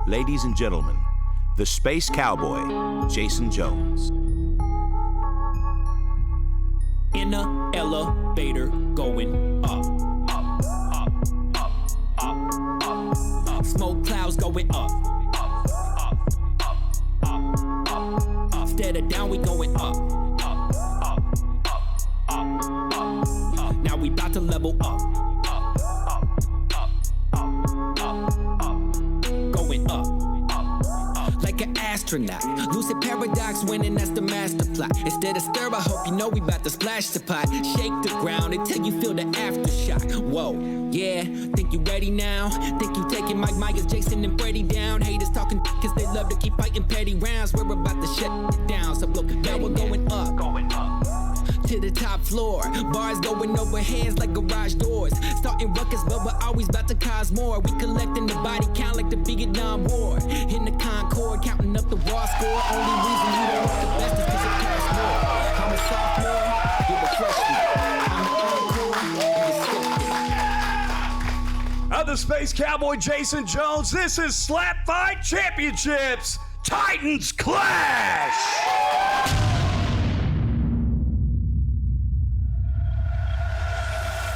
Ladies and gentlemen, the Space Cowboy, Jason Jones. In a elevator going up, up, up, up, up, up, up. Smoke clouds going up, up, up, up, up, up, up. Instead of down, we going up, up, up, up, up, up, up. Now we about to level up, up, up, up, up, up, up. Going up, like an astronaut. Lucid paradox winning, that's the master plot. Instead of stir, I hope you know we about to splash the pot. Shake the ground until you feel the aftershock. Whoa, yeah, think you ready now? Think you taking Mike Myers, Jason, and Freddy down? Haters talking cause they love to keep fighting petty rounds. We're about to shut it down, so look, now we're going up. To the top floor, bars going over heads like garage doors. Starting ruckus, but we're always about to cause more. We collecting the body count like the Vietnam War. In the Concorde, counting up the raw score. Only reason you don't want the best is cause it costs more. I'm a sophomore, you're a freshman. I'm an encore, you're a The Space Cowboy Jason Jones, this is SlapFIGHT Championships, Titans Clash!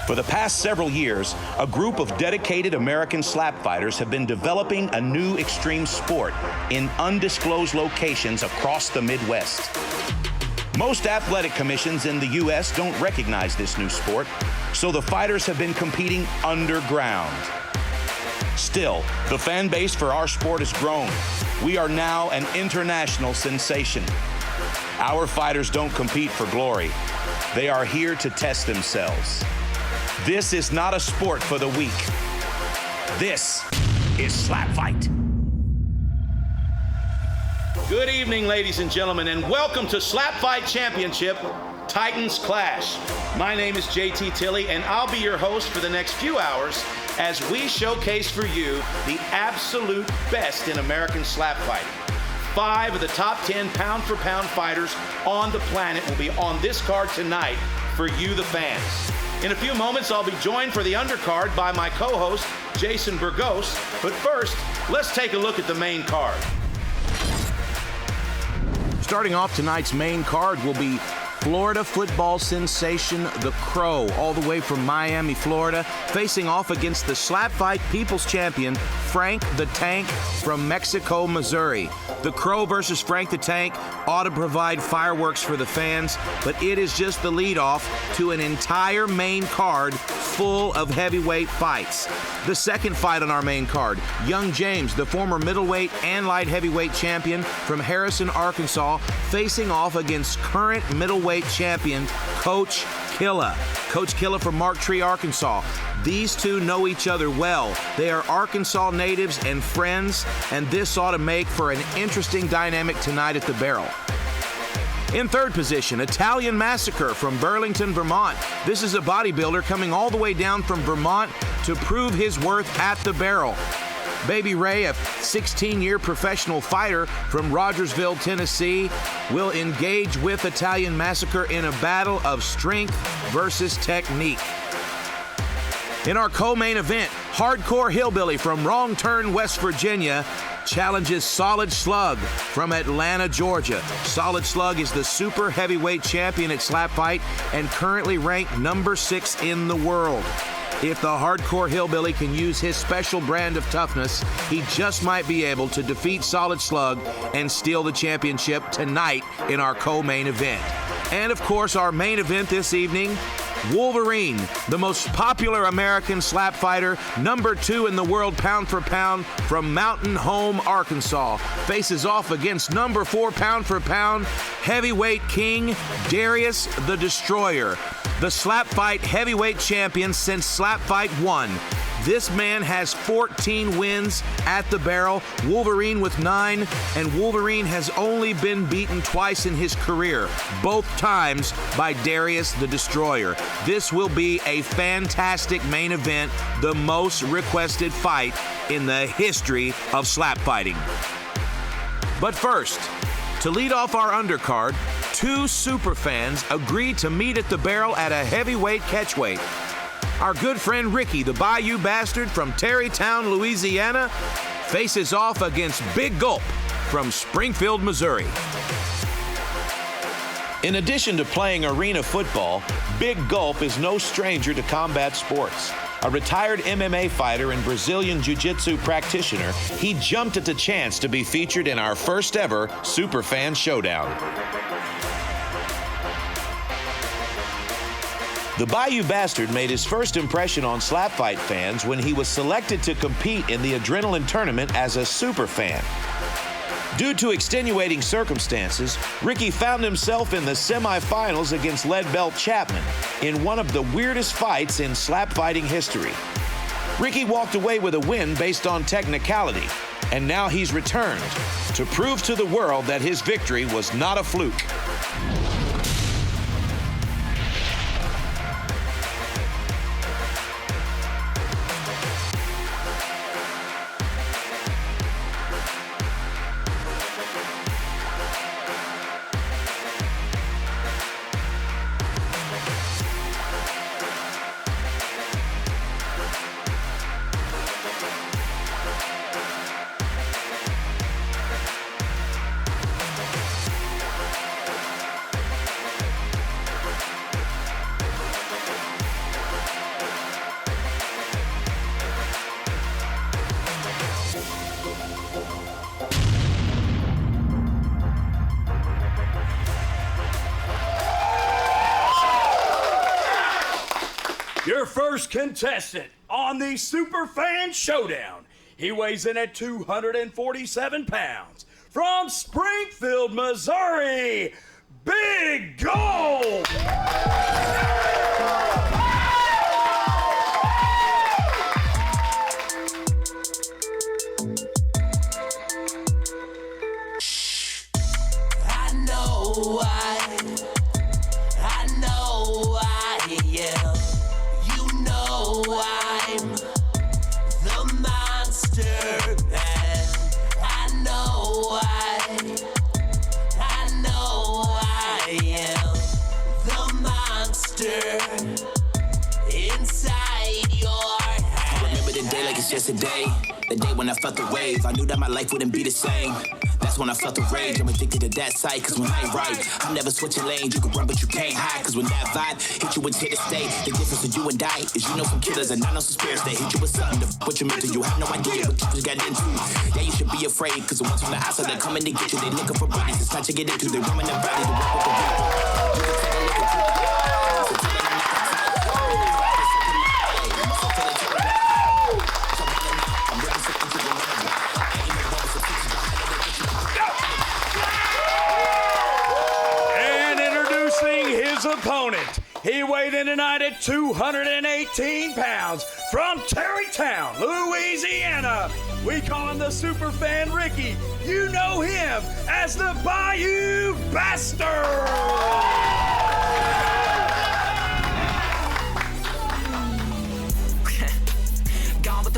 For the past several years, a group of dedicated American slap fighters have been developing a new extreme sport in undisclosed locations across the Midwest. Most athletic commissions in the U.S. don't recognize this new sport, so the fighters have been competing underground. Still, the fan base for our sport has grown. We are now an international sensation. Our fighters don't compete for glory. They are here to test themselves. This is not a sport for the weak. This is SlapFIGHT. Good evening, ladies and gentlemen, and welcome to SlapFIGHT Championship, Titans Clash. My name is JT Tilley, and I'll be your host for the next few hours as we showcase for you the absolute best in American slap fighting. 5 of the top 10 pound-for-pound fighters on the planet will be on this card tonight for you, the fans. In a few moments, I'll be joined for the undercard by my co-host, Jason Burgos. But first, let's take a look at the main card. Starting off tonight's main card will be Florida football sensation, The Crow, all the way from Miami, Florida, facing off against the SlapFIGHT People's Champion, Frank the Tank from Mexico, Missouri. The Crow versus Frank the Tank ought to provide fireworks for the fans, but it is just the leadoff to an entire main card full of heavyweight fights. The second fight on our main card, Young James, the former middleweight and light heavyweight champion from Harrison, Arkansas, facing off against current middleweight champion, Coach Killa. Coach Killa from Mark Tree, Arkansas. These two know each other well. They are Arkansas natives and friends, and this ought to make for an interesting dynamic tonight at the Barrel. In third position, Italian Massacre from Burlington, Vermont. This is a bodybuilder coming all the way down from Vermont to prove his worth at the Barrel. Baby Ray, a 16-year professional fighter from Rogersville, Tennessee, will engage with Italian Massacre in a battle of strength versus technique. In our co-main event, Hardcore Hillbilly from Wrong Turn, West Virginia, challenges Solid Slug from Atlanta, Georgia. Solid Slug is the super heavyweight champion at SlapFIGHT and currently ranked number 6 in the world. If the Hardcore Hillbilly can use his special brand of toughness, he just might be able to defeat Solid Slug and steal the championship tonight in our co-main event. And of course, our main event this evening, Wolverine, the most popular American slap fighter, number 2 in the world pound for pound from Mountain Home, Arkansas, faces off against number 4 pound for pound heavyweight king, Darius the Destroyer, the SlapFIGHT heavyweight champion since SlapFIGHT 1. This man has 14 wins at the Barrel, Wolverine with 9, and Wolverine has only been beaten twice in his career, both times by Darius the Destroyer. This will be a fantastic main event, the most requested fight in the history of slap fighting. But first, to lead off our undercard, 2 superfans agreed to meet at the Barrel at a heavyweight catchweight. Our good friend Ricky, the Bayou Bastard from Terrytown, Louisiana, faces off against Big Gulp from Springfield, Missouri. In addition to playing arena football, Big Gulp is no stranger to combat sports. A retired MMA fighter and Brazilian Jiu-Jitsu practitioner, he jumped at the chance to be featured in our first ever Superfan Showdown. The Bayou Bastard made his first impression on SlapFIGHT fans when he was selected to compete in the Adrenaline Tournament as a Superfan. Due to extenuating circumstances, Ricky found himself in the semifinals against Lead Belt Chapman in one of the weirdest fights in slap fighting history. Ricky walked away with a win based on technicality, and now he's returned to prove to the world that his victory was not a fluke. Your first contestant on the Superfan Showdown. He weighs in at 247 pounds. From Springfield, Missouri, Big Gulp! Yesterday, the day when I felt the wave, I knew that my life wouldn't be the same. That's when I felt the rage, I'm addicted to that sight, cause when I write, I'm never switching lanes, you can run but you can't hide, cause when that vibe hit you, it's here to stay. The difference with you and I is you know some killers and I know some spirits, they hit you with something to what you meant to, you have no idea what you just got into. Yeah, you should be afraid, cause the ones from the outside, they're coming to get you, they looking for bodies, it's time to get into, they roaming their body to walk with the people. You can take a look at you. Opponent. He weighed in tonight at 218 pounds from Terrytown, Louisiana. We call him the Superfan Ricky. You know him as the Bayou Bastard.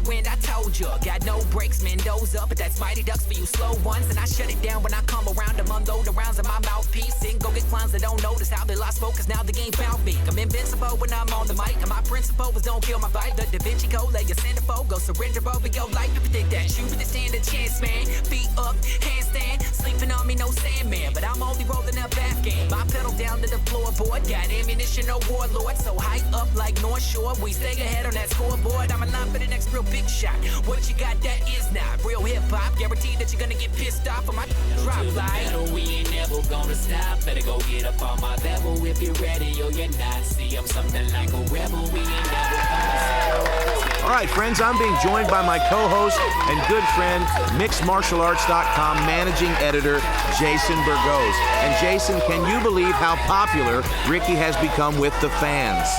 Wind, I told you, got no brakes, Mendoza, but that's Mighty Ducks for you slow ones, and I shut it down when I come around them, unload the rounds in my mouthpiece, and go get clowns that don't notice how they lost focus, now the game found me. I'm invincible when I'm on the mic, and my principle is don't kill my vibe, the Da Vinci Code, let your centerfold go surrender over your life if you think that you really stand a chance, man. Feet up, handstand, sleeping on me, no Sandman, but I'm only rolling up Afghan. My pedal down to the floorboard, got ammunition, no warlord, so high up like North Shore, we stay ahead on that scoreboard. I'm alive for the next real big shot. What you got that is not real hip-hop. Guaranteed that you're gonna get pissed off on my drop line. We ain't never gonna stop. Better go get up on my level if you're ready or you're not. See, I'm something like a rebel. We ain't never gonna stop. All right, friends, I'm being joined by my co-host and good friend, mixedmartialarts.com managing editor, Jason Burgos. And Jason, can you believe how popular Ricky has become with the fans?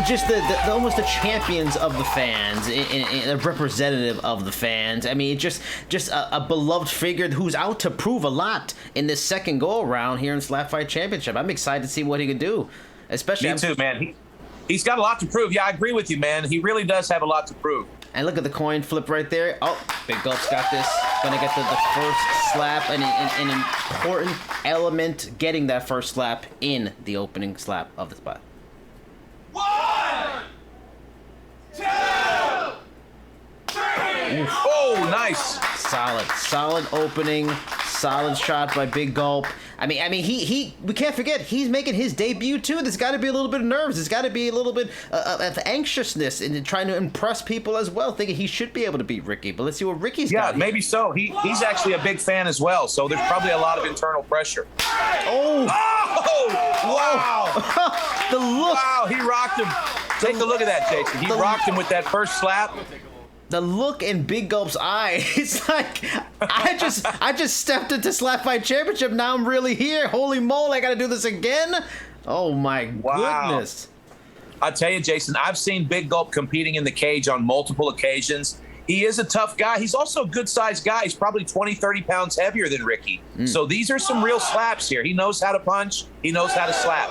Just the almost the champions of the fans, a representative of the fans. I mean, just a beloved figure who's out to prove a lot in this second go around here in SlapFIGHT Championship. I'm excited to see what he can do, especially. Me too, man. He's got a lot to prove. Yeah, I agree with you, man. He really does have a lot to prove. And look at the coin flip right there. Oh, Big Gulp's got this. Gonna get the first slap, and an important element getting that first slap in the opening slap of the spot. 1, 2, 3. Oh, nice. Solid opening. Solid shot by Big Gulp. I mean, we can't forget, he's making his debut, too. There's got to be a little bit of nerves. There's got to be a little bit of anxiousness in trying to impress people as well, thinking he should be able to beat Ricky. But let's see what Ricky's got. Yeah, maybe so. He's actually a big fan as well, so there's probably a lot of internal pressure. Oh! Wow! The look! Wow, he rocked him. Take a look at that, Jason. He rocked him with that first slap. The look in Big Gulp's eye, it's like, I just stepped into SlapFIGHT Championship, now I'm really here. Holy moly, I gotta do this again? Oh my goodness. I tell you, Jason, I've seen Big Gulp competing in the cage on multiple occasions. He is a tough guy. He's also a good-sized guy. He's probably 20, 30 pounds heavier than Ricky. So these are some real slaps here. He knows how to punch. He knows how to slap.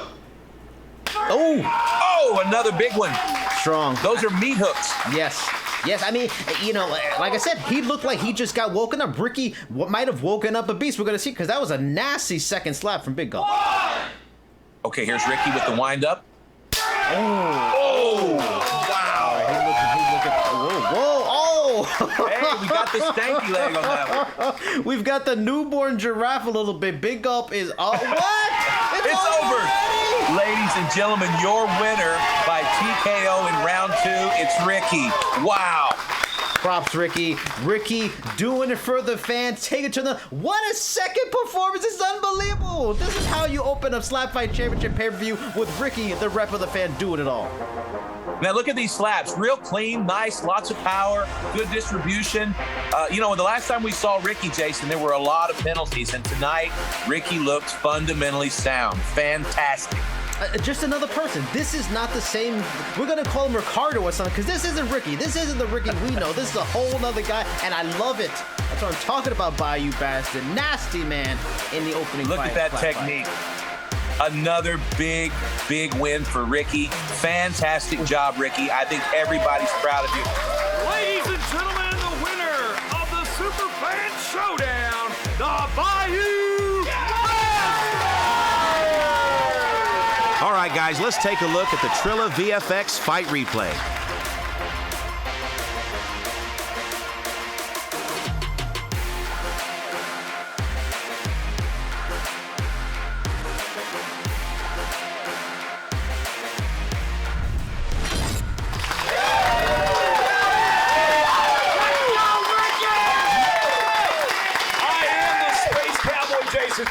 Oh, another big one. Strong. Those are meat hooks. Yes, I mean, you know, like I said, he looked like he just got woken up. Ricky might have woken up a beast. We're going to see, because that was a nasty second slap from Big Gulp. Okay, here's Ricky with the wind-up. Oh, wow. Whoa. Hey, we got the stanky leg on that one. We've got the newborn giraffe a little bit. Big Gulp is... what? It's over. Ladies and gentlemen, your winner by TKO in round 2, it's Ricky. Wow. Props, Ricky. Ricky doing it for the fans. Take it to the... What a second performance. It's unbelievable. This is how you open up SlapFIGHT Championship pay-per-view with Ricky, the rep of the fan, doing it all. Now look at these slaps. Real clean, nice, lots of power, good distribution. You know, the last time we saw Ricky, Jason, there were a lot of penalties, and tonight Ricky looked fundamentally sound. Fantastic. Just another person. This is not the same. We're going to call him Ricardo or something, because this isn't Ricky. This isn't the Ricky we know. This is a whole nother guy, and I love it. That's what I'm talking about, Bayou Bastard. Nasty man in the opening fight. Look at that technique. Another big win for Ricky. Fantastic job, Ricky. I think everybody's proud of you. Ladies and gentlemen, the winner of the Superfan Showdown, the Bayou Bastard! All right, guys, let's take a look at the Trilla VFX fight replay.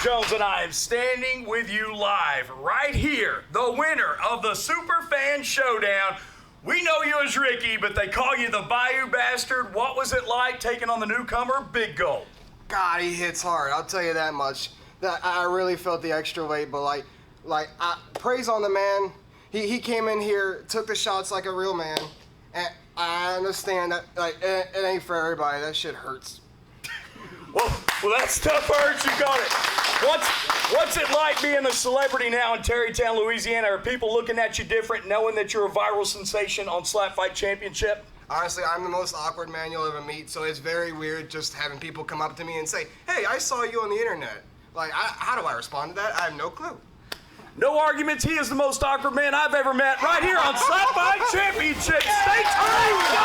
Jones, and I am standing with you live right here, the winner of the Superfan Showdown. We know you as Ricky, but they call you the Bayou Bastard. What was it like taking on the newcomer, Big Gulp? God, he hits hard. I'll tell you that much. That I really felt the extra weight, but praise on the man. He came in here, took the shots like a real man, and I understand that it ain't for everybody. That shit hurts. Well, that's tough hurt. You got it. What's it like being a celebrity now in Terrytown, Louisiana? Are people looking at you different, knowing that you're a viral sensation on SlapFIGHT Championship? Honestly, I'm the most awkward man you'll ever meet, so it's very weird just having people come up to me and say, "Hey, I saw you on the internet." How do I respond to that? I have no clue. No arguments. He is the most awkward man I've ever met right here on SlapFIGHT Championship. Stay tuned.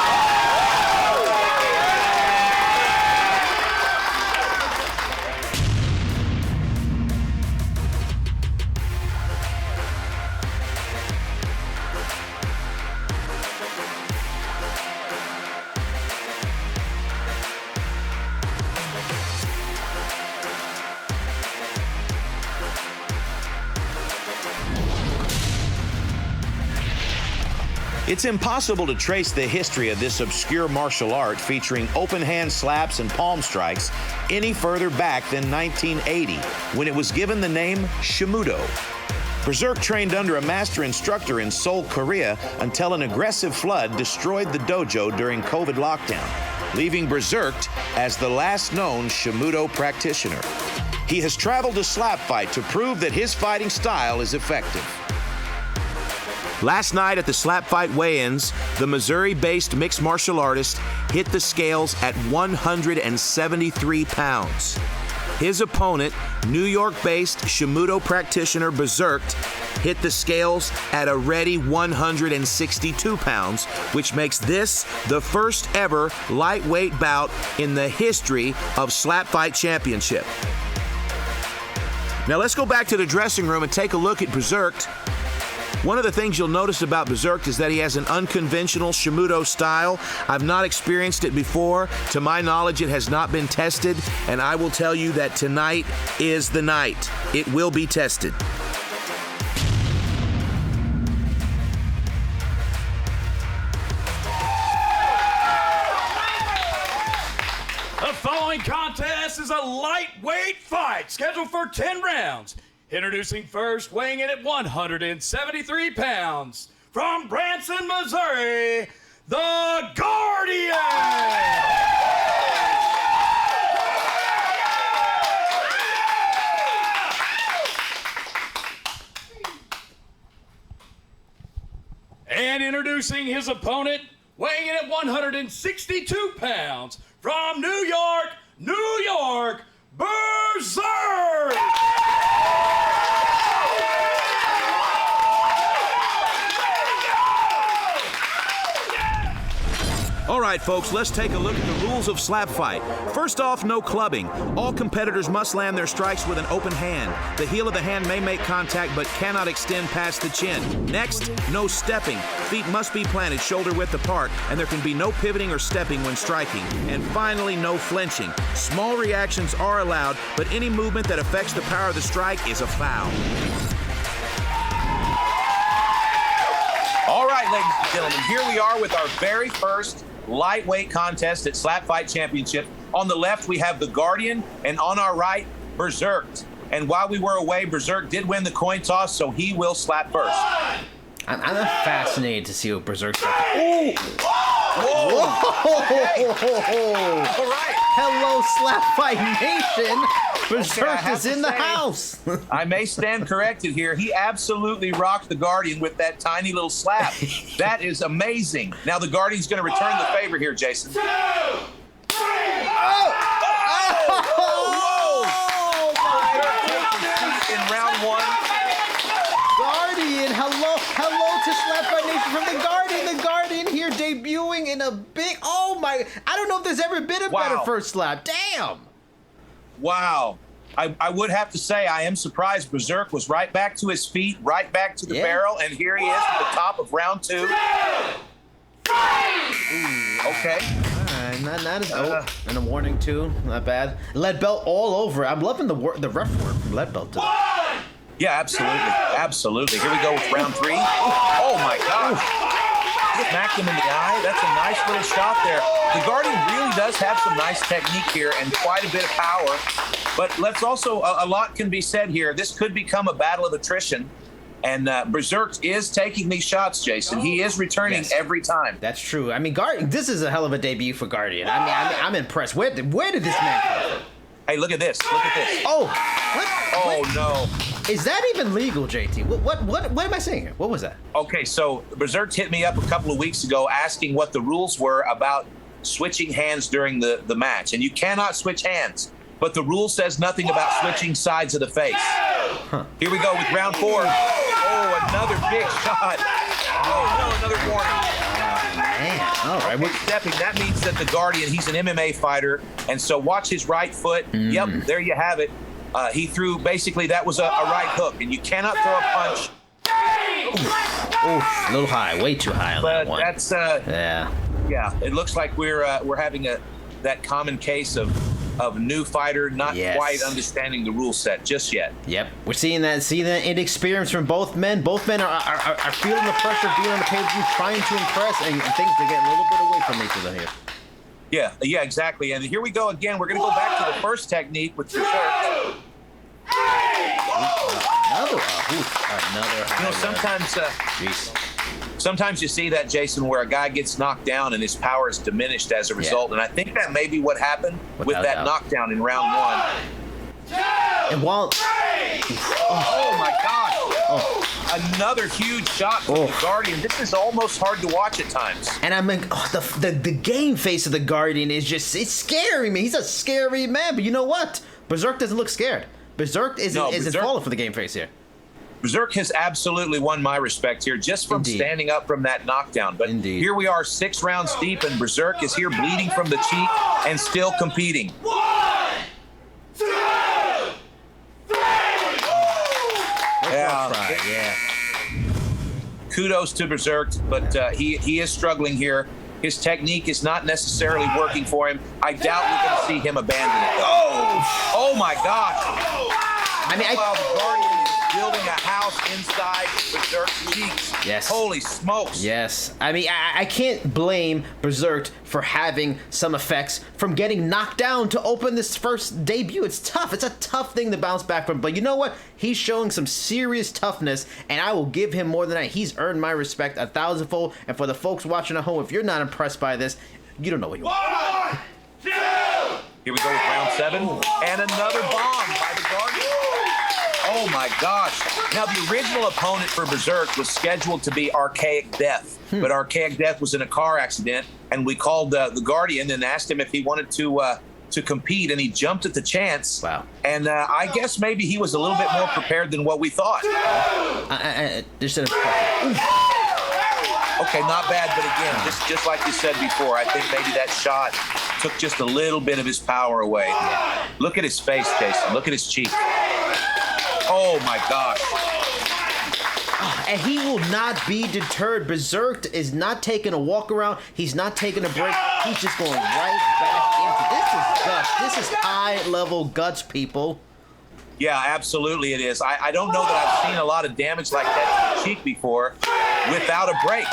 It's impossible to trace the history of this obscure martial art featuring open hand slaps and palm strikes any further back than 1980, when it was given the name Shimudo. Berserk trained under a master instructor in Seoul, Korea, until an aggressive flood destroyed the dojo during COVID lockdown, leaving Berserked as the last known Shimudo practitioner. He has traveled to SlapFIGHT to prove that his fighting style is effective. Last night at the SlapFIGHT weigh-ins, the Missouri-based mixed martial artist hit the scales at 173 pounds. His opponent, New York-based Shimudo practitioner Berserked, hit the scales at a ready 162 pounds, which makes this the first ever lightweight bout in the history of SlapFIGHT Championship. Now let's go back to the dressing room and take a look at Berserk. One of the things you'll notice about Berserk is that he has an unconventional Shimudo style. I've not experienced it before. To my knowledge, it has not been tested, and I will tell you that tonight is the night. It will be tested. The following contest is a lightweight fight scheduled for 10 rounds. Introducing first, weighing in at 173 pounds, from Branson, Missouri, the Guardian! And introducing his opponent, weighing in at 162 pounds, from New York, Berserk! All right, folks, let's take a look at the rules of slap fight. First off, no clubbing. All competitors must land their strikes with an open hand. The heel of the hand may make contact but cannot extend past the chin. Next, no stepping. Feet must be planted shoulder width apart, and there can be no pivoting or stepping when striking. And finally, no flinching. Small reactions are allowed, but any movement that affects the power of the strike is a foul. All right, ladies and gentlemen, here we are with our very first lightweight contest at SlapFIGHT Championship. On the left, we have the Guardian, and on our right, Berserk. And while we were away, Berserk did win the coin toss, so he will slap first. I'm fascinated to see what Berserk's like. Whoa! Okay. All right. Hello, SlapFIGht Nation. Berserk is in the house. I may stand corrected here. He absolutely rocked the Guardian with that tiny little slap. That is amazing. Now the Guardian's going to return the favor here, Jason. 2, 3. In round one. Guardian, hello to SlapFIGht Nation from the Guardian. The Guardian here debuting in a big, I don't know if there's ever been a better first slap. Damn. Wow. I would have to say I am surprised. Berserk was right back to his feet, right back to the barrel, and here he is at the top of round 2. Okay. Not as and a warning too. Not bad. Lead belt all over. I'm loving the ref work from Lead belt too. Yeah, absolutely. Here we go with round 3. Oh my gosh. Smacked him in the eye. That's a nice little shot there. The Guardian really does have some nice technique here and quite a bit of power. But let's also, a lot can be said here. This could become a battle of attrition. And Berserk is taking these shots, Jason. He is returning every time. That's true. I mean, this is a hell of a debut for Guardian. I'm impressed. Where did this man come from? Hey, look at this. Look at this. Oh, what? Oh, no. Is that even legal, JT? What am I saying here? What was that? Okay, so Berserk hit me up a couple of weeks ago asking what the rules were about switching hands during the match. And you cannot switch hands. But the rule says nothing about switching sides of the face. Huh. Here we go with round 4. Oh, another big shot. Oh, no, another warning. Man, all right. Okay, stepping, that means that the Guardian, he's an MMA fighter. And so watch his right foot. Yep, there you have it. He threw, basically, that was a right hook. And you cannot throw a punch. Oof, a little high, way too high on that one. That's, yeah, it looks like we're having that common case of new fighter not quite understanding the rule set just yet. Yep, we're seeing that inexperience from both men. Both men are feeling the pressure, being on the pay-per-view, trying to impress, and things are getting a little bit away from each other here. Yeah, exactly. And here we go again. We're going to go back to the first technique with Berserk. Another high. Sometimes you see that, Jason, where a guy gets knocked down and his power is diminished as a result. And I think that may be what happened with that knockdown in round 1. And while... Oh, my gosh. Another huge shot from the Guardian. This is almost hard to watch at times. And I mean, the game face of the Guardian is just, it's scaring me. He's a scary man. But you know what? Berserk doesn't look scared. Berserk isn't falling for the game face here. Berserk has absolutely won my respect here just from standing up from that knockdown. But here we are 6 rounds deep, and Berserk is here bleeding from the cheek and still competing. 1, 2, 3. Yeah. Kudos to Berserk, but he is struggling here. His technique is not necessarily working for him. I doubt we're going to see him abandon it. Oh my gosh. I mean, while the Guardian is building a house inside Berserk's cheeks. Yes. Holy smokes. Yes. I mean, I can't blame Berserk for having some effects from getting knocked down to open this first debut. It's tough. It's a tough thing to bounce back from. But you know what? He's showing some serious toughness, and I will give him more than that. He's earned my respect 1,000-fold. And for the folks watching at home, if you're not impressed by this, you don't know what you want. 1, 2. Here we go with round 7. And another bomb by the Guardian. Oh my gosh. Now, the original opponent for Berserk was scheduled to be Archaic Death, but Archaic Death was in a car accident, and we called the Guardian and asked him if he wanted to compete, and he jumped at the chance. Wow. And I guess maybe he was a little bit more prepared than what we thought. Okay, not bad, but again, just like you said before, I think maybe that shot took just a little bit of his power away. Look at his face, Jason. Look at his cheek. Oh my gosh. And he will not be deterred. Berserk is not taking a walk around. He's not taking a break. He's just going right back into this. Is guts. This is high-level guts, people. Yeah, absolutely it is. I don't know that I've seen a lot of damage like that to the cheek before without a break.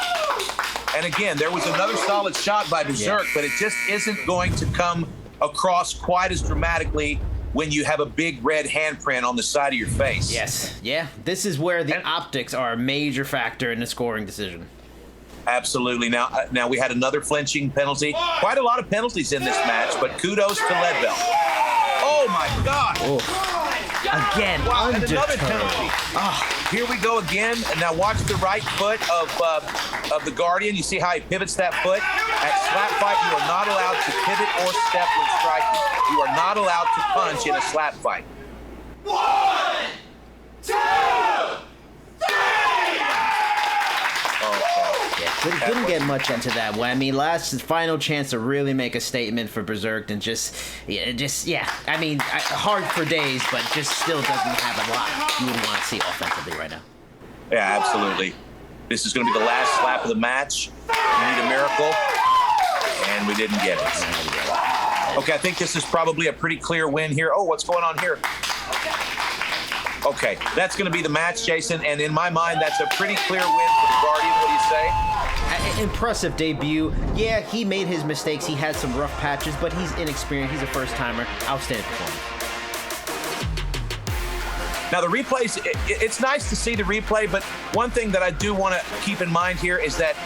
And again, there was another solid shot by Berserk, but it just isn't going to come across quite as dramatically when you have a big red handprint on the side of your face. Yes. Yeah. This is where the optics are a major factor in the scoring decision. Absolutely. Now we had another flinching penalty. Quite a lot of penalties in this match, but kudos to Leadbelt. Oh my God. Oh. Again, wow, and undeterred. Another penalty. Here we go again. And now watch the right foot of the Guardian. You see how he pivots that foot? At SlapFIGHT, you are not allowed to pivot or step when striking. You are not allowed to punch in a slap fight. 1, 2, 3. Yeah, couldn't get much into that one. I mean, final chance to really make a statement for Berserk, and I mean, hard for days, but just still doesn't have a lot you would want to see offensively right now. Yeah, absolutely. This is going to be the last slap of the match. We need a miracle, and we didn't get it. Okay, I think this is probably a pretty clear win here. Oh, what's going on here? Okay, that's going to be the match, Jason, and in my mind, that's a pretty clear win for the Guardian. What do you say? Impressive debut. Yeah, he made his mistakes. He had some rough patches, but he's inexperienced. He's a first-timer. Outstanding performance. Now, the replays, it's nice to see the replay, but one thing that I do want to keep in mind here is that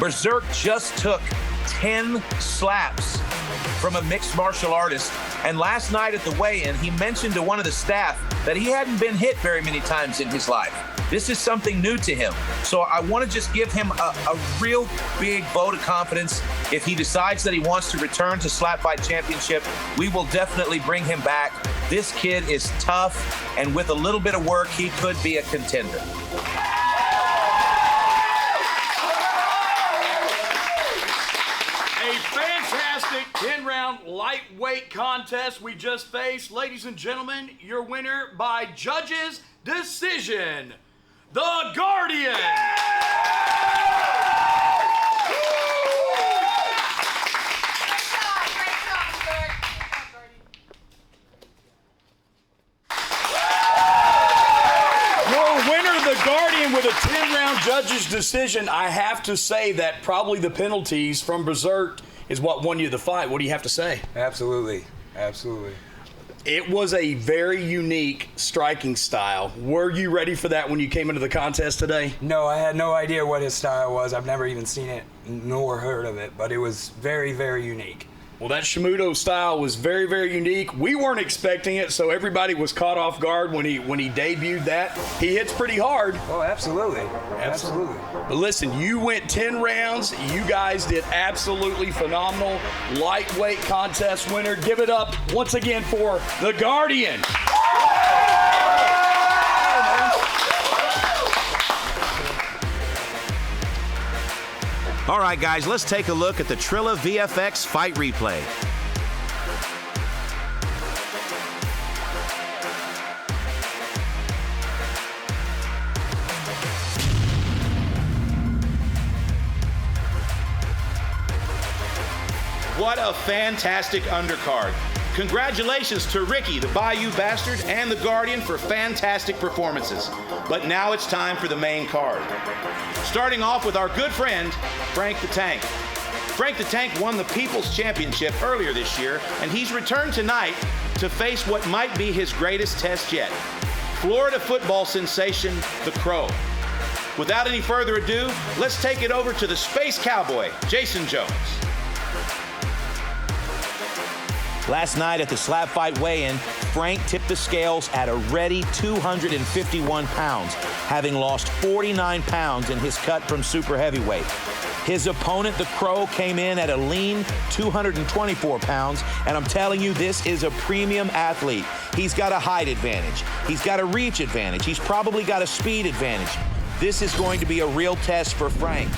Berserk just took 10 slaps from a mixed martial artist, and last night at the weigh-in, he mentioned to one of the staff that he hadn't been hit very many times in his life. This is something new to him. So I want to just give him a real big vote of confidence. If he decides that he wants to return to SlapFIGHT Championship, we will definitely bring him back. This kid is tough, and with a little bit of work, he could be a contender. A fantastic 10-round lightweight contest we just faced. Ladies and gentlemen, your winner by judges' decision, the Guardian. With a 10-round judge's decision, I have to say that probably the penalties from Berserk is what won you the fight. What do you have to say? Absolutely. It was a very unique striking style. Were you ready for that when you came into the contest today? No, I had no idea what his style was. I've never even seen it nor heard of it, but it was very, very unique. Well, that Shimudo style was very, very unique. We weren't expecting it, so everybody was caught off guard when he debuted that. He hits pretty hard. Oh, absolutely. But listen, you went 10 rounds. You guys did absolutely phenomenal. Lightweight contest winner. Give it up once again for the Guardian. All right, guys, let's take a look at the Trilla VFX fight replay. What a fantastic undercard. Congratulations to Ricky, the Bayou Bastard, and the Guardian for fantastic performances. But now it's time for the main card. Starting off with our good friend, Frank the Tank. Frank the Tank won the People's Championship earlier this year, and he's returned tonight to face what might be his greatest test yet. Florida football sensation, the Crow. Without any further ado, let's take it over to the Space Cowboy, Jason Jones. Last night at the Slap Fight weigh-in, Frank tipped the scales at a ready 251 pounds, having lost 49 pounds in his cut from super heavyweight. His opponent, the Crow, came in at a lean 224 pounds, and I'm telling you, this is a premium athlete. He's got a height advantage. He's got a reach advantage. He's probably got a speed advantage. This is going to be a real test for Frank.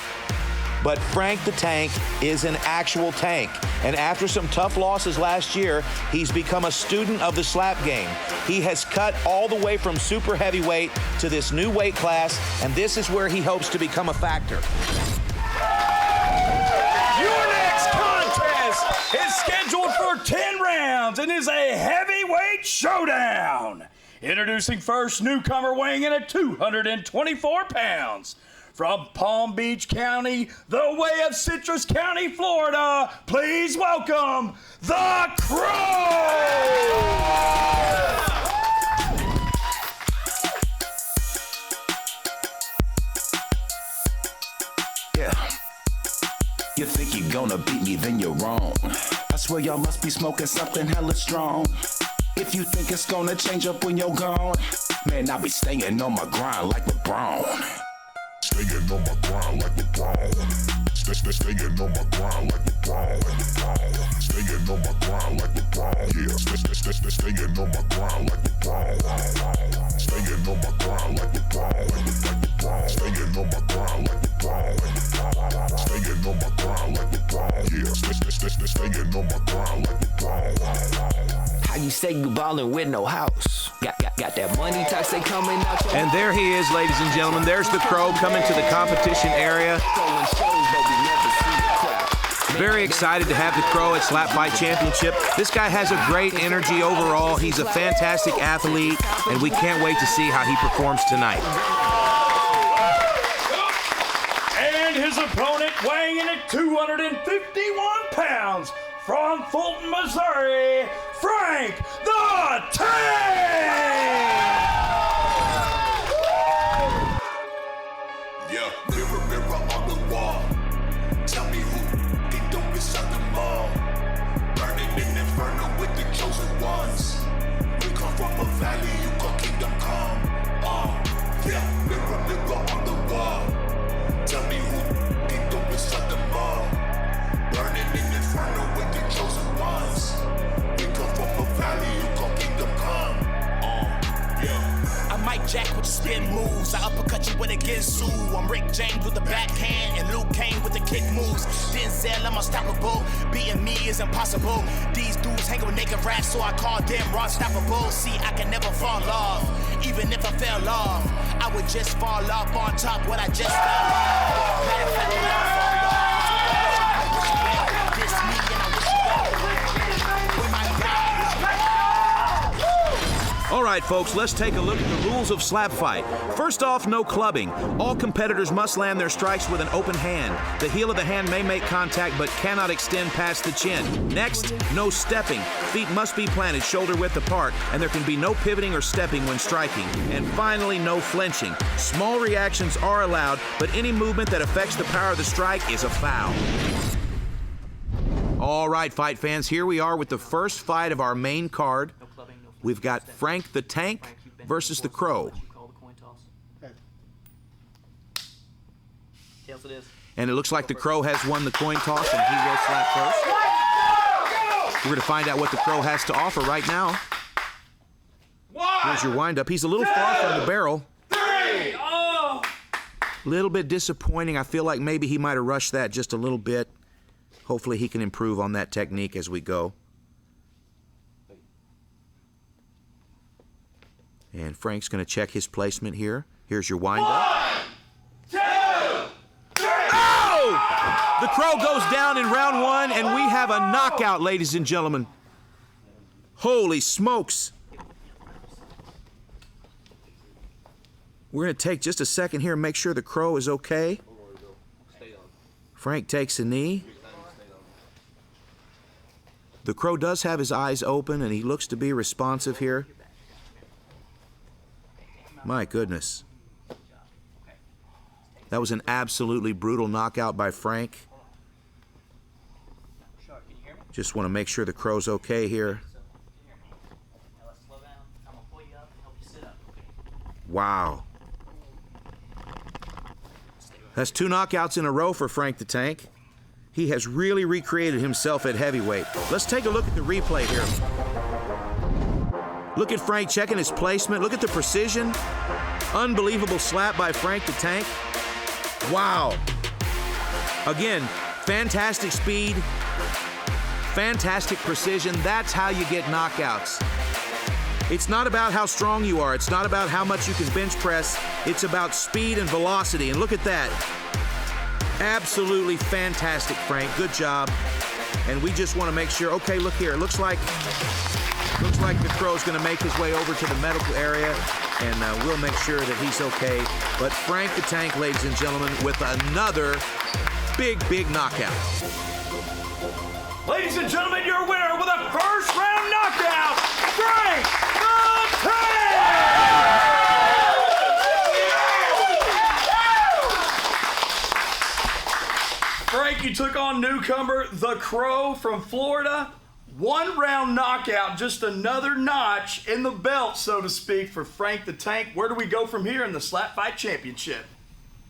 But Frank the Tank is an actual tank. And after some tough losses last year, he's become a student of the slap game. He has cut all the way from super heavyweight to this new weight class, and this is where he hopes to become a factor. Your next contest is scheduled for 10 rounds and is a heavyweight showdown. Introducing first, newcomer weighing in at 224 pounds. From Palm Beach County, the way of Citrus County, Florida, please welcome the Crow! Yeah. You think you're gonna beat me, then you're wrong. I swear y'all must be smoking something hella strong. If you think it's gonna change up when you're gone, man, I'll be staying on my grind like LeBron. Staying on my grind like LeBron. Staying on my grind like LeBron. Staying on my grind like LeBron. Yeah, staying on my grind like LeBron. Staying on my grind like LeBron. Staying on my grind like LeBron. Staying on my grind like LeBron. Yeah, staying on my grind like LeBron. How you say you ballin' with no house? Got that money tax they coming out. And there he is, ladies and gentlemen. There's the Crow coming to the competition area. Very excited to have the Crow at SlapFIGHT Championship. This guy has a great energy overall. He's a fantastic athlete, and we can't wait to see how he performs tonight. And his opponent weighing in at 251 pounds from Fulton, Missouri, Frank the Tank! Yeah, mirror, mirror on the wall. Tell me who the dopest of them all. Burning in inferno with the chosen ones. We come from a valley, you call kingdom come. Yeah, mirror, mirror on the wall. Tell me who the dopest of them all. Burning in inferno with the chosen ones. We come from a valley, you call kingdom come. Yeah. I Mike Jack with the spin moves. I uppercut you with a Ginsu. I'm Rick James with the backhand and Luke Kane with the kick moves. Denzel, I'm unstoppable. Beating me is impossible. These dudes hang with naked rats, so I call them unstoppable. See, I can never fall off. Even if I fell off, I would just fall off on top what I just fell off. Matter of fact, when I fall off, I wish you well. This me and I wish you well. With my God. All right, folks, let's take a look at the rules of slap fight. First off, no clubbing. All competitors must land their strikes with an open hand. The heel of the hand may make contact but cannot extend past the chin. Next, no stepping. Feet must be planted shoulder width apart, and there can be no pivoting or stepping when striking. And finally, no flinching. Small reactions are allowed, but any movement that affects the power of the strike is a foul. All right, fight fans, here we are with the first fight of our main card. We've got Frank the Tank versus the Crow. Tails it is. And it looks like the Crow has won the coin toss, and he will slap first. We're going to find out what the Crow has to offer right now. Here's your windup. He's a little far from the barrel. Little bit disappointing. I feel like maybe he might have rushed that just a little bit. Hopefully he can improve on that technique as we go. And Frank's going to check his placement here. Here's your windup. 1, 2, 3. Oh! The Crow goes down in round 1, and we have a knockout, ladies and gentlemen. Holy smokes. We're going to take just a second here and make sure the Crow is okay. Frank takes a knee. The Crow does have his eyes open, and he looks to be responsive here. My goodness. That was an absolutely brutal knockout by Frank. Just want to make sure the Crow's okay here. Wow. That's 2 knockouts in a row for Frank the Tank. He has really recreated himself at heavyweight. Let's take a look at the replay here. Look at Frank checking his placement. Look at the precision. Unbelievable slap by Frank the Tank. Wow. Again, fantastic speed, fantastic precision. That's how you get knockouts. It's not about how strong you are. It's not about how much you can bench press. It's about speed and velocity. And look at that. Absolutely fantastic, Frank. Good job. And we just want to make sure. Okay, look here. It looks like the Crow's going to make his way over to the medical area, and we'll make sure that he's okay. But Frank the Tank, ladies and gentlemen, with another big, big knockout. Ladies and gentlemen, your winner with a first-round knockout, Frank the Tank! Frank, you took on newcomer the Crow from Florida. 1-round knockout, just another notch in the belt, so to speak, for Frank the Tank. Where do we go from here in the SlapFIGHT Championship?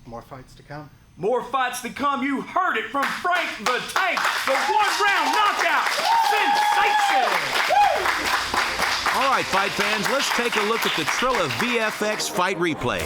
More fights to come. More fights to come. You heard it from Frank the Tank. The 1-round knockout sensation. All right, fight fans, let's take a look at the Trilla VFX fight replay.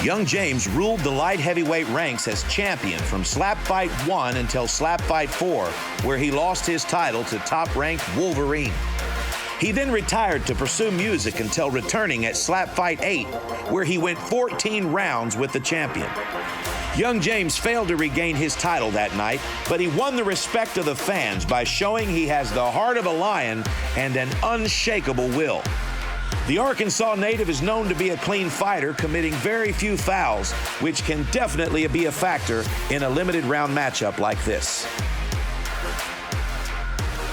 Young James ruled the light heavyweight ranks as champion from SlapFIGHT 1 until SlapFIGHT 4, where he lost his title to top-ranked Wolverine. He then retired to pursue music until returning at SlapFIGHT 8, where he went 14 rounds with the champion. Young James failed to regain his title that night, but he won the respect of the fans by showing he has the heart of a lion and an unshakable will. The Arkansas native is known to be a clean fighter, committing very few fouls, which can definitely be a factor in a limited round matchup like this.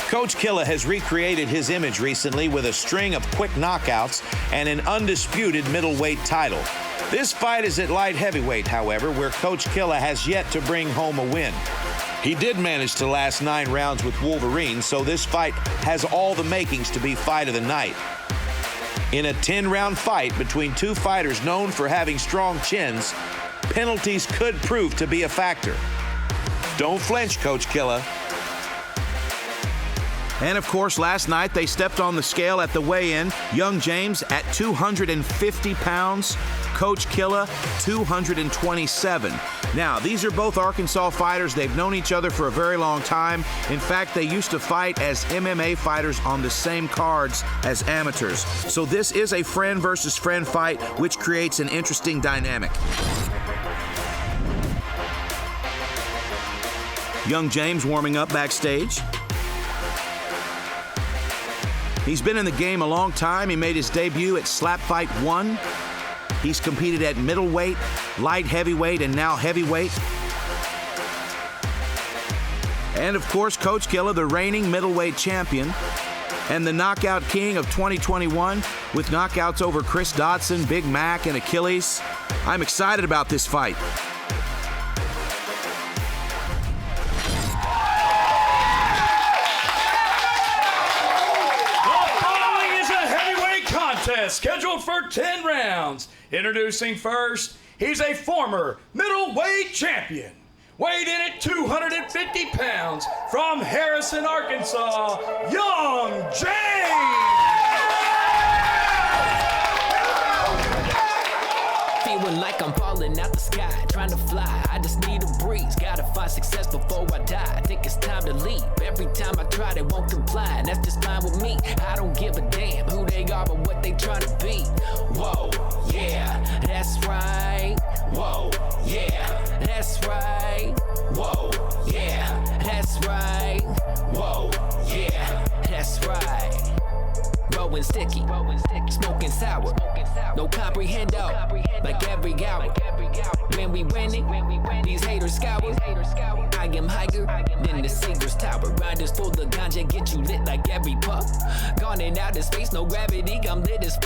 Coach Killa has recreated his image recently with a string of quick knockouts and an undisputed middleweight title. This fight is at light heavyweight, however, where Coach Killa has yet to bring home a win. He did manage to last 9 rounds with Wolverine, so this fight has all the makings to be fight of the night. In a 10-round fight between 2 fighters known for having strong chins, penalties could prove to be a factor. Don't flinch, Coach Killa. And of course, last night they stepped on the scale at the weigh-in. Young James at 250 pounds, Coach Killa 227. Now, these are both Arkansas fighters. They've known each other for a very long time. In fact, they used to fight as MMA fighters on the same cards as amateurs. So this is a friend versus friend fight, which creates an interesting dynamic. Young James warming up backstage. He's been in the game a long time. He made his debut at SlapFIGHT 1. He's competed at middleweight, light heavyweight, and now heavyweight. And of course, Coach Killa, the reigning middleweight champion and the knockout king of 2021 with knockouts over Chris Dodson, Big Mac, and Achilles. I'm excited about this fight. contest scheduled for 10 rounds. Introducing first, he's a former middleweight champion. Weighed in at 250 pounds from Harrison, Arkansas, Young James. Feeling like I'm falling out the sky, trying to fly. I just need a breeze, gotta find success before I die. I think it's time to leave. Every time I try, they won't comply, and that's just fine with me. I don't give a damn who they are, but what they trying to be. Whoa, yeah, that's right. Whoa, yeah, that's right. Whoa, yeah, that's right. Whoa, yeah, that's right. Rolling sticky, smoking sour, no comprehendo, like every hour. When we winning, these haters scour. I am higher than the Seeger's Tower. Riders full of ganja, get you lit like every puff. Gone in outer space, no gravity, I'm lit as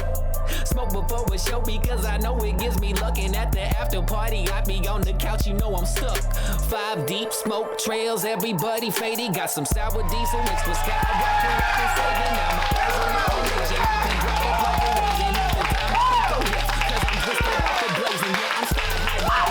smoke before a show because I know it gives me luck. And at the after party, I be on the couch, you know I'm stuck. 5 deep, smoke trails, everybody faded. Got some sour diesel mixed with skywalking, rapping, saving. Now my eyes are on the vision. I've been dropping, dropping, raising up the time I think, oh yeah, cause I'm twisted off the blazing, yeah, I'm sky high.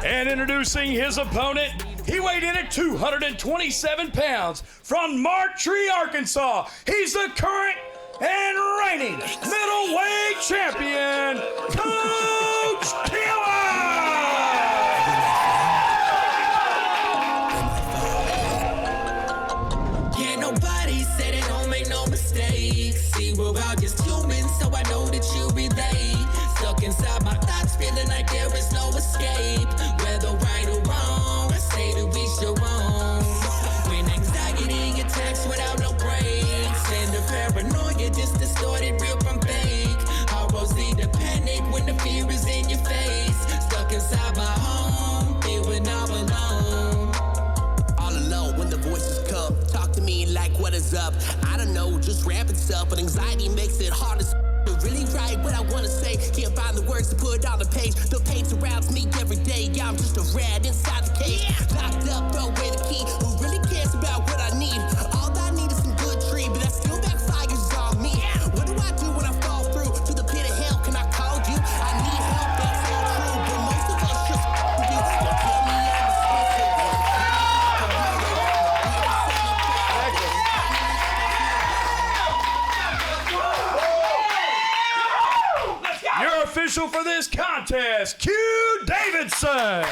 And introducing his opponent, he weighed in at 227 pounds from Martree, Arkansas. He's the current and reigning middleweight champion, Coach Killer! Yeah, nobody said it, don't make no mistakes. See, we're all just humans, so I know that you relate. Stuck inside my thoughts, feeling like there is no escape. Whether right or wrong, I say to each your own. When anxiety attacks without no breaks, and the paranoia just distorted real from fake. Horrors lead to panic when the fear is in your face. Stuck inside my home, feeling all alone. All alone when the voices come, talk to me like what is up. I don't know, just rampant stuff, but anxiety makes it hard to really write what I wanna say. Can't find the words to put on the page. The pain surrounds me every day. Yeah, I'm just a rat inside the cage. Locked up, throw away the key. Who really cares about what I need? All I need is some good tree, but that still backfires on me. What do I do when I fall through to the pit of hell? Can I call you? I need help, that's so true, but most of us just you. Don't tell me I'm Your official for this contest, Q Davidson.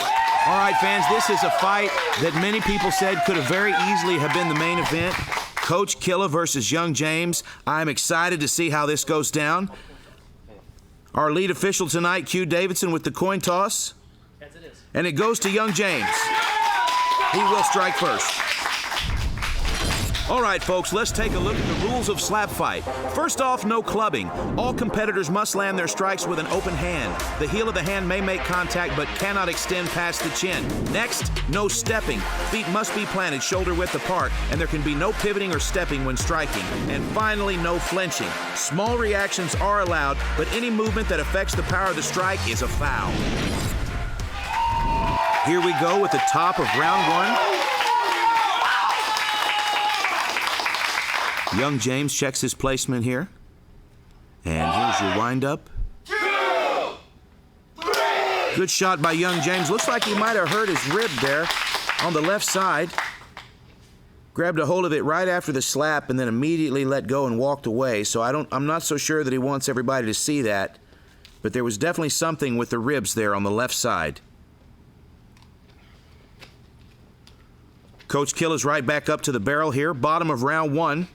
All right, fans, this is a fight that many people said could have very easily have been the main event. Coach Killer versus Young James. I'm excited to see how this goes down. Our lead official tonight, Q Davidson, with the coin toss. Yes, it is. And it goes to Young James. He will strike first. All right, folks, let's take a look at the rules of slap fight. First off, no clubbing. All competitors must land their strikes with an open hand. The heel of the hand may make contact but cannot extend past the chin. Next, no stepping. Feet must be planted shoulder width apart, and there can be no pivoting or stepping when striking. And finally, no flinching. Small reactions are allowed, but any movement that affects the power of the strike is a foul. Here we go with the top of round 1. Young James checks his placement here. And here's your windup. 2, 3. Good shot by Young James. Looks like he might have hurt his rib there on the left side. Grabbed a hold of it right after the slap and then immediately let go and walked away. So I'm not so sure that he wants everybody to see that. But there was definitely something with the ribs there on the left side. Coach Killer's right back up to the barrel here. Bottom of round 1.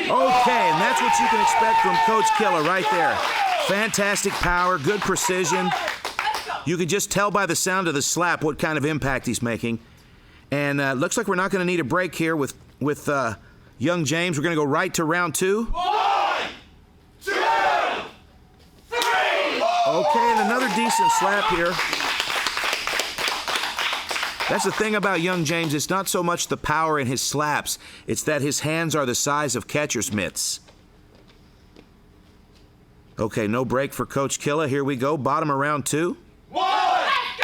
Okay, and that's what you can expect from Coach Killer right there. Fantastic power, good precision. You can just tell by the sound of the slap what kind of impact he's making. And looks like we're not going to need a break here with Young James. We're going to go right to round 2. 1, 2, 3. Okay, and another decent slap here. That's the thing about young James. It's not so much the power in his slaps. It's that his hands are the size of catcher's mitts. Okay, no break for Coach Killa. Here we go. Bottom of round 2. 1, 2,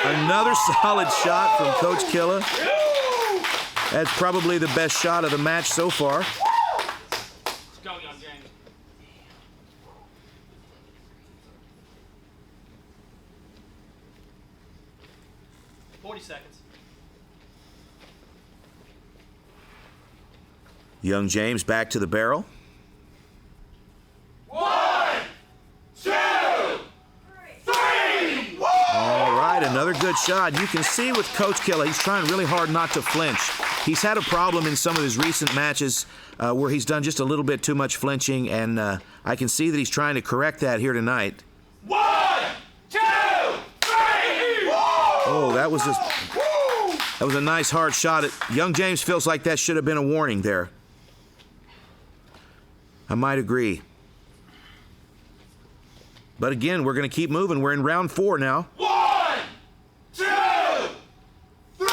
3. Another solid shot from Coach Killa. That's probably the best shot of the match so far. Let's go, young James. Seconds. Young James back to the barrel. 1, 2, 3. All right, another good shot. You can see with Coach Killa, he's trying really hard not to flinch. He's had a problem in some of his recent matches where he's done just a little bit too much flinching, and I can see that he's trying to correct that here tonight. 1, 2, 3. Oh, that was a nice hard shot. Young James feels like that should have been a warning there. I might agree. But again, we're going to keep moving. We're in round 4 now. 1, 2, 3.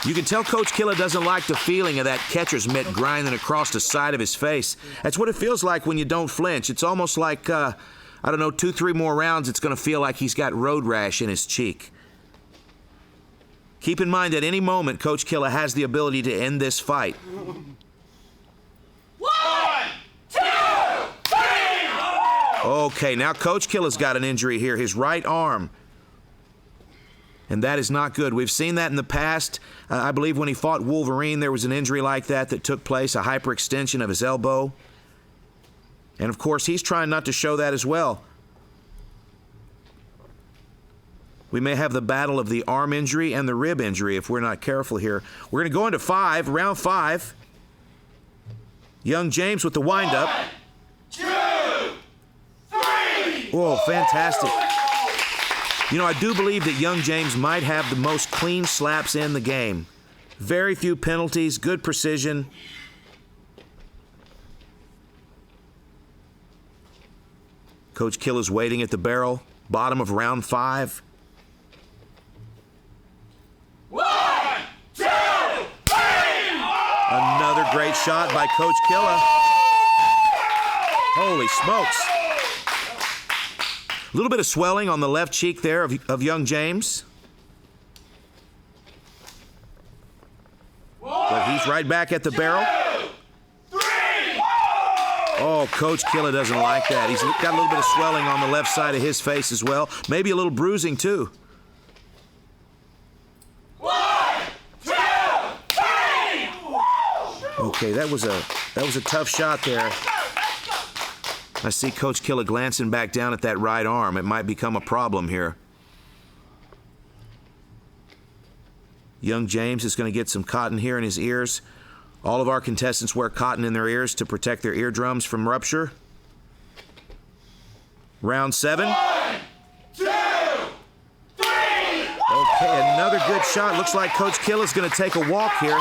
You can tell Coach Killa doesn't like the feeling of that catcher's mitt grinding across the side of his face. That's what it feels like when you don't flinch. It's almost like, I don't know, 2-3 more rounds, it's going to feel like he's got road rash in his cheek. Keep in mind, at any moment, Coach Killa has the ability to end this fight. 1, 2, 3. Okay, now Coach Killa's got an injury here, his right arm. And that is not good. We've seen that in the past. I believe when he fought Wolverine, there was an injury like that took place, a hyperextension of his elbow. And of course, he's trying not to show that as well. We may have the battle of the arm injury and the rib injury if we're not careful here. We're going to go into 5, round 5. Young James with the windup. 1, 2, 3. Whoa, fantastic. You know, I do believe that young James might have the most clean slaps in the game. Very few penalties, good precision. Coach Killa's waiting at the barrel. Bottom of round 5. 1, 2, 3. Another great shot by Coach Killa. Holy smokes. A little bit of swelling on the left cheek there of young James. But he's right back at the barrel. 2, 3. Oh, Coach Killa doesn't like that. He's got a little bit of swelling on the left side of his face as well. Maybe a little bruising too. 1, 2, 3. Okay, that was a tough shot there. I see Coach Killa glancing back down at that right arm. It might become a problem here. Young James is going to get some cotton here in his ears. All of our contestants wear cotton in their ears to protect their eardrums from rupture. Round 7. 1, 2, 3. Okay, another good shot. Looks like Coach Killa's going to take a walk here.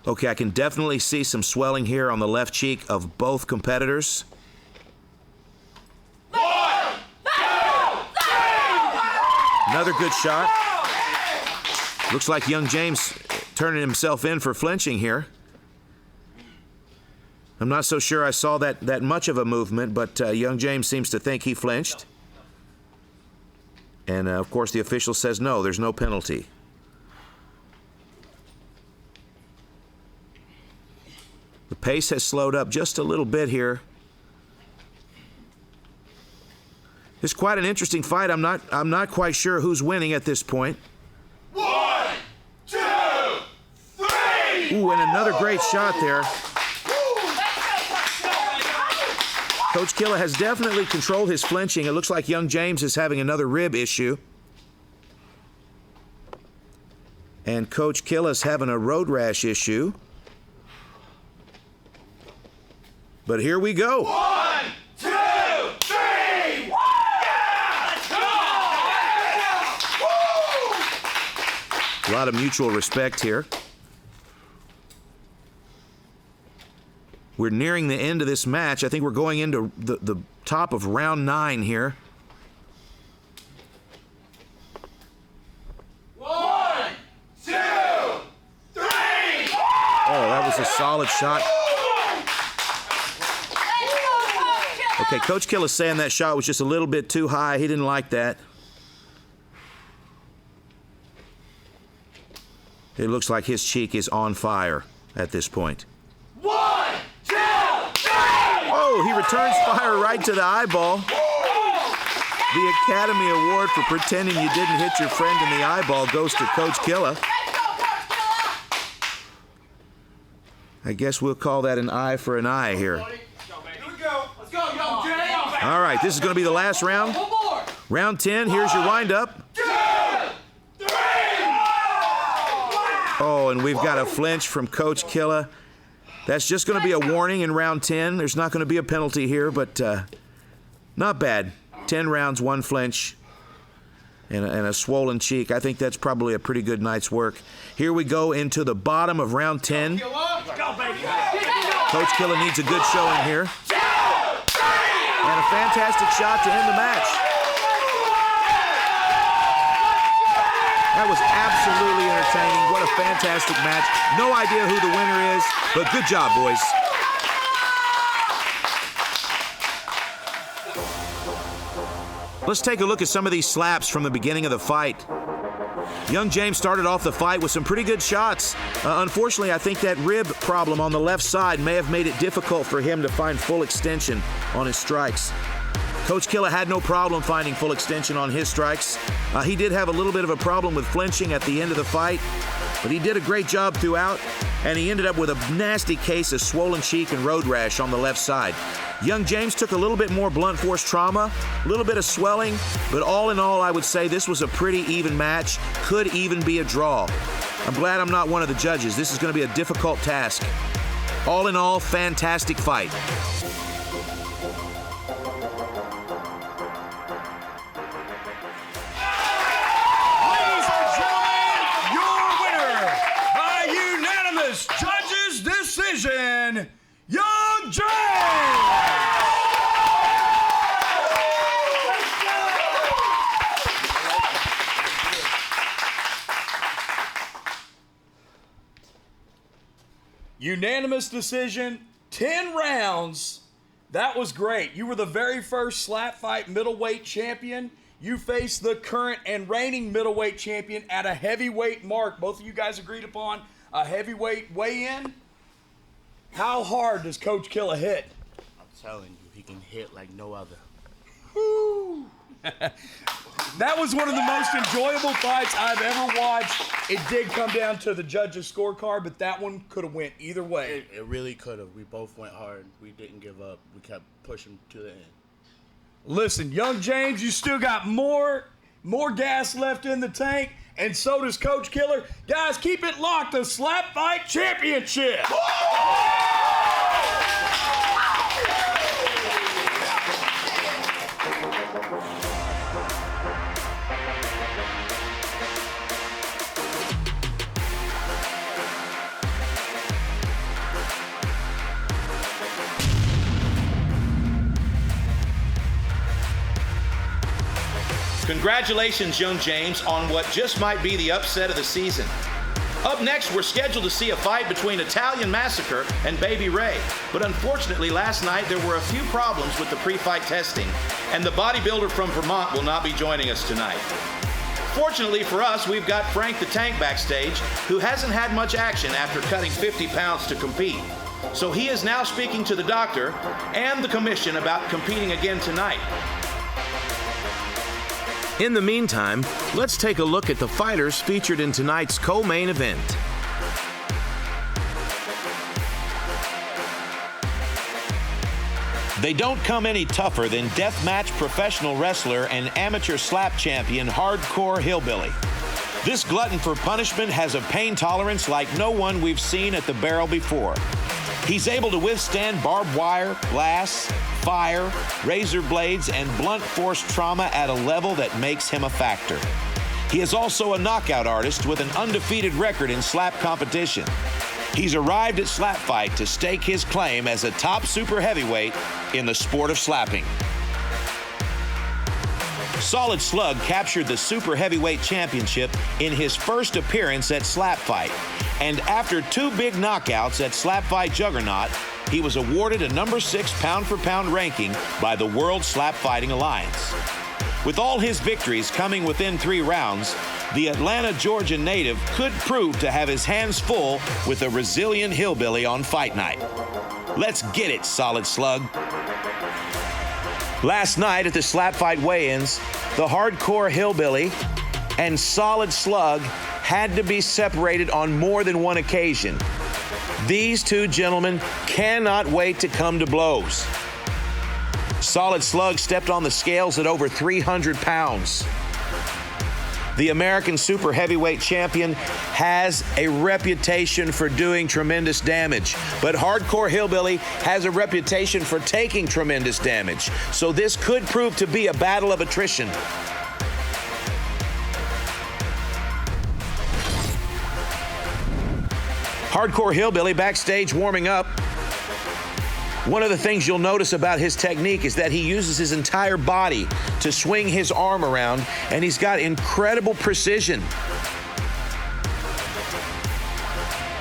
Okay, I can definitely see some swelling here on the left cheek of both competitors. 1, 2, 3. Another good shot. Looks like young James turning himself in for flinching here. I'm not so sure I saw that much of a movement, but young James seems to think he flinched. And, of course, the official says no, there's no penalty. The pace has slowed up just a little bit here. It's quite an interesting fight. I'm not quite sure who's winning at this point. 1, 2, 3. Ooh, and another great shot there. Coach Killa has definitely controlled his flinching. It looks like young James is having another rib issue. And Coach Killa's having a road rash issue. But here we go. 1, 2, 3. Let's go! A lot of mutual respect here. We're nearing the end of this match. I think we're going into the top of round 9 here. 1, 2, 3. Oh, that was a solid shot. Okay, Coach Kill is saying that shot was just a little bit too high. He didn't like that. It looks like his cheek is on fire at this point. 1, 2, 3. Oh, he returns fire right to the eyeball. The Academy Award for pretending you didn't hit your friend in the eyeball goes to Coach Killa. I guess we'll call that an eye for an eye here. Here we go. Let's go, Young James. All right, this is going to be the last round. One more. Round 10, here's your windup. 2, 3. Oh, and we've got a flinch from Coach Killa. That's just going to be a warning in round 10. There's not going to be a penalty here, but not bad. 10 rounds, 1 flinch, and a swollen cheek. I think that's probably a pretty good night's work. Here we go into the bottom of round 10. Coach Killa needs a good showing here. And a fantastic shot to end the match. That was absolutely entertaining. What a fantastic match. No idea who the winner is, but good job, boys. Let's take a look at some of these slaps from the beginning of the fight. Young James started off the fight with some pretty good shots. Unfortunately, I think that rib problem on the left side may have made it difficult for him to find full extension on his strikes. Coach Killa had no problem finding full extension on his strikes. He did have a little bit of a problem with flinching at the end of the fight, but he did a great job throughout, and he ended up with a nasty case of swollen cheek and road rash on the left side. Young James took a little bit more blunt force trauma, a little bit of swelling, but all in all, I would say this was a pretty even match. Could even be a draw. I'm glad I'm not one of the judges. This is going to be a difficult task. All in all, fantastic fight. Ladies and gentlemen, your winner by unanimous judges' decision, Young James! Unanimous decision, 10 rounds. That was great. You were the very first SlapFIGHT middleweight champion. You faced the current and reigning middleweight champion at a heavyweight mark. Both of you guys agreed upon a heavyweight weigh-in. How hard does Coach Killa hit? I'm telling you, he can hit like no other. Woo! That was one of the most enjoyable fights I've ever watched. It did come down to the judges' scorecard, but that one could have went either way. It really could have. We both went hard. We didn't give up. We kept pushing to the end. Listen, Young James, you still got more gas left in the tank, and so does Coach Killa. Guys, keep it locked. The SlapFIGHT Championship. Congratulations, Young James, on what just might be the upset of the season. Up next, we're scheduled to see a fight between Italian Massacre and Baby Ray. But unfortunately, last night there were a few problems with the pre-fight testing, and the bodybuilder from Vermont will not be joining us tonight. Fortunately for us, we've got Frank the Tank backstage, who hasn't had much action after cutting 50 pounds to compete. So he is now speaking to the doctor and the commission about competing again tonight. In the meantime, let's take a look at the fighters featured in tonight's co-main event. They don't come any tougher than deathmatch professional wrestler and amateur slap champion Hardcore Hillbilly. This glutton for punishment has a pain tolerance like no one we've seen at the barrel before. He's able to withstand barbed wire, glass, fire, razor blades, and blunt force trauma at a level that makes him a factor. He is also a knockout artist with an undefeated record in slap competition. He's arrived at SlapFIGHT to stake his claim as a top super heavyweight in the sport of slapping. Solid Slug captured the Super Heavyweight Championship in his first appearance at SlapFIGHT. And after 2 big knockouts at SlapFIGHT Juggernaut, he was awarded a number 6 pound-for-pound ranking by the World Slap Fighting Alliance. With all his victories coming within 3 rounds, the Atlanta, Georgia native could prove to have his hands full with a resilient hillbilly on fight night. Let's get it, Solid Slug. Last night at the SlapFIGHT weigh-ins, the hardcore hillbilly and Solid Slug had to be separated on more than one occasion. These 2 gentlemen cannot wait to come to blows. Solid Slug stepped on the scales at over 300 pounds. The American Super Heavyweight Champion has a reputation for doing tremendous damage, but Hardcore Hillbilly has a reputation for taking tremendous damage. So this could prove to be a battle of attrition. Hardcore Hillbilly backstage warming up. One of the things you'll notice about his technique is that he uses his entire body to swing his arm around, and he's got incredible precision.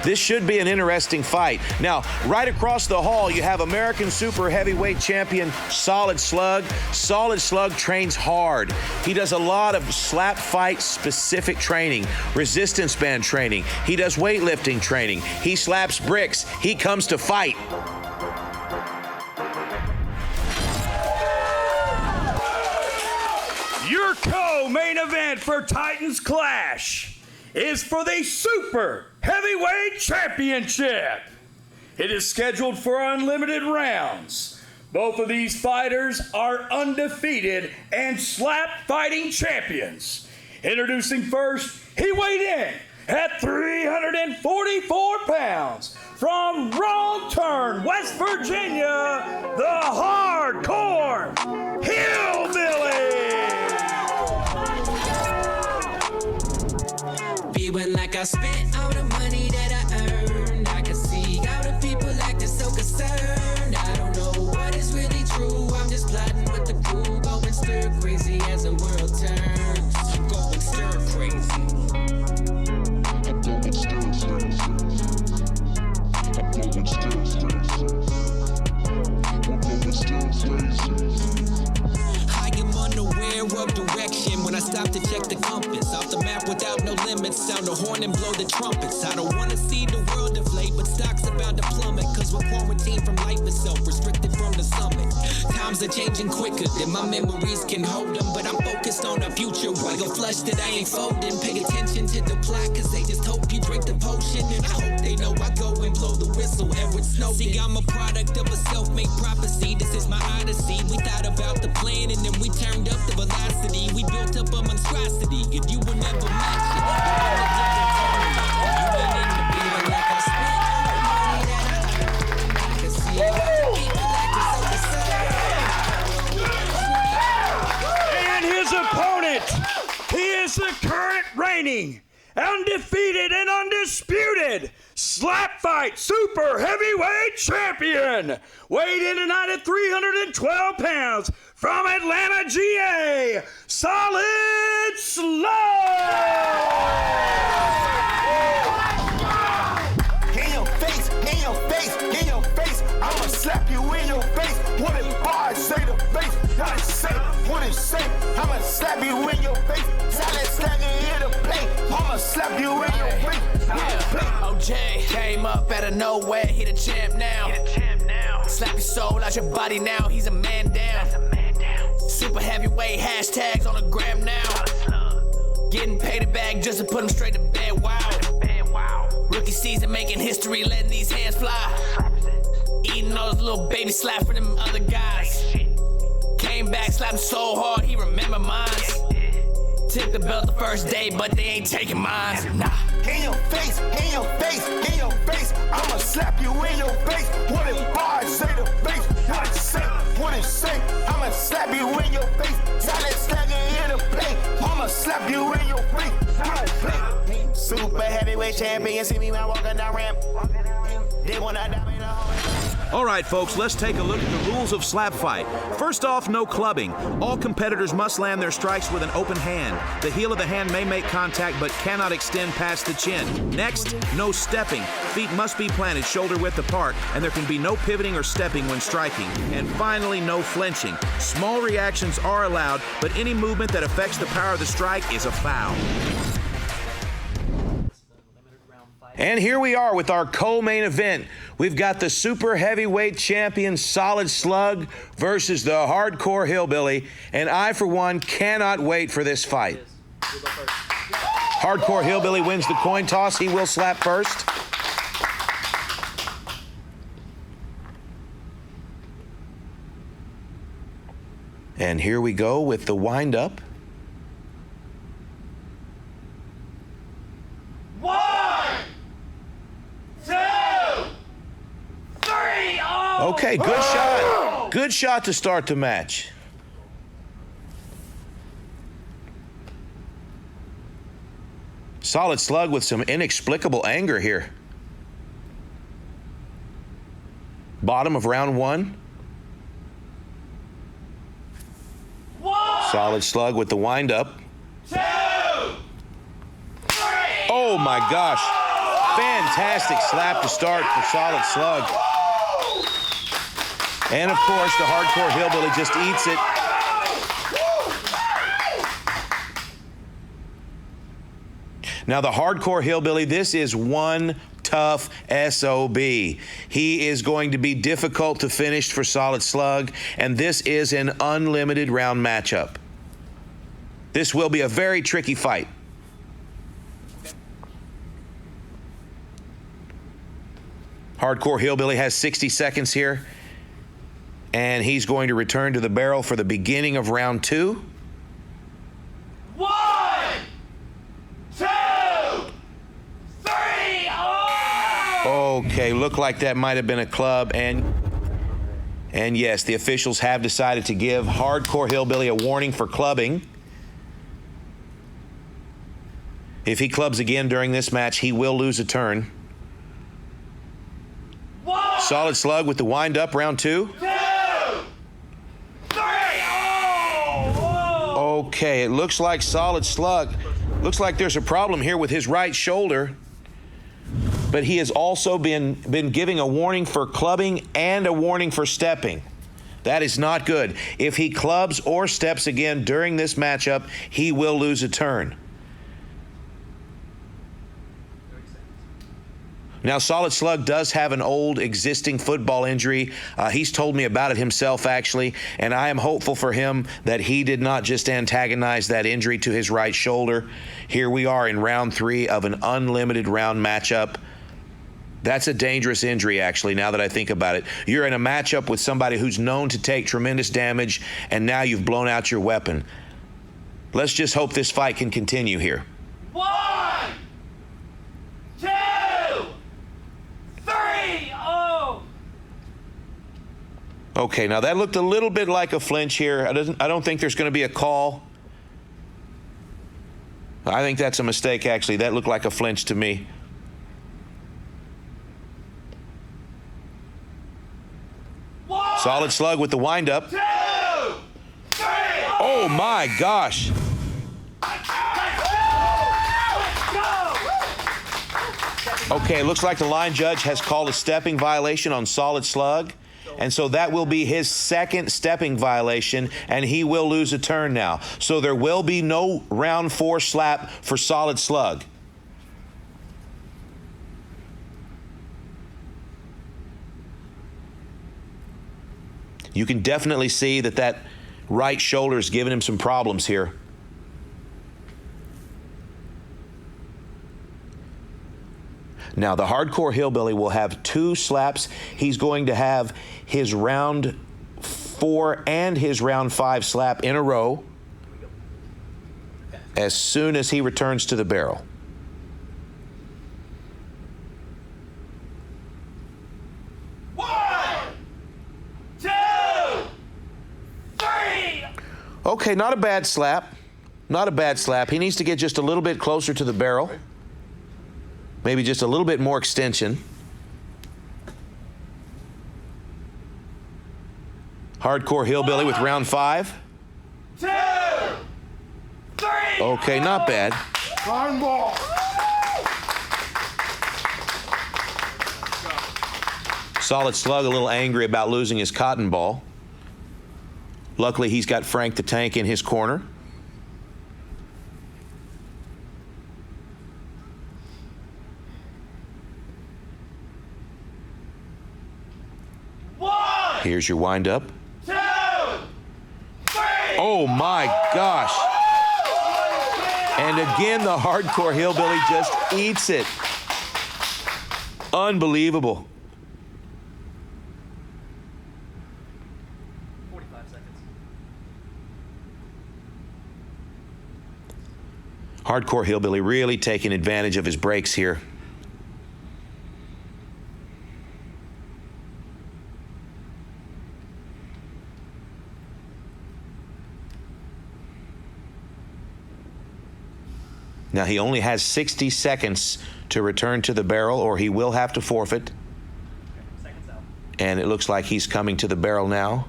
This should be an interesting fight. Now, right across the hall, you have American Super Heavyweight Champion Solid Slug. Solid Slug trains hard. He does a lot of slap fight specific training, resistance band training. He does weightlifting training. He slaps bricks. He comes to fight. Your co-main event for Titans Clash is for the Super Heavyweight Championship. It is scheduled for unlimited rounds. Both of these fighters are undefeated and slap fighting champions. Introducing first, he weighed in at 344 pounds from Wrong Turn, West Virginia, the Hardcore Hillbilly. Feeling like I spent all the money that I earned. I can see all the people acting so concerned. I don't know what is really true. I'm just plotting with the crew, going stir crazy as the world turns. I'm going stir crazy. I'm going stir crazy. I'm going stir crazy. I am unaware of direction when I stop to check the compass. Off the map without no limits, sound the horn and blow the trumpets. I don't wanna see the world deflate, but stocks about to plummet. Cause we're quarantined from life itself, restricted from the summit. Times are changing quicker than my memories can hold them. But I'm focused on the future, why go flush that I ain't folding. Pay attention to the plot, cause they just hope you drink the potion. And I hope they know I go and blow the whistle, Edward Snowden. See, I'm a product of a self-made prophecy, this is my odyssey. We thought about the plan and then we turned up the velocity. We built up a monstrosity, and you will never match it. And his opponent, he is the current reigning, undefeated and undisputed SlapFIGHT Super Heavyweight Champion, weighed in tonight at 312 pounds, from Atlanta, GA, Solid Slug! In your face, in your face, in your face. I'ma slap you in your face. What if I say the face? What it say? What it say? I'ma slap you in your face. Solid slap you in the plate. I'ma slap you in your face. OJ came up out of nowhere, he the champ now. Slap your soul out your body now, he's a man down. Super heavyweight hashtags on the gram now. Getting paid a bag just to put him straight to bed, wow. Rookie season making history, letting these hands fly. Eating all those little baby slaps for them other guys. Came back, slapped so hard, he remember mines. Took the belt the first day, but they ain't taking mine. Nah. In your face, in your face, in your face. I'ma slap you in your face. What if I say the face? What it say? What it say? I'ma slap you in your face. Solid slap you in the plate. I'ma slap you in your face. Super heavyweight champion. See me when I'm walking down ramp. They wanna dominate the whole. All right, folks, let's take a look at the rules of slap fight. First off, no clubbing. All competitors must land their strikes with an open hand. The heel of the hand may make contact but cannot extend past the chin. Next, no stepping. Feet must be planted shoulder width apart, and there can be no pivoting or stepping when striking. And finally, no flinching. Small reactions are allowed, but any movement that affects the power of the strike is a foul. And here we are with our co-main event. We've got the super heavyweight champion Solid Slug versus the Hardcore Hillbilly, and I, for one, cannot wait for this fight. Hardcore Hillbilly wins the coin toss. He will slap first. And here we go with the wind-up. Okay, good shot. Good shot to start the match. Solid Slug with some inexplicable anger here. Bottom of round one. Solid Slug with the wind-up. 2, 3. Oh, my gosh. Fantastic slap to start for Solid Slug. And, of course, the Hardcore Hillbilly just eats it. Now, the Hardcore Hillbilly, this is one tough SOB. He is going to be difficult to finish for Solid Slug, and this is an unlimited round matchup. This will be a very tricky fight. Hardcore Hillbilly has 60 seconds here. And he's going to return to the barrel for the beginning of round 2. 1, 2, 3. Oh! Okay, looked like that might have been a club. And yes, the officials have decided to give Hardcore Hillbilly a warning for clubbing. If he clubs again during this match, he will lose a turn. 1, Solid Slug with the wind-up, round 2. 2, 3. Oh! Okay, it looks like Solid Slug. Looks like there's a problem here with his right shoulder. But he has also been giving a warning for clubbing and a warning for stepping. That is not good. If he clubs or steps again during this matchup, he will lose a turn. Now, Solid Slug does have an old existing football injury. He's told me about it himself, actually, and I am hopeful for him that he did not just antagonize that injury to his right shoulder. Here we are in round 3 of an unlimited round matchup. That's a dangerous injury, actually, now that I think about it. You're in a matchup with somebody who's known to take tremendous damage, and now you've blown out your weapon. Let's just hope this fight can continue here. 1, 2, 3. Oh! Okay, now that looked a little bit like a flinch here. I don't think there's going to be a call. I think that's a mistake, actually. That looked like a flinch to me. Solid Slug with the wind-up. 2, 3. Oh, my gosh. Okay, it looks like the line judge has called a stepping violation on Solid Slug. And so that will be his second stepping violation, and he will lose a turn now. So there will be no round 4 slap for Solid Slug. You can definitely see that right shoulder is giving him some problems here. Now, the Hardcore Hillbilly will have 2 slaps. He's going to have his round 4 and his round 5 slap in a row as soon as he returns to the barrel. Okay, not a bad slap. Not a bad slap. He needs to get just a little bit closer to the barrel. Maybe just a little bit more extension. Hardcore Hillbilly with round 5. 2, 3. Okay, not bad. Cotton ball. Solid Slug a little angry about losing his cotton ball. Luckily, he's got Frank the Tank in his corner. Here's your windup. 2, 3. Oh my gosh. And again, the Hardcore Hillbilly just eats it. Unbelievable. 45 seconds. Hardcore Hillbilly really taking advantage of his breaks here. Now he only has 60 seconds to return to the barrel or he will have to forfeit. Seconds out. And it looks like he's coming to the barrel now.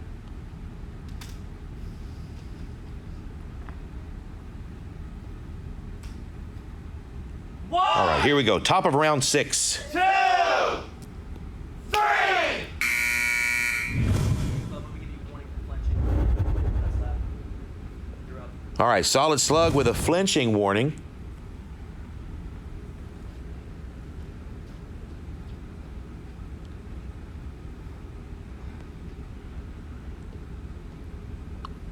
All right, here we go. Top of round 6. 2, 3. All right, Solid Slug with a flinching warning.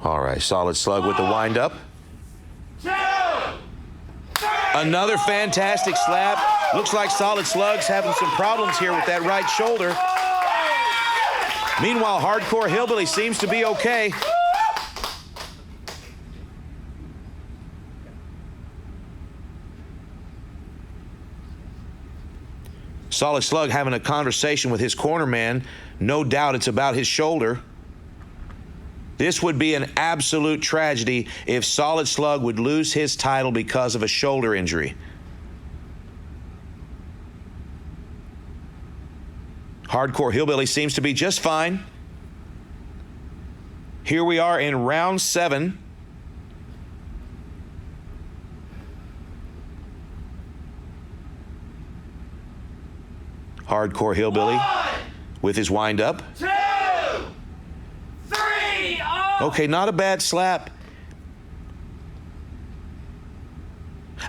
All right, Solid Slug with the windup. 2, 3. Another fantastic slap. Looks like Solid Slug's having some problems here with that right shoulder. Meanwhile, Hardcore Hillbilly seems to be okay. Solid Slug having a conversation with his corner man. No doubt it's about his shoulder. This would be an absolute tragedy if Solid Slug would lose his title because of a shoulder injury. Hardcore Hillbilly seems to be just fine. Here we are in round 7. Hardcore Hillbilly with his windup. 2, 3. Okay, not a bad slap.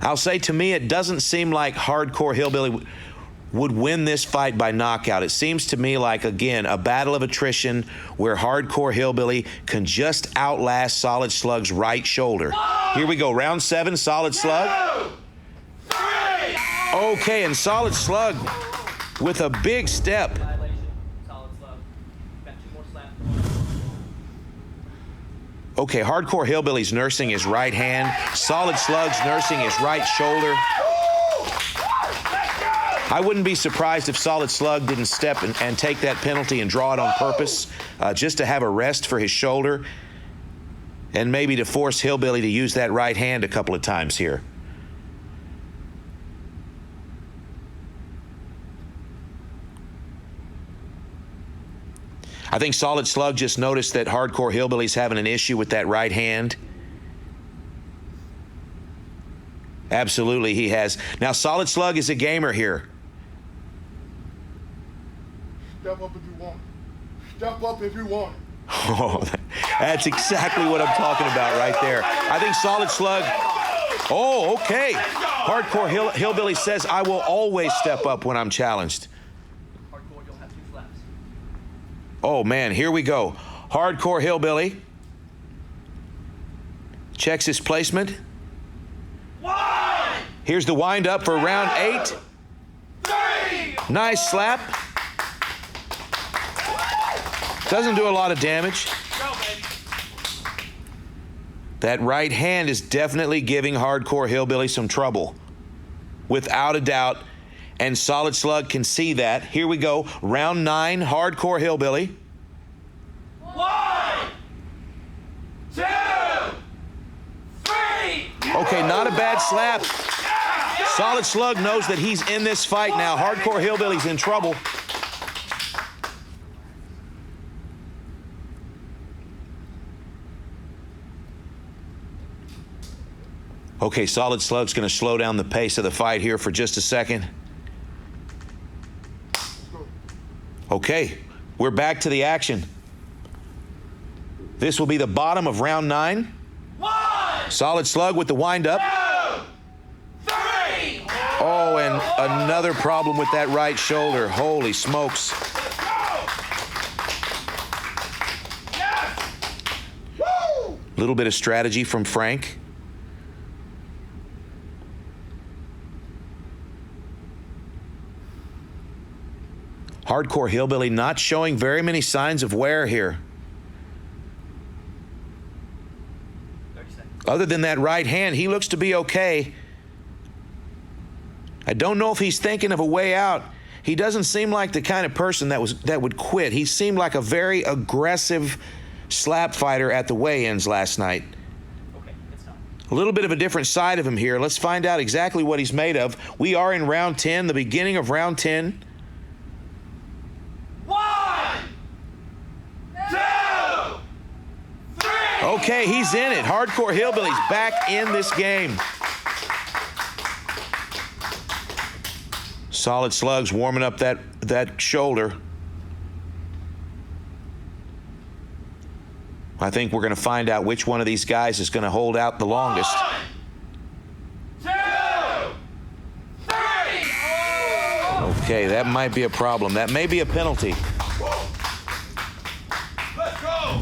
I'll say, to me, it doesn't seem like Hardcore Hillbilly would win this fight by knockout. It seems to me like, again, a battle of attrition where Hardcore Hillbilly can just outlast Solid Slug's right shoulder. Here we go, round 7, Solid Slug. 2, 3. Okay, and Solid Slug with a big step. Okay, Hardcore Hillbilly's nursing his right hand. Solid Slug's nursing his right shoulder. I wouldn't be surprised if Solid Slug didn't step and take that penalty and draw it on purpose, just to have a rest for his shoulder and maybe to force Hillbilly to use that right hand a couple of times here. I think Solid Slug just noticed that Hardcore Hillbilly's having an issue with that right hand. Absolutely, he has. Now, Solid Slug is a gamer here. Step up if you want. Step up if you want. Oh, that's exactly what I'm talking about right there. I think Solid Slug... Oh, okay. Hardcore Hillbilly says, I will always step up when I'm challenged. Oh, man, here we go. Hardcore Hillbilly checks his placement. 1. Here's the wind-up for round 8. 3. Nice slap. Doesn't do a lot of damage. That right hand is definitely giving Hardcore Hillbilly some trouble, without a doubt. And Solid Slug can see that. Here we go. Round 9, Hardcore Hillbilly. 1, 2, 3. Okay, not a bad slap. Solid Slug knows that he's in this fight now. Hardcore Hillbilly's in trouble. Okay, Solid Slug's going to slow down the pace of the fight here for just a second. Okay, we're back to the action. This will be the bottom of round 9. 1, Solid Slug with the windup. 2, 3. Oh, and another problem with that right shoulder. Holy smokes. A little bit of strategy from Frank. Hardcore Hillbilly not showing very many signs of wear here. Other than that right hand, he looks to be okay. I don't know if he's thinking of a way out. He doesn't seem like the kind of person that would quit. He seemed like a very aggressive slap fighter at the weigh-ins last night. A little bit of a different side of him here. Let's find out exactly what he's made of. We are in round 10, the beginning of round 10. 1, 2, 3. Okay, he's in it. Hardcore Hillbilly's back in this game. Solid Slug's warming up that shoulder. I think we're going to find out which one of these guys is going to hold out the longest. 1, 2, 3. Okay, that might be a problem. That may be a penalty. Let's go.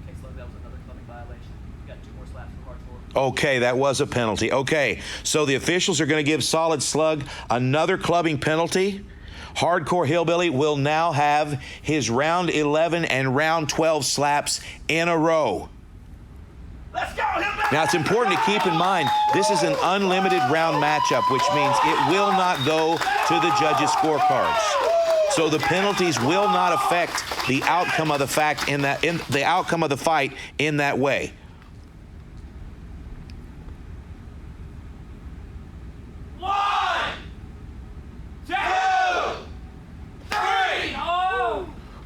Okay, Slug, that was another clubbing violation. You got 2 more slaps for Hardcore. Okay, that was a penalty. Okay, so the officials are going to give Solid Slug another clubbing penalty. Hardcore Hillbilly will now have his round 11 and round 12 slaps in a row. Let's go, Hillbilly. Now, it's important to keep in mind, this is an unlimited round matchup, which means it will not go to the judges' scorecards. So the penalties will not affect the outcome of the fight in that way.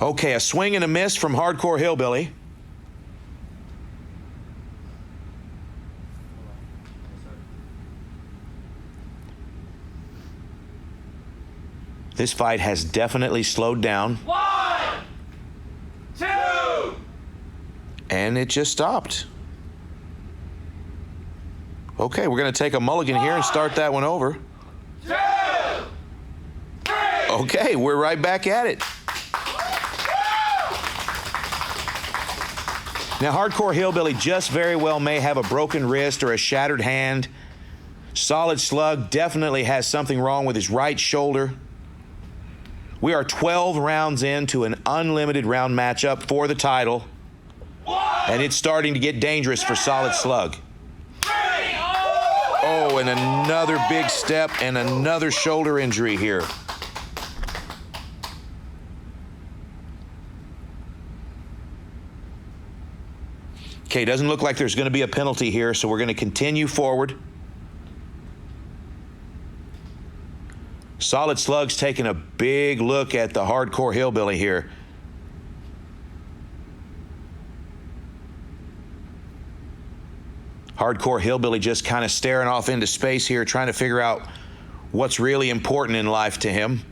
Okay, a swing and a miss from Hardcore Hillbilly. This fight has definitely slowed down. 1, 2. And it just stopped. Okay, we're going to take a mulligan here and start that one over. 2, 3. Okay, we're right back at it. Now, Hardcore Hillbilly just very well may have a broken wrist or a shattered hand. Solid Slug definitely has something wrong with his right shoulder. We are 12 rounds into an unlimited round matchup for the title. And it's starting to get dangerous for Solid Slug. Oh, and another big step and another shoulder injury here. Okay, doesn't look like there's going to be a penalty here, so we're going to continue forward. Solid Slug's taking a big look at the Hardcore Hillbilly here. Hardcore Hillbilly just kind of staring off into space here, trying to figure out what's really important in life to him.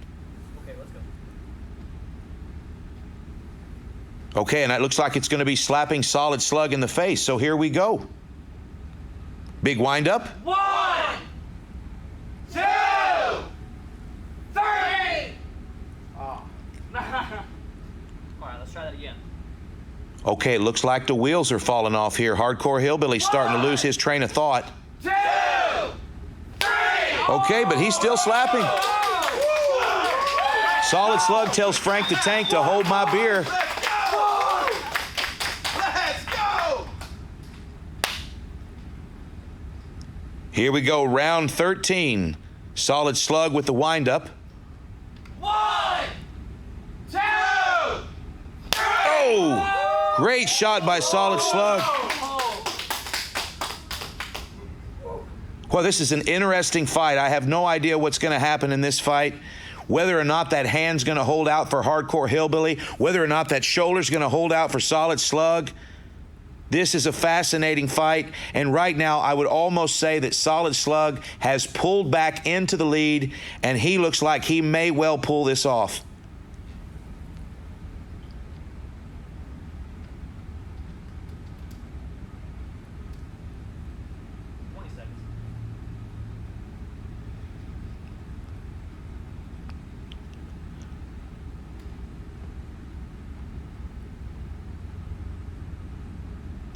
Okay, and it looks like it's going to be slapping Solid Slug in the face, so here we go. Big windup. 1, 2, 3. Oh. All right, let's try that again. Okay, it looks like the wheels are falling off here. Hardcore Hillbilly's starting to lose his train of thought. 2, 3. Okay, but he's still slapping. Solid Slug tells Frank the Tank to hold my beer. Here we go, round 13. Solid Slug with the windup. 1, 2, 3. Oh, great shot by Solid Slug. Well, this is an interesting fight. I have no idea what's going to happen in this fight. whether or not that hand's going to hold out for Hardcore Hillbilly, whether or not that shoulder's going to hold out for Solid Slug. This is a fascinating fight, and right now I would almost say that Solid Slug has pulled back into the lead, and he looks like he may well pull this off.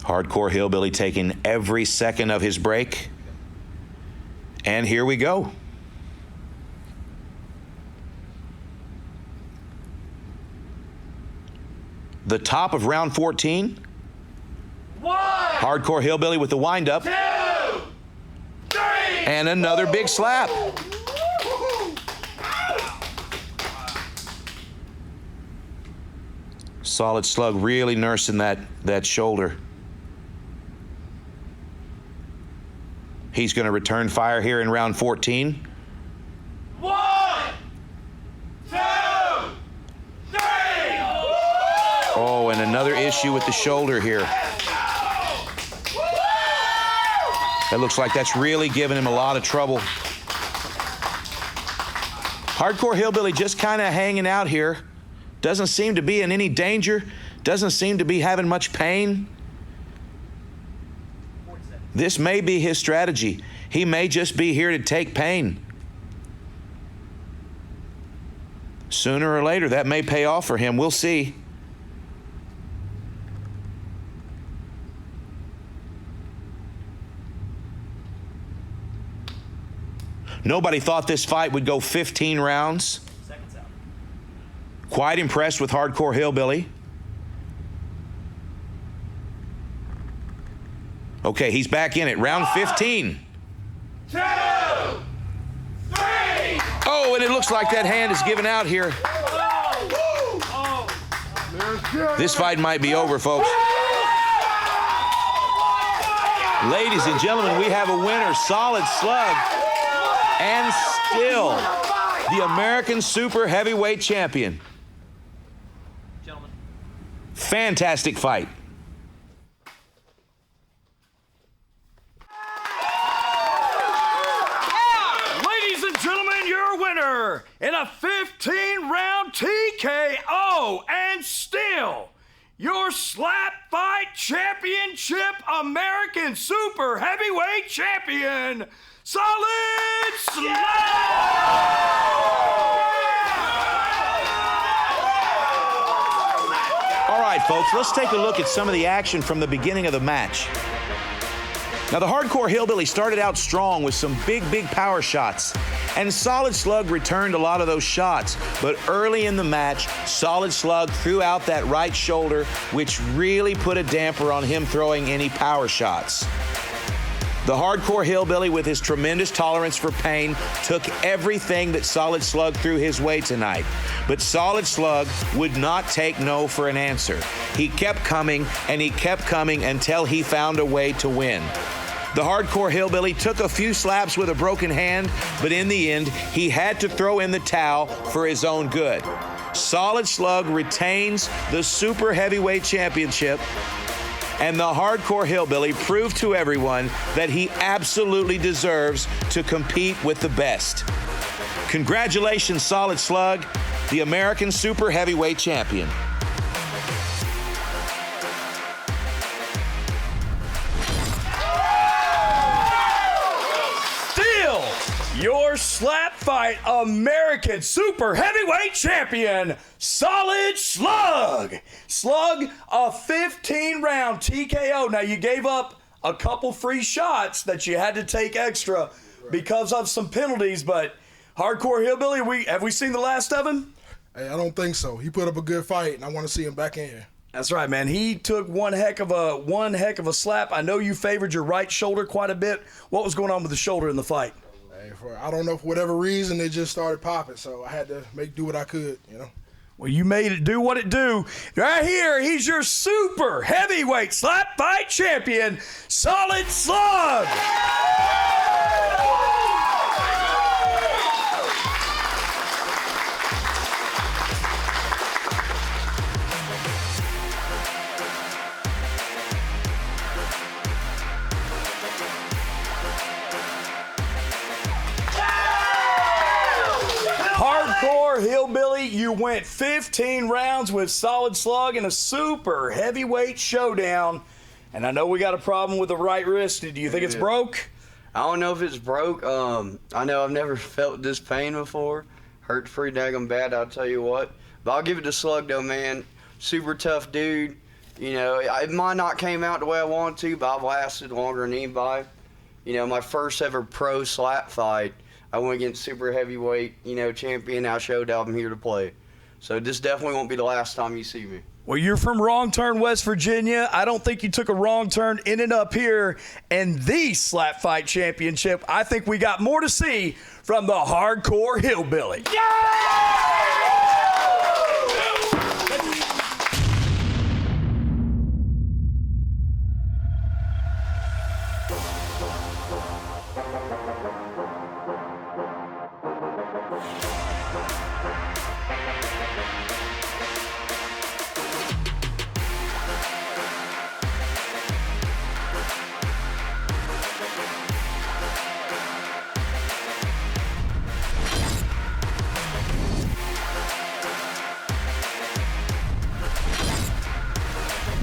Hardcore Hillbilly taking every second of his break. And here we go. The top of round 14. Hardcore Hillbilly with the windup. 2, 3, and another big slap. Solid Slug really nursing that shoulder. He's going to return fire here in round 14. 1, 2, 3. Oh, and another issue with the shoulder here. That looks like that's really giving him a lot of trouble. Hardcore Hillbilly just kind of hanging out here. Doesn't seem to be in any danger. Doesn't seem to be having much pain. This may be his strategy. He may just be here to take pain. Sooner or later, that may pay off for him. We'll see. Nobody thought this fight would go 15 rounds. Quite impressed with Hardcore Hillbilly. Okay, he's back in it. Round 15. 2, 3. Oh, and it looks like that hand is giving out here. This fight might be over, folks. Ladies and gentlemen, we have a winner, Solid Slug, and still the American Super Heavyweight Champion. Gentlemen. Fantastic fight. In a 15-round TKO, and still your SlapFIGHT Championship American Super Heavyweight Champion, Solid Slug! All right, folks, let's take a look at some of the action from the beginning of the match. Now, the Hardcore Hillbilly started out strong with some big power shots, and Solid Slug returned a lot of those shots. But early in the match, Solid Slug threw out that right shoulder, which really put a damper on him throwing any power shots. The Hardcore Hillbilly, with his tremendous tolerance for pain, took everything that Solid Slug threw his way tonight. But Solid Slug would not take no for an answer. He kept coming, and he kept coming until he found a way to win. The Hardcore Hillbilly took a few slaps with a broken hand, but in the end, he had to throw in the towel for his own good. Solid Slug retains the Super Heavyweight Championship, and the Hardcore Hillbilly proved to everyone that he absolutely deserves to compete with the best. Congratulations, Solid Slug, the American Super Heavyweight Champion. Your SlapFIGHT American Super Heavyweight Champion, Solid Slug. Slug, a 15-round TKO. Now, you gave up a couple free shots that you had to take extra because of some penalties, but Hardcore Hillbilly, have we seen the last of him? Hey, I don't think so. He put up a good fight, and I want to see him back in here. That's right, man. He took one heck of a slap. I know you favored your right shoulder quite a bit. What was going on with the shoulder in the fight? I don't know, for whatever reason, it just started popping, so I had to do what I could, you know. Well, you made it do what it do. Right here, he's your Super Heavyweight SlapFIGHT Champion, Solid Slug. Hardcore Hillbilly, you went 15 rounds with solid slug in a super heavyweight showdown. And I know we got a problem with the right wrist. Do you think it's broke? I don't know if it's broke. I know I've never felt this pain before. Hurt pretty daggum bad, I'll tell you what. But I'll give it to Slug, though, man. Super tough dude. You know, it might not came out the way I wanted to, but I've lasted longer than anybody. You know, my first ever pro slap fight, I went against super heavyweight, champion. I showed out I'm here to play. So this definitely won't be the last time you see me. Well, you're from Wrong Turn, West Virginia. I don't think you took a wrong turn ending up here in the SlapFIGHT Championship. I think we got more to see from the Hardcore Hillbilly.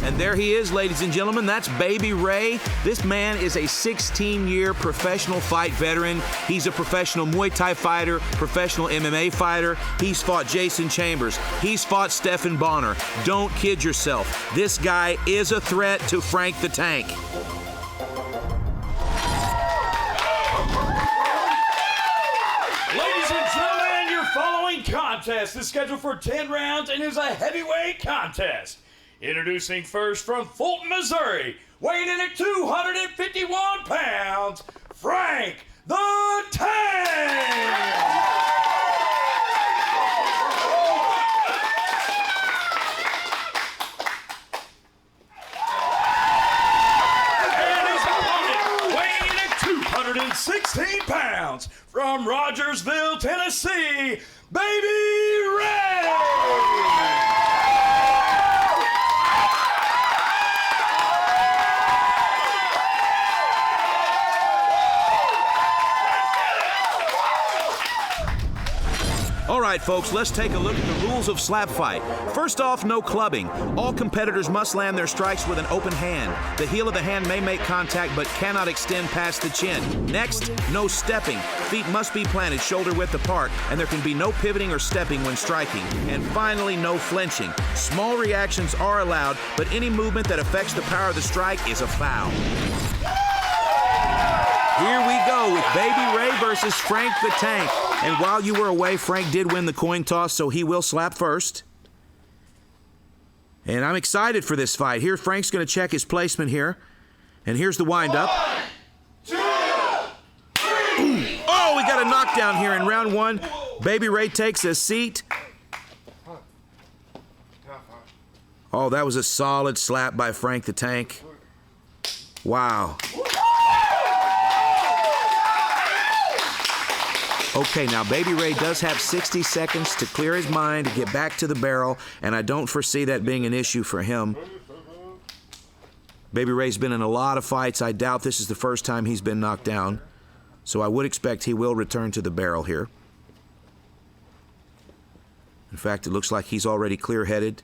And there he is, ladies and gentlemen. That's Baby Ray. This man is a 16-year professional fight veteran. He's a professional Muay Thai fighter, professional MMA fighter. He's fought Jason Chambers. He's fought Stephan Bonner. Don't kid yourself. This guy is a threat to Frank the Tank. Ladies and gentlemen, your following contest is scheduled for 10 rounds and is a heavyweight contest. Introducing first from Fulton, Missouri, weighing in at 251 pounds, Frank the Tank! And his opponent, weighing in at 216 pounds, from Rogersville, Tennessee, Baby Ray! All right, folks, let's take a look at the rules of slap fight. First off, no clubbing. All competitors must land their strikes with an open hand. The heel of the hand may make contact but cannot extend past the chin. Next, no stepping. Feet must be planted shoulder width apart, and there can be no pivoting or stepping when striking. And finally, no flinching. Small reactions are allowed, but any movement that affects the power of the strike is a foul. Here we go with Baby Ray versus Frank the Tank. And while you were away, Frank did win the coin toss, so he will slap first. And I'm excited for this fight. Here, Frank's going to check his placement here. And here's the windup. 1, 2, 3. Oh, we got a knockdown here in round one. Baby Ray takes a seat. Oh, that was a solid slap by Frank the Tank. Wow. Okay, now Baby Ray does have 60 seconds to clear his mind to get back to the barrel, and I don't foresee that being an issue for him. Baby Ray's been in a lot of fights. I doubt this is the first time he's been knocked down, so I would expect he will return to the barrel here. In fact, it looks like he's already clear-headed.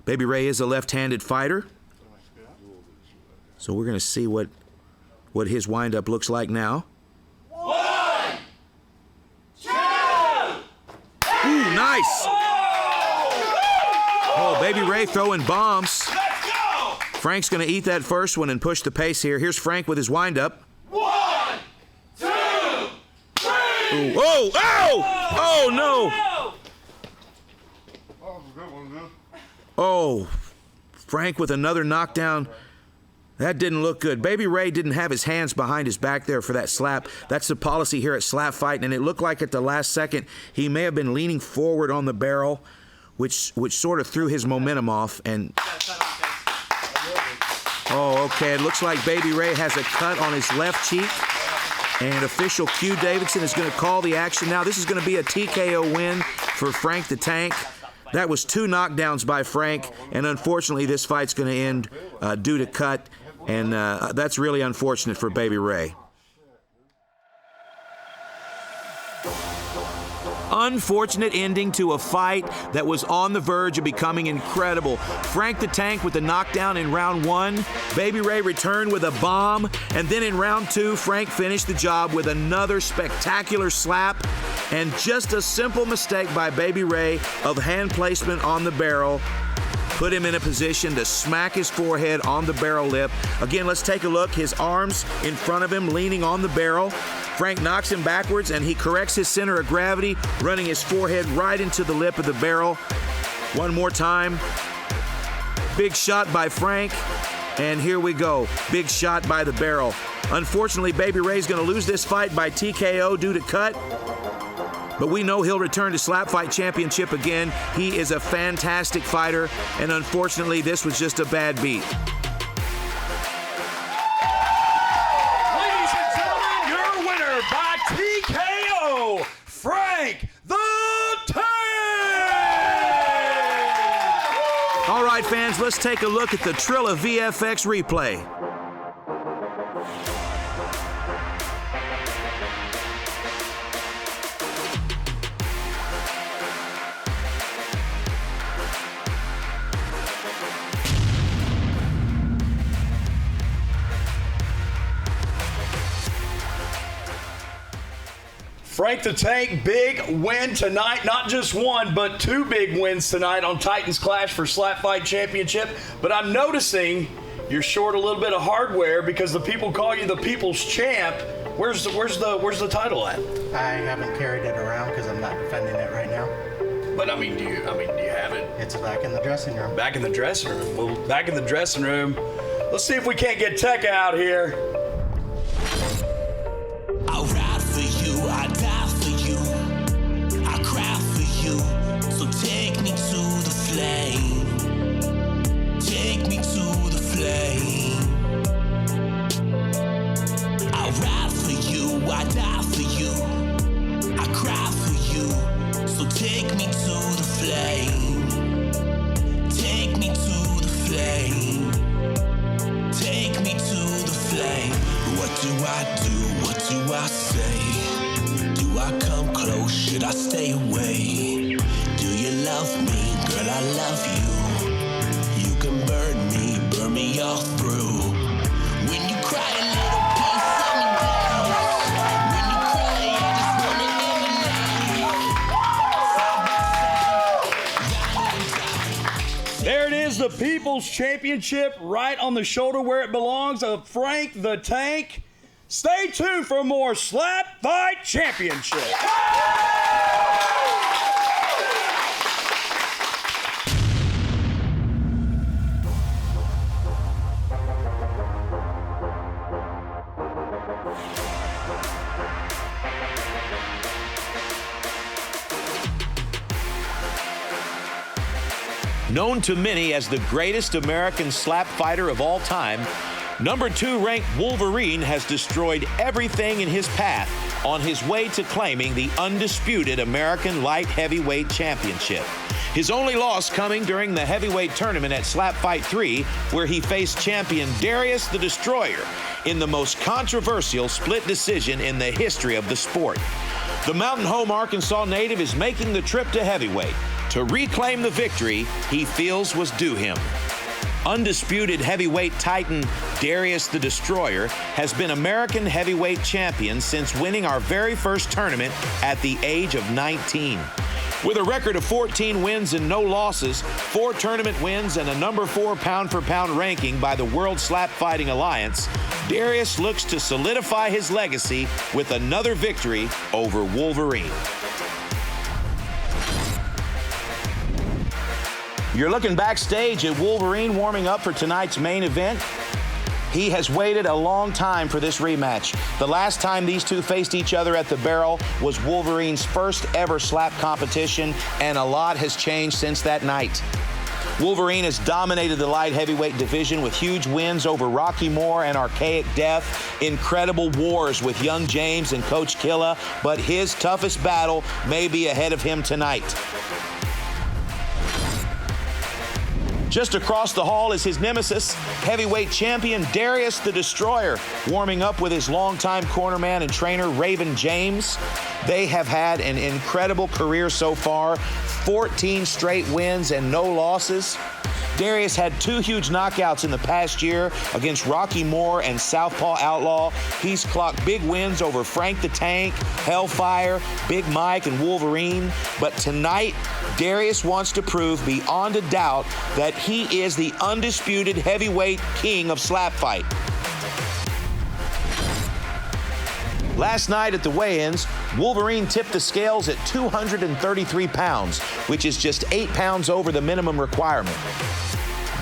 Baby Ray is a left-handed fighter, so we're going to see what his windup looks like now. Ooh, nice! Oh, Baby Ray throwing bombs. Frank's going to eat that first one and push the pace here. Here's Frank with his windup. 1, 2, 3. Ooh, oh, oh! Oh, no! Oh, Frank with another knockdown. That didn't look good. Baby Ray didn't have his hands behind his back there for that slap. That's the policy here at SlapFIGHT, and it looked like at the last second he may have been leaning forward on the barrel, which sort of threw his momentum off. And oh, okay, it looks like Baby Ray has a cut on his left cheek, and official Q Davidson is going to call the action now. This is going to be a TKO win for Frank the Tank. That was 2 knockdowns by Frank, and unfortunately this fight's going to end due to cut. And that's really unfortunate for Baby Ray. unfortunate ending to a fight that was on the verge of becoming incredible. Frank the Tank with the knockdown in round 1. Baby Ray returned with a bomb. And then in round 2, Frank finished the job with another spectacular slap. And just a simple mistake by Baby Ray of hand placement on the barrel put him in a position to smack his forehead on the barrel lip. Again, let's take a look. His arms in front of him, leaning on the barrel. Frank knocks him backwards, and he corrects his center of gravity, running his forehead right into the lip of the barrel. One more time. Big shot by Frank, and here we go. Big shot by the barrel. Unfortunately, Baby Ray's going to lose this fight by TKO due to cut. But we know he'll return to SlapFIGHT Championship again. He is a fantastic fighter, and unfortunately, this was just a bad beat. Ladies and gentlemen, your winner by TKO, Frank the Tank! All right, fans, let's take a look at the Trilla VFX replay. Frank the Tank, big win tonight. Not just one, but 2 big wins tonight on Titans Clash for SlapFIGHT Championship. But I'm noticing you're short a little bit of hardware because the people call you the People's Champ. Where's the title at? I haven't carried it around because I'm not defending it right now. But do you have it? It's back in the dressing room. Back in the dressing room. Well, back in the dressing room. Let's see if we can't get Tech out here. I'll ride for you, I die for you, I cry for you, so take me to the flame, take me to the flame. I'll ride for you, I die for you, I cry for you, so take me to the flame, take me to the flame, take me to the flame. What do I do? What do I say? Do I come close? Should I stay away? Do you love me? Girl, I love you. You can burn me all through. When you cry a little piece of me down. When you cry, I just wanna live a There it is, the People's Championship, right on the shoulder where it belongs, of Frank the Tank. Stay tuned for more SlapFIGHT Championship. Known to many as the greatest American slap fighter of all time, number 2 ranked Wolverine has destroyed everything in his path on his way to claiming the undisputed American Light Heavyweight Championship. His only loss coming during the heavyweight tournament at SlapFIGHT 3, where he faced champion Darius the Destroyer in the most controversial split decision in the history of the sport. The Mountain Home, Arkansas native is making the trip to heavyweight to reclaim the victory he feels was due him. Undisputed heavyweight titan Darius the Destroyer has been American heavyweight champion since winning our very first tournament at the age of 19. With a record of 14 wins and no losses, 4 tournament wins, and a number 4 pound-for-pound ranking by the World Slap Fighting Alliance, Darius looks to solidify his legacy with another victory over Wolverine. You're looking backstage at Wolverine warming up for tonight's main event. He has waited a long time for this rematch. The last time these two faced each other at the barrel was Wolverine's first ever slap competition, and a lot has changed since that night. Wolverine has dominated the light heavyweight division with huge wins over Rocky Moore and Archaic Death, incredible wars with Young James and Coach Killa, but his toughest battle may be ahead of him tonight. Just across the hall is his nemesis, heavyweight champion Darius the Destroyer, warming up with his longtime cornerman and trainer, Raven James. They have had an incredible career so far, 14 straight wins and no losses. Darius had 2 huge knockouts in the past year against Rocky Moore and Southpaw Outlaw. He's clocked big wins over Frank the Tank, Hellfire, Big Mike, and Wolverine. But tonight, Darius wants to prove beyond a doubt that he is the undisputed heavyweight king of slap fight. Last night at the weigh-ins, Wolverine tipped the scales at 233 pounds, which is just 8 pounds over the minimum requirement.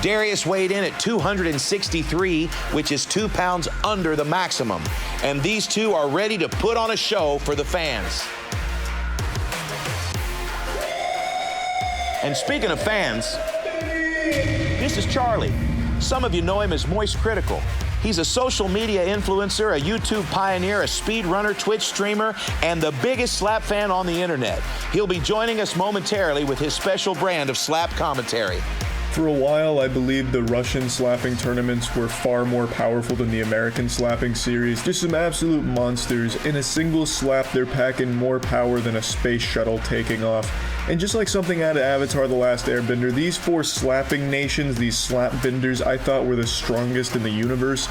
Darius weighed in at 263, which is 2 pounds under the maximum. And these two are ready to put on a show for the fans. And speaking of fans, this is Charlie. Some of you know him as Moist Critical. He's a social media influencer, a YouTube pioneer, a speedrunner, Twitch streamer, and the biggest slap fan on the internet. He'll be joining us momentarily with his special brand of slap commentary. For a while, I believed the Russian slapping tournaments were far more powerful than the American slapping series. Just some absolute monsters. In a single slap, they're packing more power than a space shuttle taking off. And just like something out of Avatar: The Last Airbender, these 4 slapping nations, these slap benders, I thought were the strongest in the universe.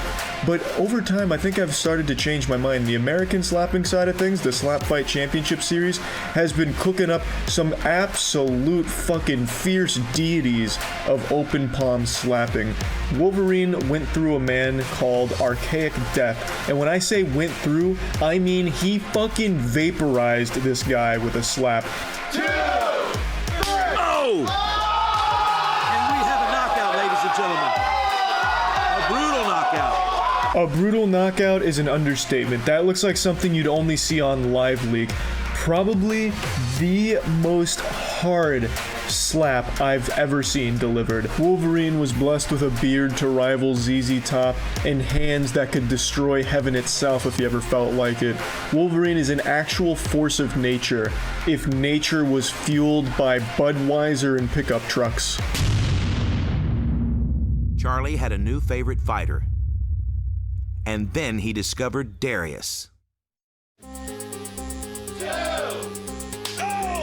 But over time, I think I've started to change my mind. The American slapping side of things, the SlapFIGHT Championship series, has been cooking up some absolute fucking fierce deities of open palm slapping. Wolverine went through a man called Archaic Death, and when I say went through, I mean he fucking vaporized this guy with a slap. 2, 3. Oh! And we have a knockout, ladies and gentlemen. A brutal knockout. A brutal knockout is an understatement. That looks like something you'd only see on Live Leak. Probably the most hard slap I've ever seen delivered. Wolverine was blessed with a beard to rival ZZ Top and hands that could destroy heaven itself if he ever felt like it. Wolverine is an actual force of nature if nature was fueled by Budweiser and pickup trucks. Charlie had a new favorite fighter. And then he discovered Darius.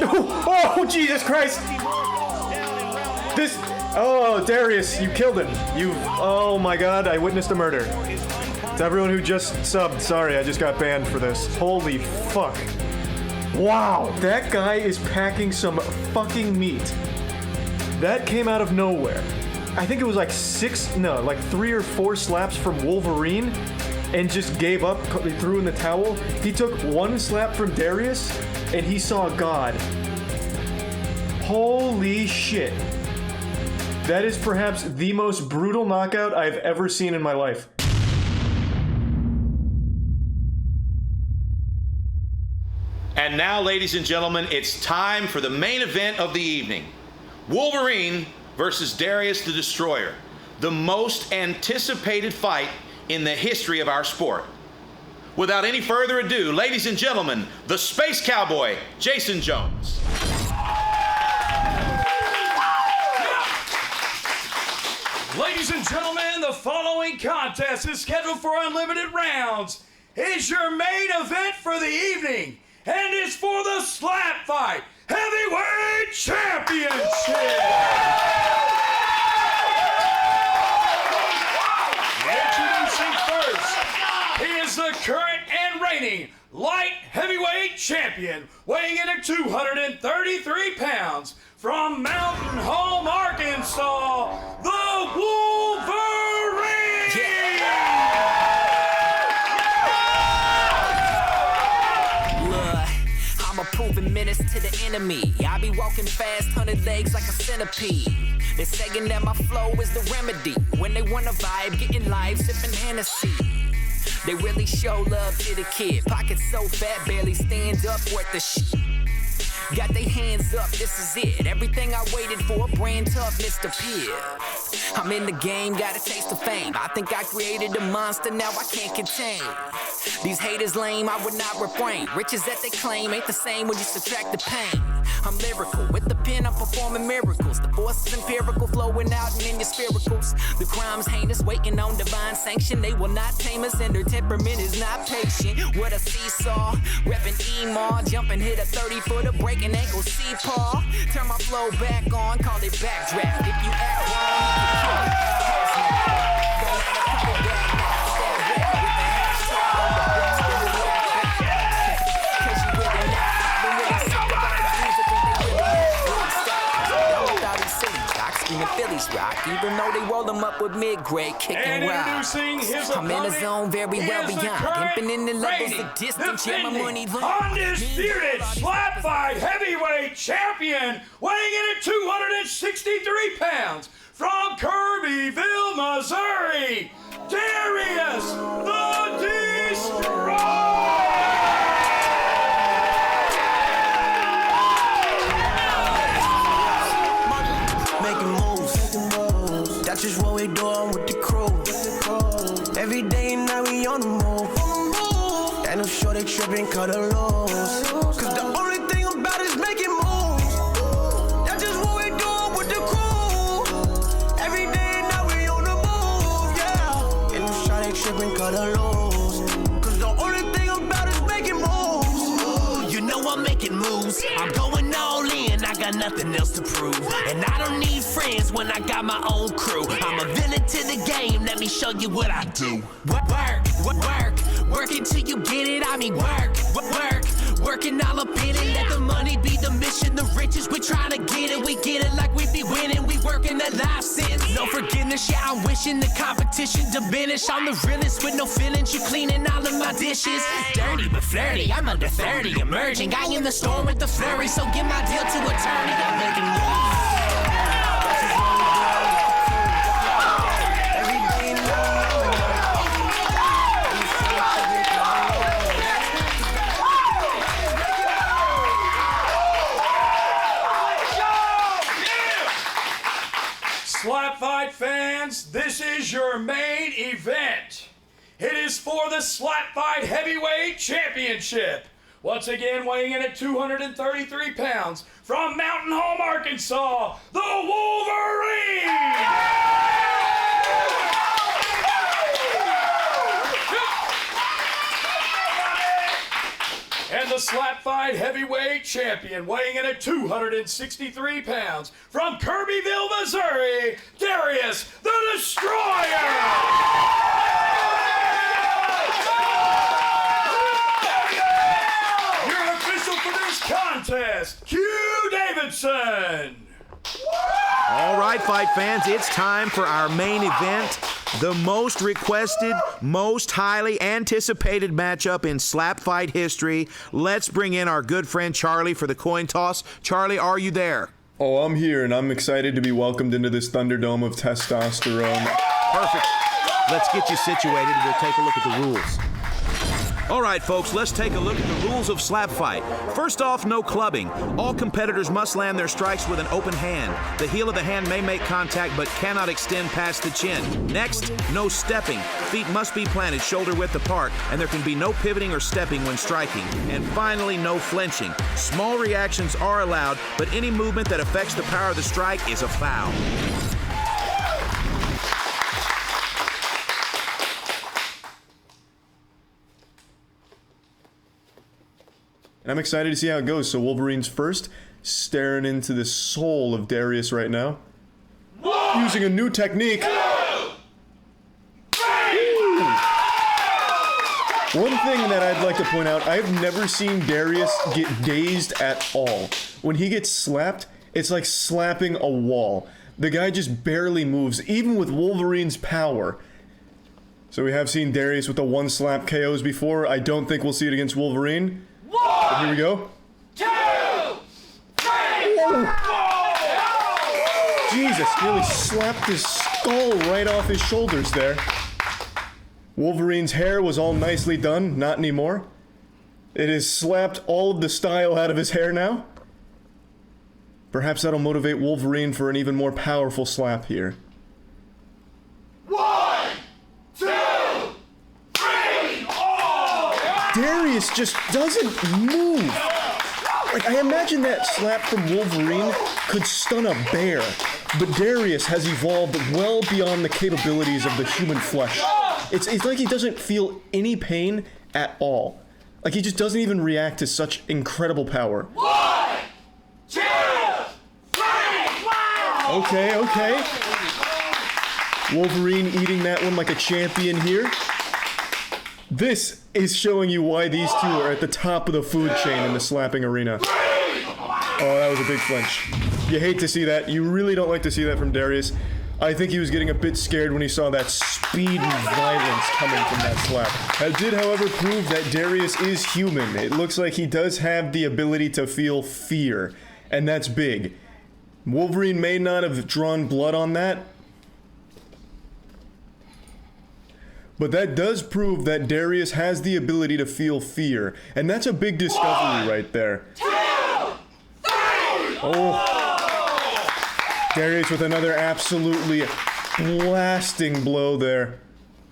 Oh, Jesus Christ! Darius, you killed him. Oh my God, I witnessed a murder. To everyone who just subbed, sorry, I just got banned for this. Holy fuck. Wow, that guy is packing some fucking meat. That came out of nowhere. I think it was like 3 or 4 slaps from Wolverine and just gave up, threw in the towel. He took 1 slap from Darius and he saw God. Holy shit. That is perhaps the most brutal knockout I've ever seen in my life. And now, ladies and gentlemen, it's time for the main event of the evening. Wolverine versus Darius the Destroyer. The most anticipated fight in the history of our sport. Without any further ado, ladies and gentlemen, the Space Cowboy, Jason Jones. Ladies and gentlemen, the following contest is scheduled for unlimited rounds. It's your main event for the evening, and it's for the SlapFIGHT Heavyweight Championship. Introducing first, he is the current and reigning light heavyweight champion, weighing in at 233 pounds, from Mountain Home, Arkansas, the Wolverine! Look, I'm a proven menace to the enemy. I be walking fast, 100 legs like a centipede. They're saying that my flow is the remedy. When they wanna vibe, getting live, sipping Hennessy. They really show love to the kid. Pockets so fat, barely stand up worth the shit. got their hands up, this is it. Everything I waited for, brand tough, Mr. Pibb. I'm in the game, got a taste of fame. I think I created a monster, now I can't contain. These haters lame, I would not refrain. Riches that they claim ain't the same when you subtract the pain. I'm lyrical, with the pen I'm performing miracles. The force is empirical, flowing out and in your spirituals. The crime's heinous, waiting on divine sanction. They will not tame us and their temperament is not patient. What a seesaw, reppin' E-Maw. Jumping, hit a 30-footer, breaking ankle, C-paw. Turn my flow back on, call it backdraft. If you act wrong, you can Phillies rock, even though they roll them up with mid-grade kicking rock. I'm in the zone very well beyond, dipping in the levels of distance, yeah, my money long. Undisputed SlapFIGHT heavyweight champion, weighing in at 263 pounds, from Kirbyville, Missouri, Darius the Destroyer! That's just what we doing with the crew. Every day and night we on the move. Ain't no sure they tripping, cut a loose. Cause the only thing about is making moves. That's just what we doing with the crew. Every day and night we on the move, yeah. Ain't no sure they tripping, cut a loose. Cause the only thing about is making moves. You know I'm making moves. I'm going all in, I got nothing else to prove. And I don't need friends when I got my own crew. I'm a villain to the game, let me show you what I do. Work until you get it, I mean work. Working all up in it, let the money be the mission. The riches, we trying to get it, we get it like we be winning. We working a life sense, no forgiveness, yeah, I'm wishing the competition diminish. I'm the realest with no feelings, you cleaning all of my dishes. Dirty but flirty, I'm under 30, emerging. I in the storm with the flurry, so give my deal to attorney, I'm making moves. SlapFIGHT fans, this is your main event. It is for the SlapFIGHT Heavyweight Championship. Once again, weighing in at 233 pounds, from Mountain Home, Arkansas, the Wolverine! And the SlapFIGHT Heavyweight Champion, weighing in at 263 pounds, from Kirbyville, Missouri, Darius the Destroyer! Your official for this contest, Q Davidson! All right, fight fans, it's time for our main event. The most requested, most highly anticipated matchup in SlapFIGHT history. Let's bring in our good friend Charlie for the coin toss. Charlie, are you there? Oh, I'm here, and I'm excited to be welcomed into this Thunderdome of testosterone. Perfect. Let's get you situated, and we'll take a look at the rules. All right, folks, let's take a look at the rules of SlapFIGHT. First off, no clubbing. All competitors must land their strikes with an open hand. The heel of the hand may make contact but cannot extend past the chin. Next, no stepping. Feet must be planted shoulder width apart, and there can be no pivoting or stepping when striking. And finally, no flinching. Small reactions are allowed, but any movement that affects the power of the strike is a foul. And I'm excited to see how it goes. So Wolverine's first, staring into the soul of Darius right now. Using a new technique. One thing that I'd like to point out, I've never seen Darius get dazed at all. When he gets slapped, it's like slapping a wall. The guy just barely moves, even with Wolverine's power. So we have seen Darius with the one slap KOs before. I don't think we'll see it against Wolverine. But here we go. 2, 3, 4. Jesus, nearly slapped his skull right off his shoulders there. Wolverine's hair was all nicely done, not anymore. It has slapped all of the style out of his hair now. Perhaps that'll motivate Wolverine for an even more powerful slap here. 1, 2, 3, oh! Darius just doesn't move. Like, I imagine that slap from Wolverine could stun a bear, but Darius has evolved well beyond the capabilities of the human flesh. It's like he doesn't feel any pain at all. Like, he just doesn't even react to such incredible power. 1, 2, 3, wow! Okay. Wolverine eating that one like a champion here. This is showing you why these two are at the top of the food chain in the slapping arena. Oh, that was a big flinch. You hate to see that. You really don't like to see that from Darius. I think he was getting a bit scared when he saw that speed and violence coming from that slap. That did, however, prove that Darius is human. It looks like he does have the ability to feel fear, and that's big. Wolverine may not have drawn blood on that, but that does prove that Darius has the ability to feel fear, and that's a big discovery right there. 2, 3, oh. Darius with another absolutely blasting blow there.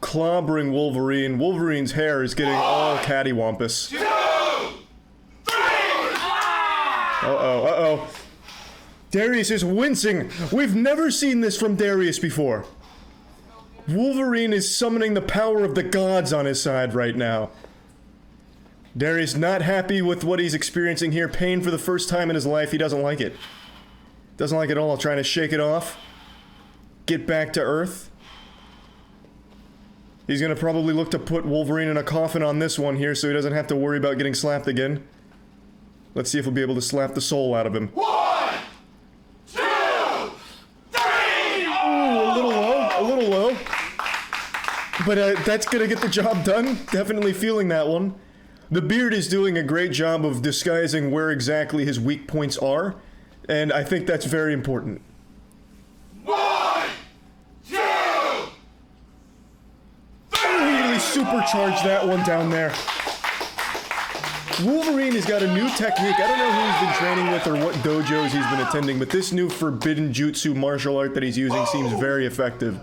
Clobbering Wolverine. Wolverine's hair is getting all cattywampus. 2, 3, Uh-oh. Darius is wincing. We've never seen this from Darius before. Wolverine is summoning the power of the gods on his side right now. Darius not happy with what he's experiencing here. Pain for the first time in his life. He doesn't like it. Doesn't like it at all. Trying to shake it off. Get back to Earth. He's going to probably look to put Wolverine in a coffin on this one here so he doesn't have to worry about getting slapped again. Let's see if we'll be able to slap the soul out of him. 1, 2, 3, ooh, a little low. But that's going to get the job done. Definitely feeling that one. The beard is doing a great job of disguising where exactly his weak points are. And I think that's very important. 1, 2, 3. He really supercharged that one down there. Wolverine has got a new technique. I don't know who he's been training with or what dojos he's been attending, but this new forbidden jutsu martial art that he's using seems very effective.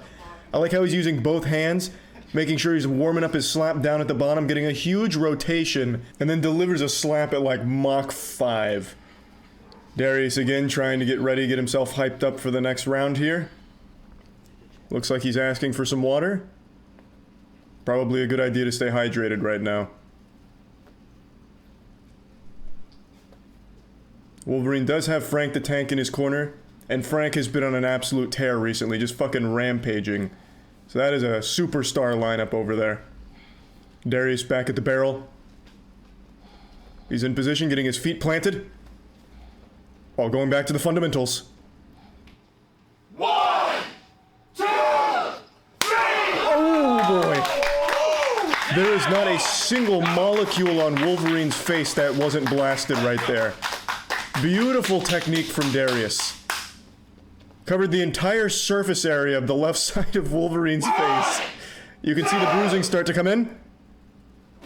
I like how he's using both hands, making sure he's warming up his slap down at the bottom, getting a huge rotation, and then delivers a slap at like Mach 5. Darius again trying to get ready, get himself hyped up for the next round here. Looks like he's asking for some water. Probably a good idea to stay hydrated right now. Wolverine does have Frank the Tank in his corner, and Frank has been on an absolute tear recently, just fucking rampaging. So that is a superstar lineup over there. Darius back at the barrel. He's in position, getting his feet planted. While going back to the fundamentals. 1, 2, 3. Oh boy. There is not a single molecule on Wolverine's face that wasn't blasted right there. Beautiful technique from Darius. Covered the entire surface area of the left side of Wolverine's face. You can see the bruising start to come in.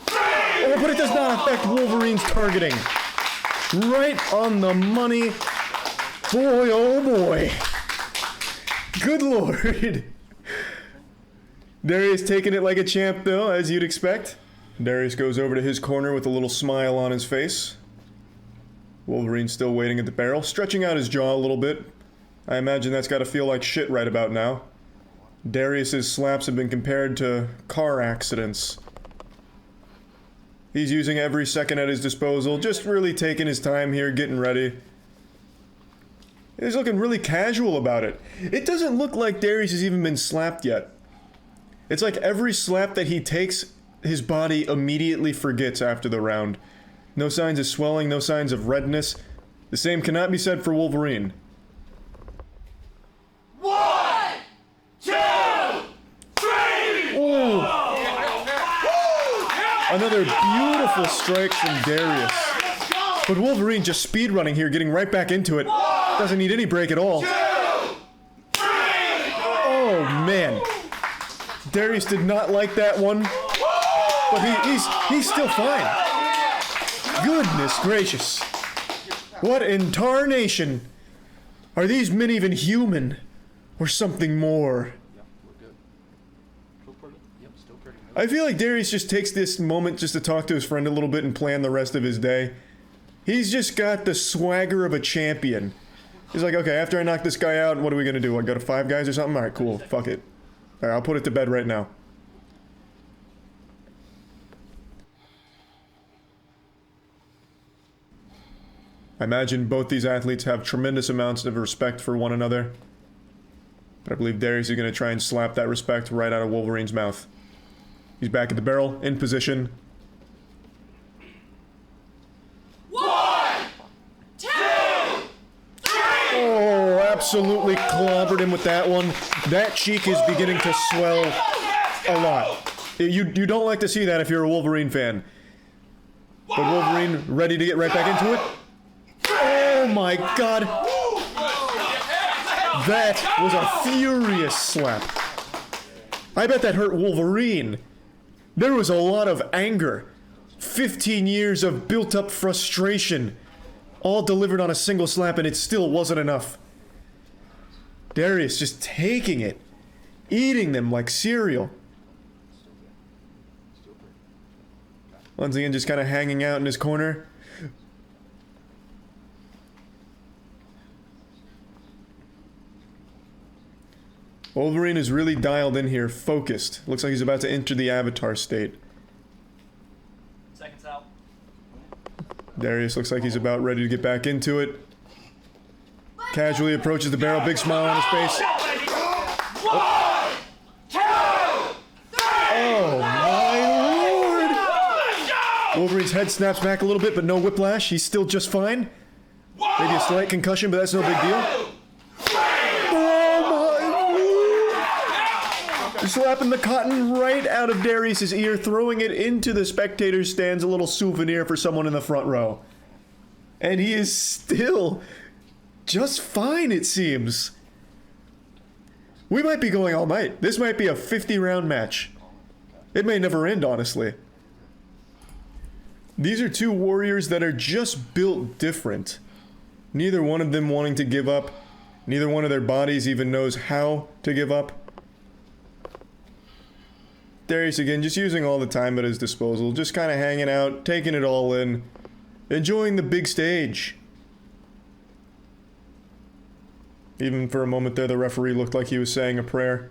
Oh, but it does not affect Wolverine's targeting. Right on the money. Boy, oh boy. Good lord. Darius taking it like a champ though, as you'd expect. Darius goes over to his corner with a little smile on his face. Wolverine still waiting at the barrel, stretching out his jaw a little bit. I imagine that's got to feel like shit right about now. Darius's slaps have been compared to car accidents. He's using every second at his disposal, just really taking his time here, getting ready. He's looking really casual about it. It doesn't look like Darius has even been slapped yet. It's like every slap that he takes, his body immediately forgets after the round. No signs of swelling, no signs of redness. The same cannot be said for Wolverine. 1, 2, 3. Ooh. Another beautiful strike from Darius. But Wolverine just speedrunning here, getting right back into it. Doesn't need any break at all. 2, 3. Oh man. Darius did not like that one. But he's still fine. Goodness gracious. What in tarnation. Are these men even human? Or something more? I feel like Darius just takes this moment just to talk to his friend a little bit and plan the rest of his day. He's just got the swagger of a champion. He's like, okay, after I knock this guy out, what are we gonna do? I go to 5 guys or something? Alright, cool. Fuck it. Alright, I'll put it to bed right now. I imagine both these athletes have tremendous amounts of respect for one another. But I believe Darius is gonna try and slap that respect right out of Wolverine's mouth. He's back at the barrel, in position. 1, 2, 3! Oh, absolutely clobbered him with that one. That cheek is beginning to swell a lot. You don't like to see that if you're a Wolverine fan. But Wolverine ready to get right back into it. Oh my god. That was a furious slap. I bet that hurt Wolverine. There was a lot of anger. 15 years of built-up frustration. All delivered on a single slap, and it still wasn't enough. Darius just taking it. Eating them like cereal. Once again, just kind of hanging out in his corner. Wolverine is really dialed in here, focused. Looks like he's about to enter the avatar state. Seconds out. Darius looks like he's about ready to get back into it. Casually approaches the barrel, big smile on his face. One, two, Oh my lord! Wolverine's head snaps back a little bit, but no whiplash. He's still just fine. Maybe a slight concussion, but that's no big deal. Slapping the cotton right out of Darius's ear, throwing it into the spectator stands, a little souvenir for someone in the front row. And he is still just fine, it seems. We might be going all night. This might be a 50-round match. It may never end, honestly. These are two warriors that are just built different. Neither one of them wanting to give up. Neither one of their bodies even knows how to give up. Darius again, just using all the time at his disposal, just kind of hanging out, taking it all in, enjoying the big stage. Even for a moment there, the referee looked like he was saying a prayer,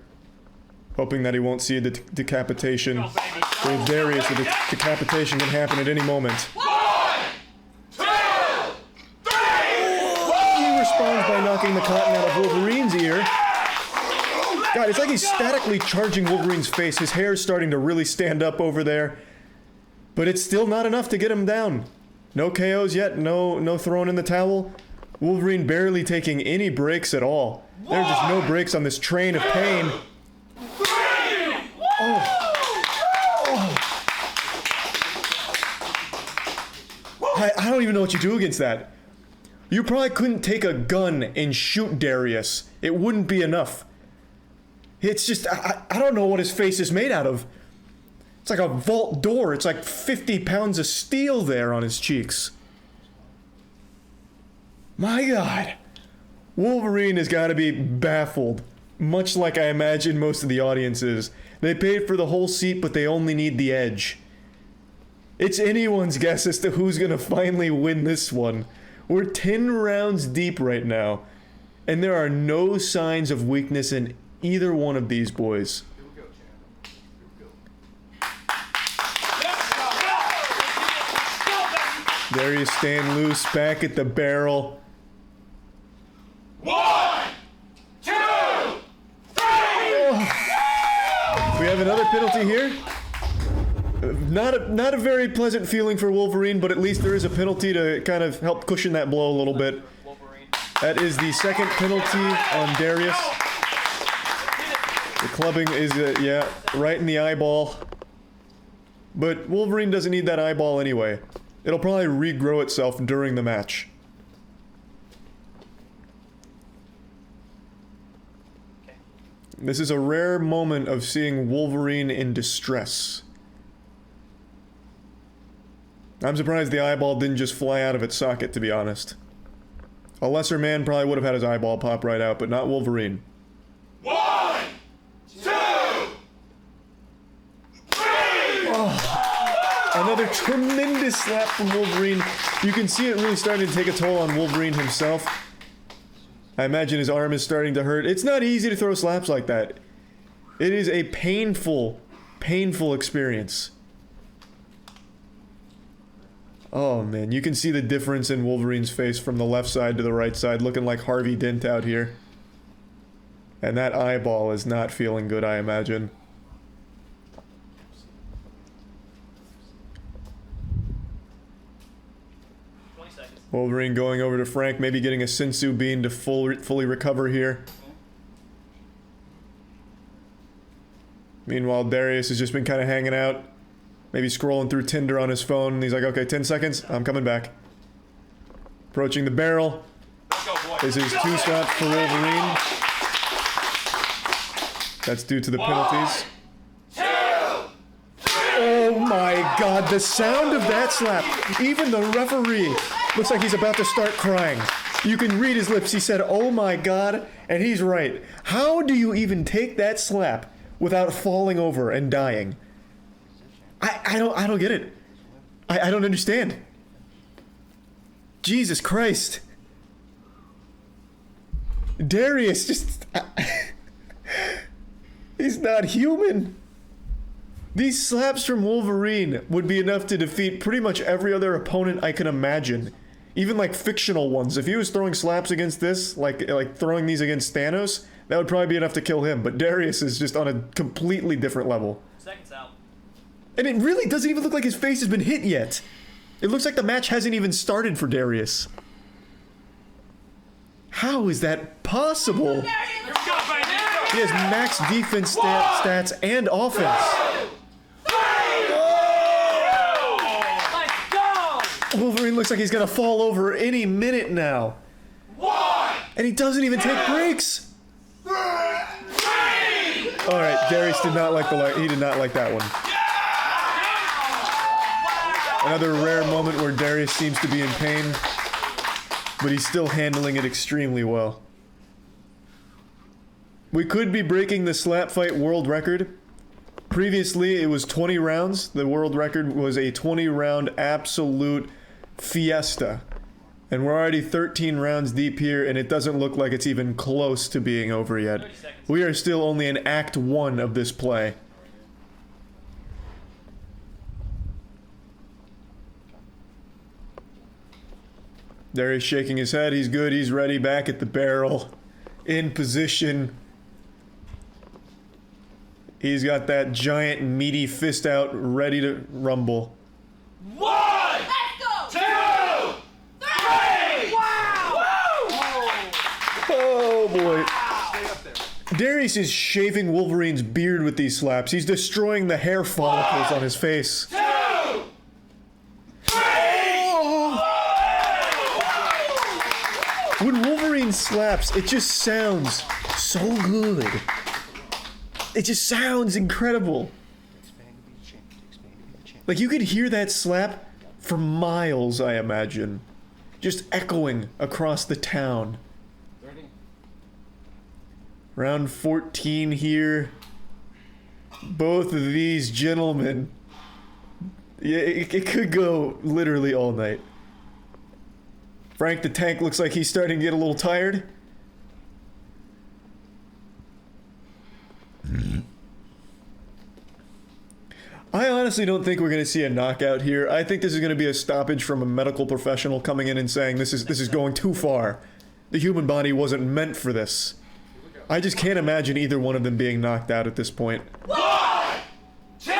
hoping that he won't see a decapitation. For Darius, the decapitation can happen at any moment. 1, 2, 3! He responds by knocking the cotton out of Wolverine's ear. God, it's like he's statically charging Wolverine's face. His hair's starting to really stand up over there. But it's still not enough to get him down. No KOs yet, no throwing in the towel. Wolverine barely taking any breaks at all. There are just no breaks on this train of pain. I don't even know what you do against that. You probably couldn't take a gun and shoot Darius. It wouldn't be enough. It's just, I don't know what his face is made out of. It's like a vault door. It's like 50 pounds of steel there on his cheeks. My God. Wolverine has got to be baffled. Much like I imagine most of the audience is. They paid for the whole seat, but they only need the edge. It's anyone's guess as to who's going to finally win this one. We're 10 rounds deep right now. And there are no signs of weakness in either one of these boys. Darius staying loose back at the barrel. 1, 2, 3! We have another penalty here. Not a very pleasant feeling for Wolverine, but at least there is a penalty to kind of help cushion that blow a little bit. That is the second penalty on Darius. The clubbing is, yeah, right in the eyeball. But Wolverine doesn't need that eyeball anyway. It'll probably regrow itself during the match. This is a rare moment of seeing Wolverine in distress. I'm surprised the eyeball didn't just fly out of its socket, to be honest. A lesser man probably would have had his eyeball pop right out, but not Wolverine. 1, 2, 3. Oh, another tremendous slap from Wolverine. You can see it really starting to take a toll on Wolverine himself. I imagine his arm is starting to hurt. It's not easy to throw slaps like that. It is a painful, painful experience. Oh man, you can see the difference in Wolverine's face from the left side to the right side, looking like Harvey Dent out here. And that eyeball is not feeling good, I imagine. Wolverine going over to Frank, maybe getting a Sensu bean to fully recover here. Meanwhile, Darius has just been kind of hanging out. Maybe scrolling through Tinder on his phone. And he's like, okay, 10 seconds. I'm coming back. Approaching the barrel. This is 2 slaps for Wolverine. That's due to the penalties. Oh my god, the sound of that slap. Even the referee looks like he's about to start crying. You can read his lips. He said, oh my god, and he's right. How do you even take that slap without falling over and dying? I don't get it. I don't understand. Jesus Christ. Darius just... he's not human. These slaps from Wolverine would be enough to defeat pretty much every other opponent I can imagine. Even like fictional ones. If he was throwing slaps against this, like throwing these against Thanos, that would probably be enough to kill him. But Darius is just on a completely different level. Seconds out. And it really doesn't even look like his face has been hit yet. It looks like the match hasn't even started for Darius. How is that possible? He has max defense stats and offense. Wolverine looks like he's gonna fall over any minute now. And he doesn't even take breaks. Alright, Darius did not like he did not like that one. Another rare moment where Darius seems to be in pain, but he's still handling it extremely well. We could be breaking the SlapFIGHT world record. Previously, it was 20 rounds. The world record was a 20-round absolute fiesta. And we're already 13 rounds deep here, and it doesn't look like it's even close to being over yet. We are still only in Act 1 of this play. Darius shaking his head. He's good. He's ready. Back at the barrel. In position. He's got that giant meaty fist out, ready to rumble. 1, 2, 3. Wow! Oh boy. Darius is shaving Wolverine's beard with these slaps. He's destroying the hair follicles on his face. 2, 3. When Wolverine slaps, it just sounds so good. It just sounds incredible. Like you could hear that slap for miles, I imagine. Just echoing across the town. Round 14 here. Both of these gentlemen. Yeah, it could go literally all night. Frank the Tank looks like he's starting to get a little tired. I honestly don't think we're going to see a knockout here. I think this is going to be a stoppage from a medical professional coming in and saying this is going too far. The human body wasn't meant for this. I just can't imagine either one of them being knocked out at this point. 1, 2,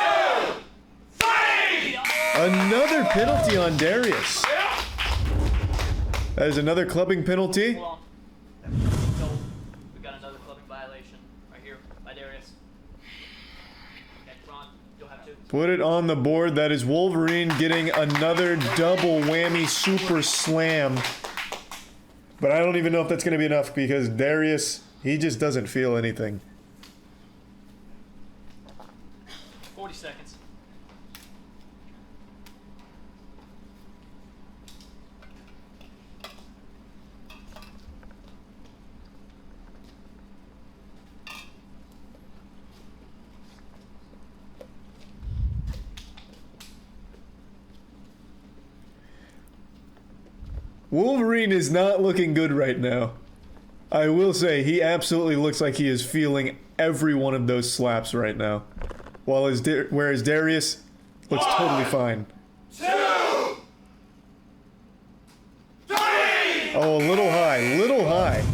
3. Another penalty on Darius. That is another clubbing penalty. We got another clubbing violation right here by Darius. Okay, Ron, you'll have to. Put it on the board. That is Wolverine getting another double whammy super slam. But I don't even know if that's going to be enough because Darius, he just doesn't feel anything. 40 seconds. Wolverine is not looking good right now. I will say, he absolutely looks like he is feeling every one of those slaps right now. Whereas Darius looks totally fine. 2, 3. Oh, a little high, little high.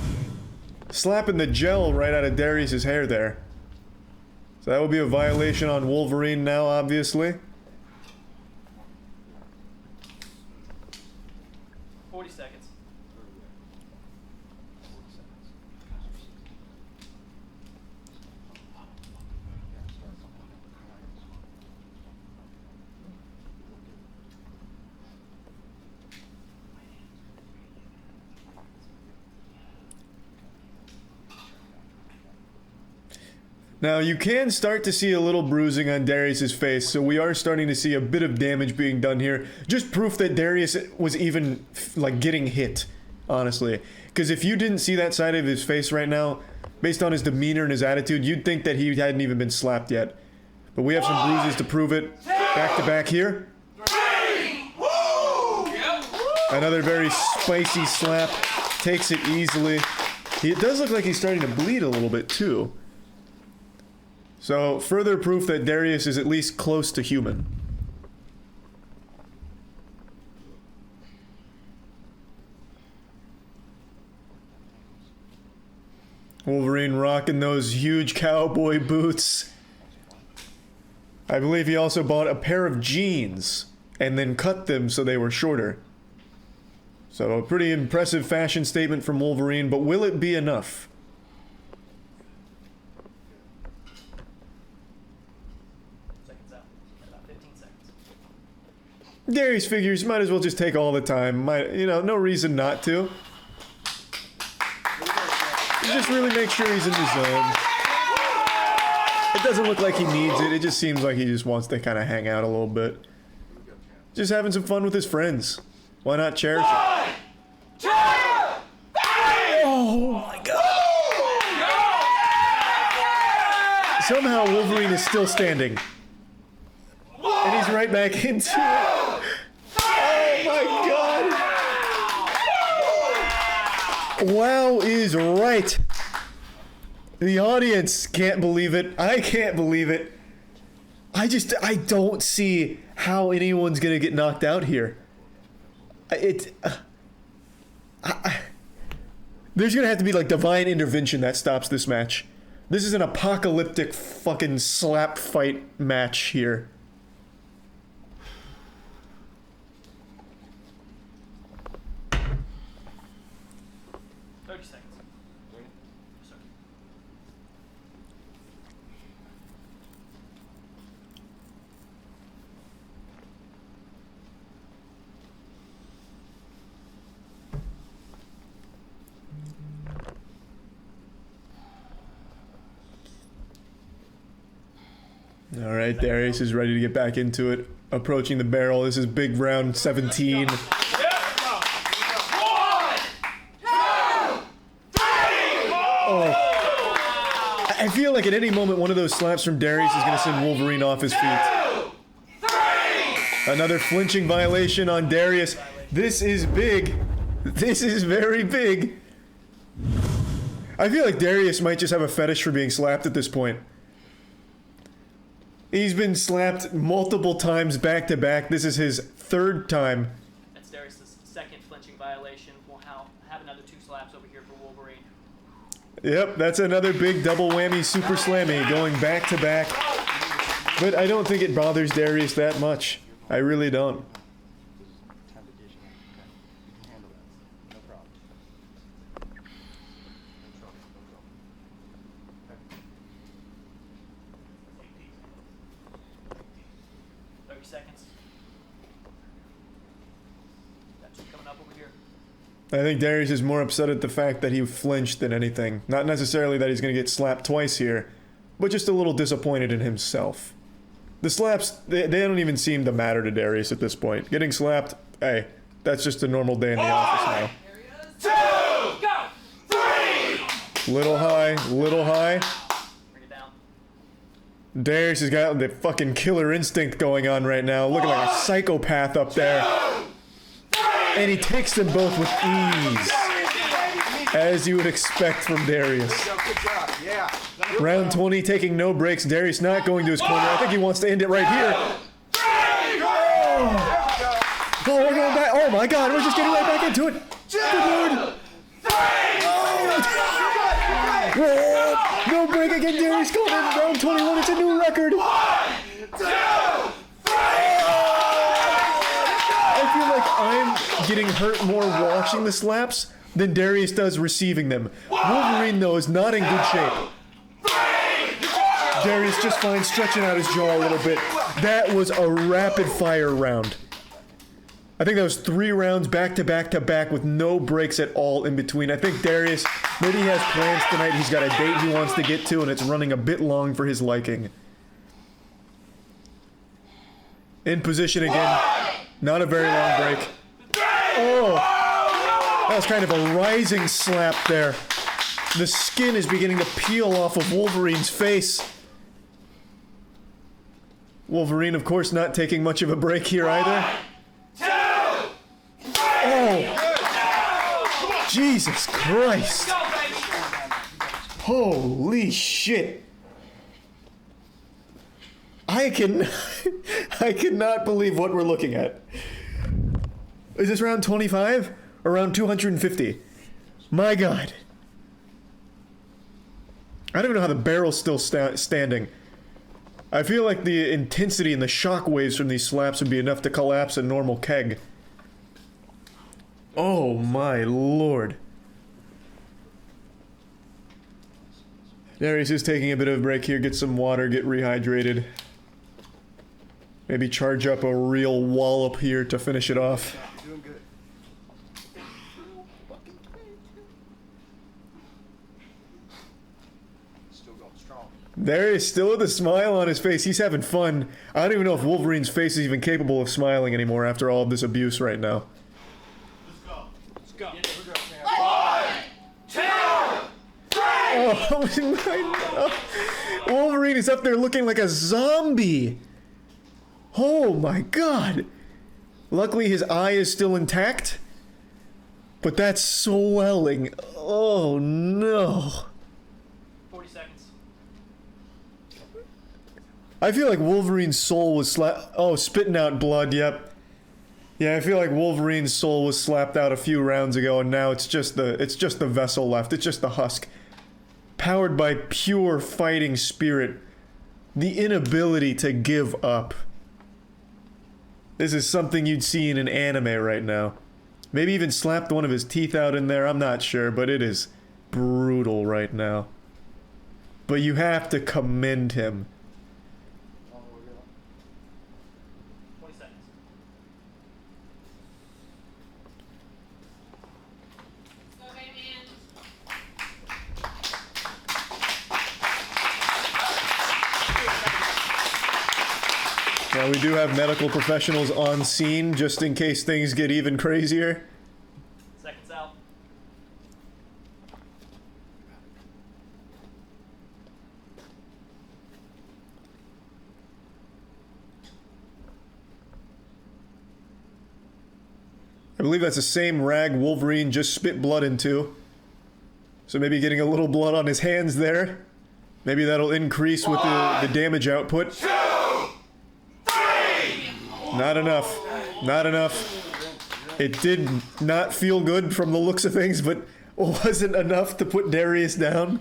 Slapping the gel right out of Darius's hair there. So that would be a violation on Wolverine now, obviously. 40 seconds. Now, you can start to see a little bruising on Darius's face, so we are starting to see a bit of damage being done here. Just proof that Darius was even, like, getting hit, honestly. Because if you didn't see that side of his face right now, based on his demeanor and his attitude, you'd think that he hadn't even been slapped yet. But we have some bruises to prove it. Back to back here. Another very spicy slap. Takes it easily. It does look like he's starting to bleed a little bit, too. So, further proof that Darius is at least close to human. Wolverine rocking those huge cowboy boots. I believe he also bought a pair of jeans and then cut them so they were shorter. So, a pretty impressive fashion statement from Wolverine, but will it be enough? Darius figures might as well just take all the time. No reason not to. Just really make sure he's in the zone. It doesn't look like he needs it. It just seems like he just wants to kind of hang out a little bit. Just having some fun with his friends. Why not cherish it? 1, 2, 3. Oh my god. Somehow Wolverine is still standing. And he's right back into it. Oh my god. Wow is right. The audience can't believe it. I can't believe it. I don't see how anyone's gonna get knocked out here. There's gonna have to be like divine intervention that stops this match. This is an apocalyptic fucking slap fight match here. All right, Darius is ready to get back into it. Approaching the barrel. This is big round 17. 1, 2, 3. Oh. I feel like at any moment one of those slaps from Darius is going to send Wolverine off his feet. 2, 3. Another flinching violation on Darius. This is big. This is very big. I feel like Darius might just have a fetish for being slapped at this point. He's been slapped multiple times back to back. This is his third time. That's Darius' second flinching violation. We'll have another 2 slaps over here for Wolverine. Yep, that's another big double whammy super slammy going back to back. But I don't think it bothers Darius that much. I really don't. I think Darius is more upset at the fact that he flinched than anything. Not necessarily that he's going to get slapped twice here, but just a little disappointed in himself. The slaps, they don't even seem to matter to Darius at this point. Getting slapped, hey, that's just a normal day in the office now. 2, 3. Little high, little high. Bring it down. Darius has got the fucking killer instinct going on right now, looking like a psychopath up there. 2, 3. And he takes them both with ease. As you would expect from Darius. Round 20, taking no breaks. Darius not going to his corner. I think he wants to end it right here. Oh, we're going back. Oh my God, we're just getting right back into it. Good Lord. No break again. Darius going in round 21. It's a new record. 1, 2, 3. I feel like I'm getting hurt more watching the slaps than Darius does receiving them. Wolverine, though, is not in good shape. Darius just fine, stretching out his jaw a little bit. That was a rapid-fire round. I think that was 3 rounds back-to-back-to-back with no breaks at all in between. I think Darius, maybe he has plans tonight. He's got a date he wants to get to, and it's running a bit long for his liking. In position again. Not a very long break. Oh! That was kind of a rising slap there. The skin is beginning to peel off of Wolverine's face. Wolverine, of course, not taking much of a break here either. 1, 2, 3. Oh! Jesus Christ! Holy shit! I cannot believe what we're looking at. Is this round 25? Around 250. My God. I don't even know how the barrel's still standing. I feel like the intensity and the shock waves from these slaps would be enough to collapse a normal keg. Oh my Lord. Darius is taking a bit of a break here, get some water, get rehydrated. Maybe charge up a real wallop here to finish it off. Doing good. Still going strong. Darius still with a smile on his face. He's having fun. I don't even know if Wolverine's face is even capable of smiling anymore after all of this abuse right now. Let's go. 1, 2, 3. Oh my God. Wolverine is up there looking like a zombie. Oh my God. Luckily his eye is still intact. But that's swelling. Oh no. 40 seconds. I feel like Wolverine's soul was spitting out blood, yep. Yeah, I feel like Wolverine's soul was slapped out a few rounds ago and now it's just the vessel left. It's just the husk. Powered by pure fighting spirit. The inability to give up. This is something you'd see in an anime right now. Maybe even slapped one of his teeth out in there, I'm not sure, but it is brutal right now. But you have to commend him. 20 seconds. Now we do have medical professionals on scene just in case things get even crazier. Seconds out. I believe that's the same rag Wolverine just spit blood into. So maybe getting a little blood on his hands there. Maybe that'll increase with the damage output. 2, 3. Not enough. Not enough. It did not feel good from the looks of things, but wasn't enough to put Darius down.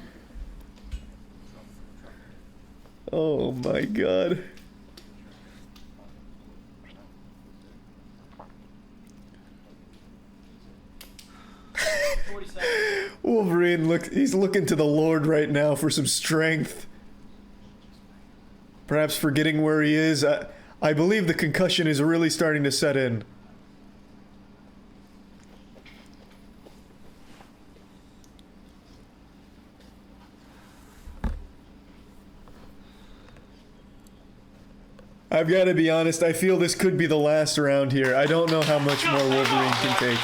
Oh my God. Wolverine, he's looking to the Lord right now for some strength. Perhaps forgetting where he is. I believe the concussion is really starting to set in. I've got to be honest, I feel this could be the last round here. I don't know how much more Wolverine can take.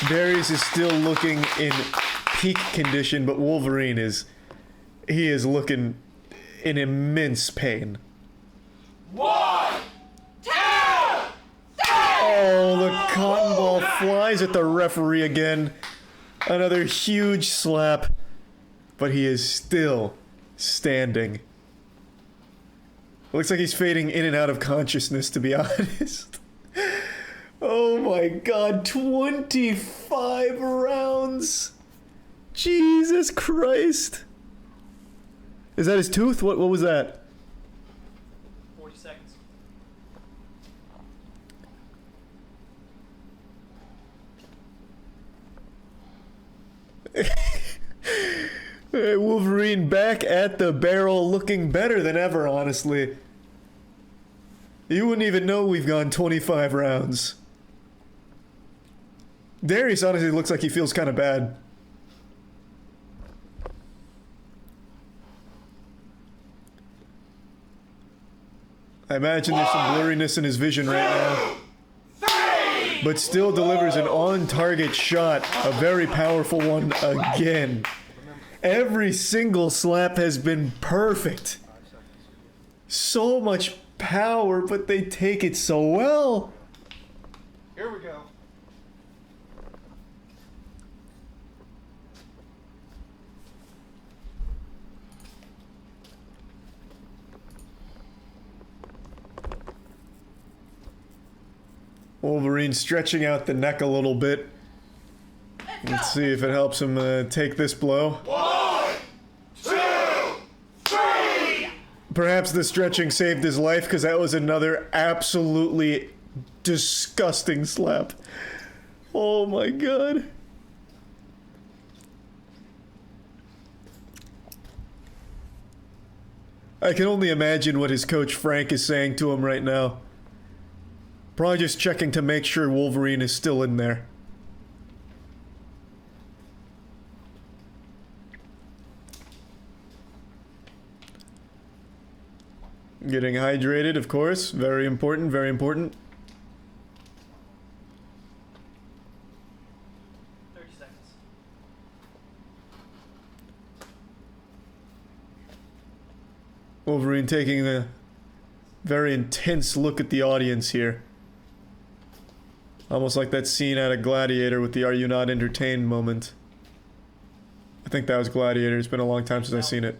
Darius is still looking in peak condition, but Wolverine is looking in immense pain. 1, 2, 3. Oh, the cotton ball flies at the referee again. Another huge slap. But he is still standing. Looks like he's fading in and out of consciousness, to be honest. Oh my god, 25 rounds. Jesus Christ. Is that his tooth? What was that? 40 seconds. Wolverine back at the barrel, looking better than ever, honestly. You wouldn't even know we've gone 25 rounds. Darius honestly looks like he feels kind of bad. I imagine there's some blurriness in his vision right now. But still delivers an on-target shot, a very powerful one again. Every single slap has been perfect. So much power, but they take it so well. Here we go. Wolverine stretching out the neck a little bit. Let's see if it helps him take this blow. 1, 2, 3. Perhaps the stretching saved his life, because that was another absolutely disgusting slap. Oh my god. I can only imagine what his coach Frank is saying to him right now. Probably just checking to make sure Wolverine is still in there. Getting hydrated, of course. Very important, very important. 30 seconds. Wolverine taking a very intense look at the audience here. Almost like that scene out of Gladiator with the "Are you not entertained" moment. I think that was Gladiator. It's been a long time since I've seen it.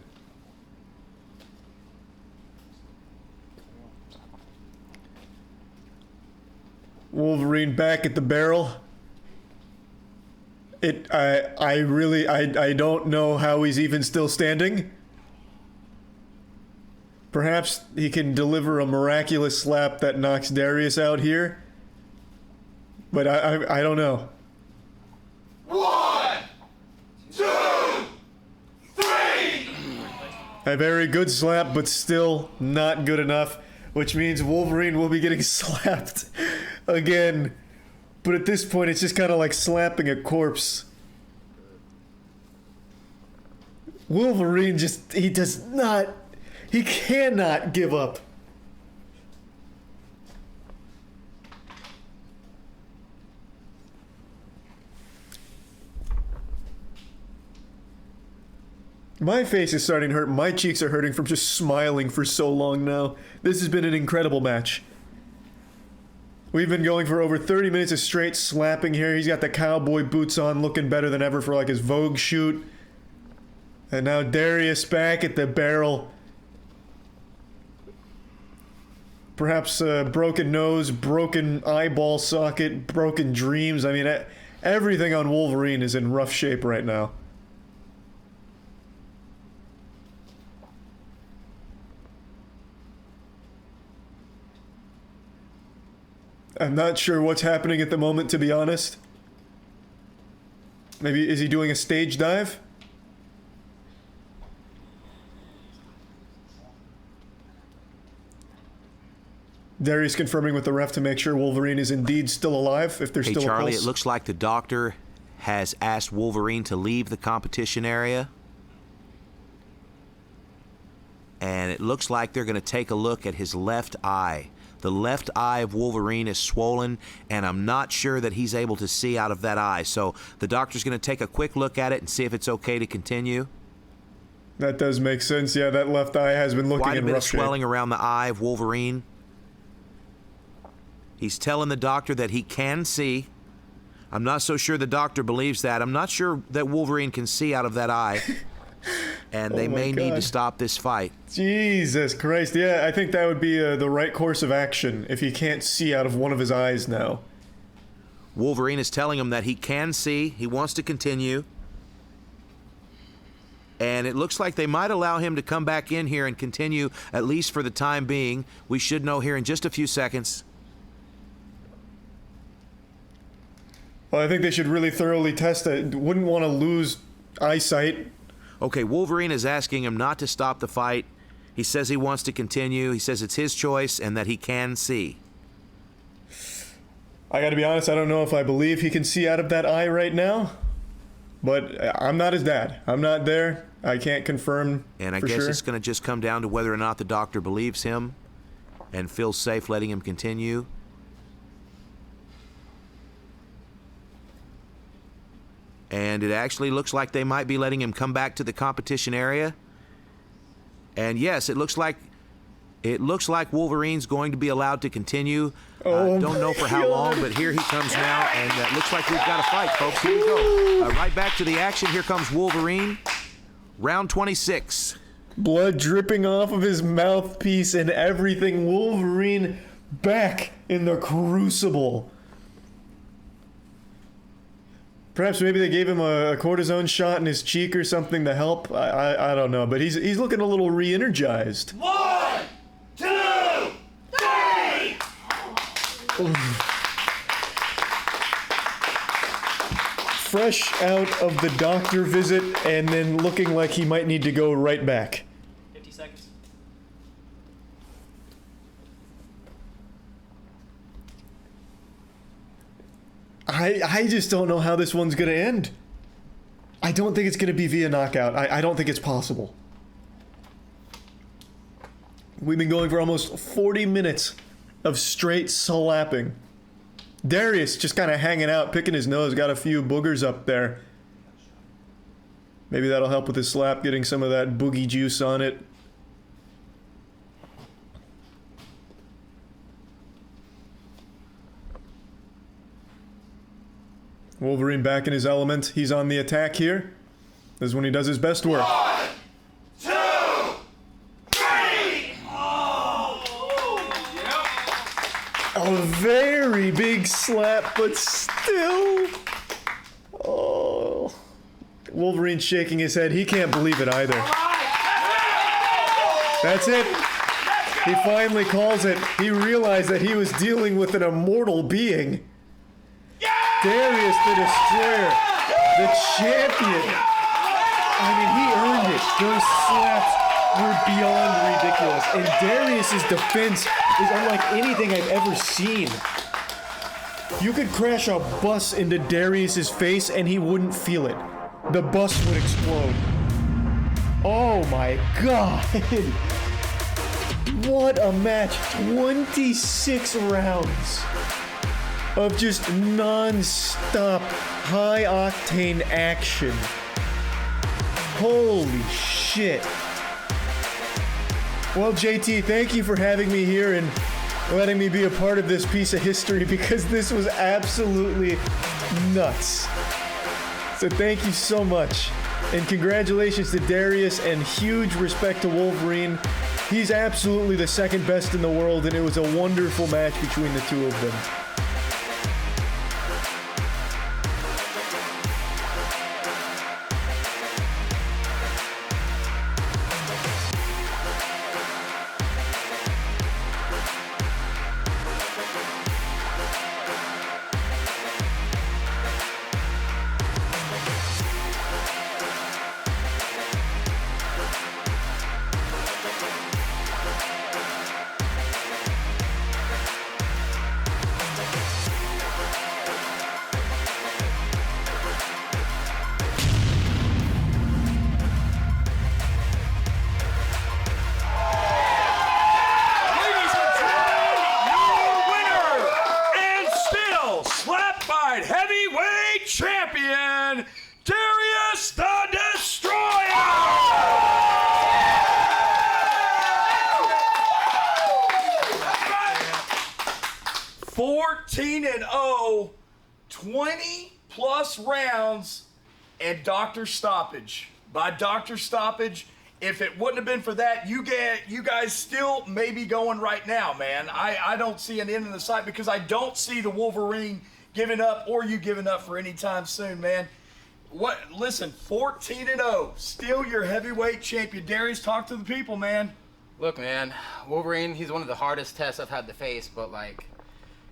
Wolverine back at the barrel. I don't know how he's even still standing. Perhaps he can deliver a miraculous slap that knocks Darius out here. But I don't know. 1, 2, 3. A very good slap, but still not good enough. Which means Wolverine will be getting slapped again. But at this point, it's just kind of like slapping a corpse. Wolverine he cannot give up. My face is starting to hurt. My cheeks are hurting from just smiling for so long now. This has been an incredible match. We've been going for over 30 minutes of straight slapping here. He's got the cowboy boots on, looking better than ever for like his Vogue shoot. And now Darius back at the barrel. Perhaps a broken nose, broken eyeball socket, broken dreams. I mean, everything on Wolverine is in rough shape right now. I'm not sure what's happening at the moment, to be honest. Maybe, is he doing a stage dive? Darius confirming with the ref to make sure Wolverine is indeed still alive, if there's still a pulse. Hey, Charlie, it looks like the doctor has asked Wolverine to leave the competition area. And it looks like they're going to take a look at his left eye. The left eye of Wolverine is swollen, and I'm not sure that he's able to see out of that eye. So the doctor's going to take a quick look at it and see if it's okay to continue. That does make sense. Yeah, that left eye has been looking Quite a in bit rough of swelling shape. around the eye of Wolverine. He's telling the doctor that he can see. I'm not so sure the doctor believes that. I'm not sure that Wolverine can see out of that eye. And they may need to stop this fight. Jesus Christ. Yeah, I think that would be the right course of action if he can't see out of one of his eyes now. Wolverine is telling him that he can see. He wants to continue. And it looks like they might allow him to come back in here and continue, at least for the time being. We should know here in just a few seconds. Well, I think they should really thoroughly test it. Wouldn't want to lose eyesight. Okay, Wolverine is asking him not to stop the fight. He says he wants to continue. He says it's his choice and that he can see. I gotta be honest, I don't know if I believe he can see out of that eye right now. But I'm not his dad. I'm not there. I can't confirm. And I guess it's going to just come down to whether or not the doctor believes him and feels safe letting him continue. And it actually looks like they might be letting him come back to the competition area. And yes, it looks like Wolverine's going to be allowed to continue. Don't know for how long, but here he comes now, and it looks like we've got a fight, folks. Here we go. Right back to the action. Here comes Wolverine. Round 26. Blood dripping off of his mouthpiece and everything. Wolverine back in the crucible. Perhaps maybe they gave him a cortisone shot in his cheek or something to help. I don't know, but he's looking a little re-energized. 1, 2, 3! Fresh out of the doctor visit and then looking like he might need to go right back. 50 seconds. I just don't know how this one's going to end. I don't think it's going to be via knockout. I don't think it's possible. We've been going for almost 40 minutes of straight slapping. Darius just kind of hanging out, picking his nose, got a few boogers up there. Maybe that'll help with his slap, getting some of that boogie juice on it. Wolverine back in his element. He's on the attack here. This is when he does his best work. 1, 2, 3! A very big slap, but still. Oh. Wolverine shaking his head. He can't believe it either. That's it. He finally calls it. He realized that he was dealing with an immortal being. Darius the Destroyer, the champion. I mean, he earned it. Those slaps were beyond ridiculous. And Darius's defense is unlike anything I've ever seen. You could crash a bus into Darius's face and he wouldn't feel it. The bus would explode. Oh my God. What a match. 26 rounds of just non-stop, high-octane action. Holy shit. Well, JT, thank you for having me here and letting me be a part of this piece of history because this was absolutely nuts. So thank you so much. And congratulations to Darius and huge respect to Wolverine. He's absolutely the second best in the world and it was a wonderful match between the two of them. 14-0, 20-plus rounds, and doctor stoppage. By doctor stoppage, if it wouldn't have been for that, you guys still may be going right now, man. I don't see an end in the sight because I don't see the Wolverine giving up or you giving up for any time soon, man. Listen, 14-0, still your heavyweight champion. Darius, talk to the people, man. Look, man, Wolverine, he's one of the hardest tests I've had to face, but, like,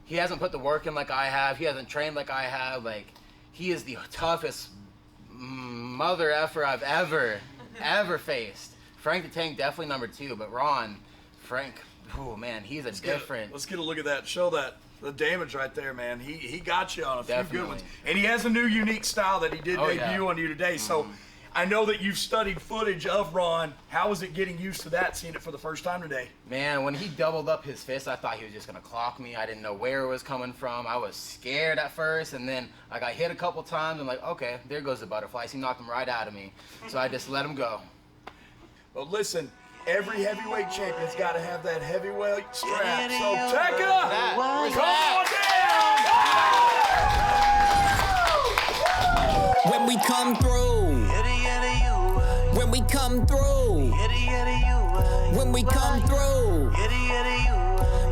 he hasn't put the work in like I have. He hasn't trained like I have. Like, he is the toughest mother effer I've ever faced. Frank the Tank, definitely number 2, but Frank, oh, man, he's let's get a look at that. Show that. The damage right there, man. He got you on a Definitely. few good ones. And he has a new unique style that he did debut on you today. So I know that you've studied footage of Ron. How was it getting used to that, seeing it for the first time today? Man, when he doubled up his fist, I thought he was just going to clock me. I didn't know where it was coming from. I was scared at first, and then I got hit a couple times. I'm like, okay, there goes the butterflies. He knocked him right out of me. So I just let him go. Well, listen, every heavyweight champion's got to have that heavyweight strap. So, Tekka, come on down! When we come through, when we come through, when we come through,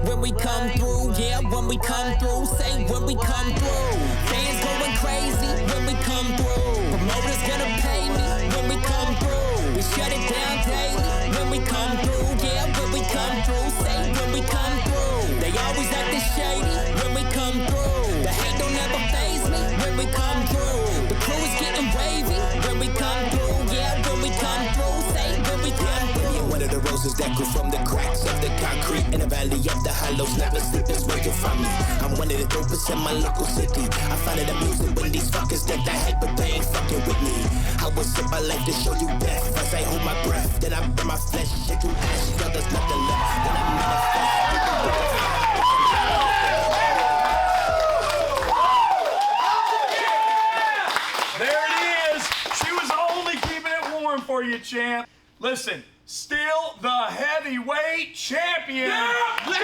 when we come through, yeah, when we come through, say when we come through. Fans going crazy when we come through. Promoters gonna pay me when we come through. We shut it down daily when we come through, yeah, when we come through, say when we come through. They always acting shady when we come through. The hate don't ever faze me when we come through. The crew is getting wavy when we come through, yeah, when we come through, say when we come through. You're one of the roses that grew from the cracks of the concrete in the valley of the hollows. Never sleep is where you find me. I'm one of the dopest in my local city. I find it amusing when these fuckers think that hate, but they ain't fucking with me. I will sit my life to show you death. First I hold my breath, then I burn my flesh. Shit you ash, till there's nothing left. Then I manifest. There it is. She was only keeping it warm for you, champ. Listen, still the heavyweight champion, Darius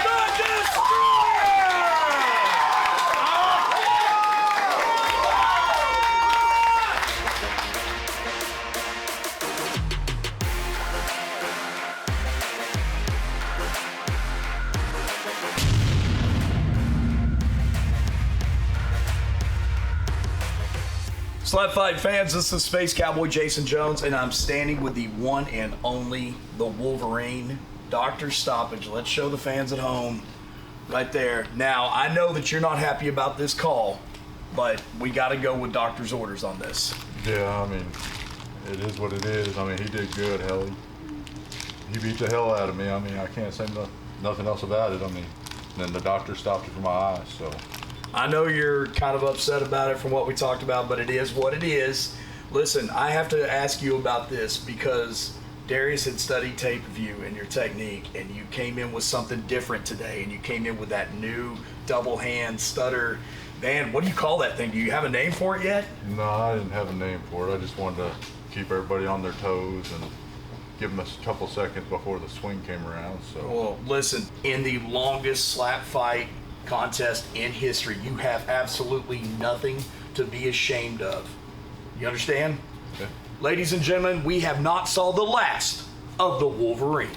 the Destroyer! Slap Fight fans, this is Space Cowboy Jason Jones, and I'm standing with the one and only, the Wolverine, Dr. Stoppage. Let's show the fans at home, right there. Now, I know that you're not happy about this call, but we got to go with doctor's orders on this. Yeah, I mean, it is what it is. I mean, he did good, hell. He beat the hell out of me. I mean, I can't say nothing else about it. I mean, then the doctor stopped it from my eyes, so. I know you're kind of upset about it from what we talked about, but it is what it is. Listen, I have to ask you about this because Darius had studied tape of you and your technique, and you came in with something different today, and you came in with that new double hand stutter. Man, what do you call that thing? Do you have a name for it yet? No, I didn't have a name for it. I just wanted to keep everybody on their toes and give them a couple seconds before the swing came around. So. Well, listen, in the longest slap fight contest in history, you have absolutely nothing to be ashamed of. You understand? Okay. Ladies and gentlemen, we have not saw the last of the Wolverine.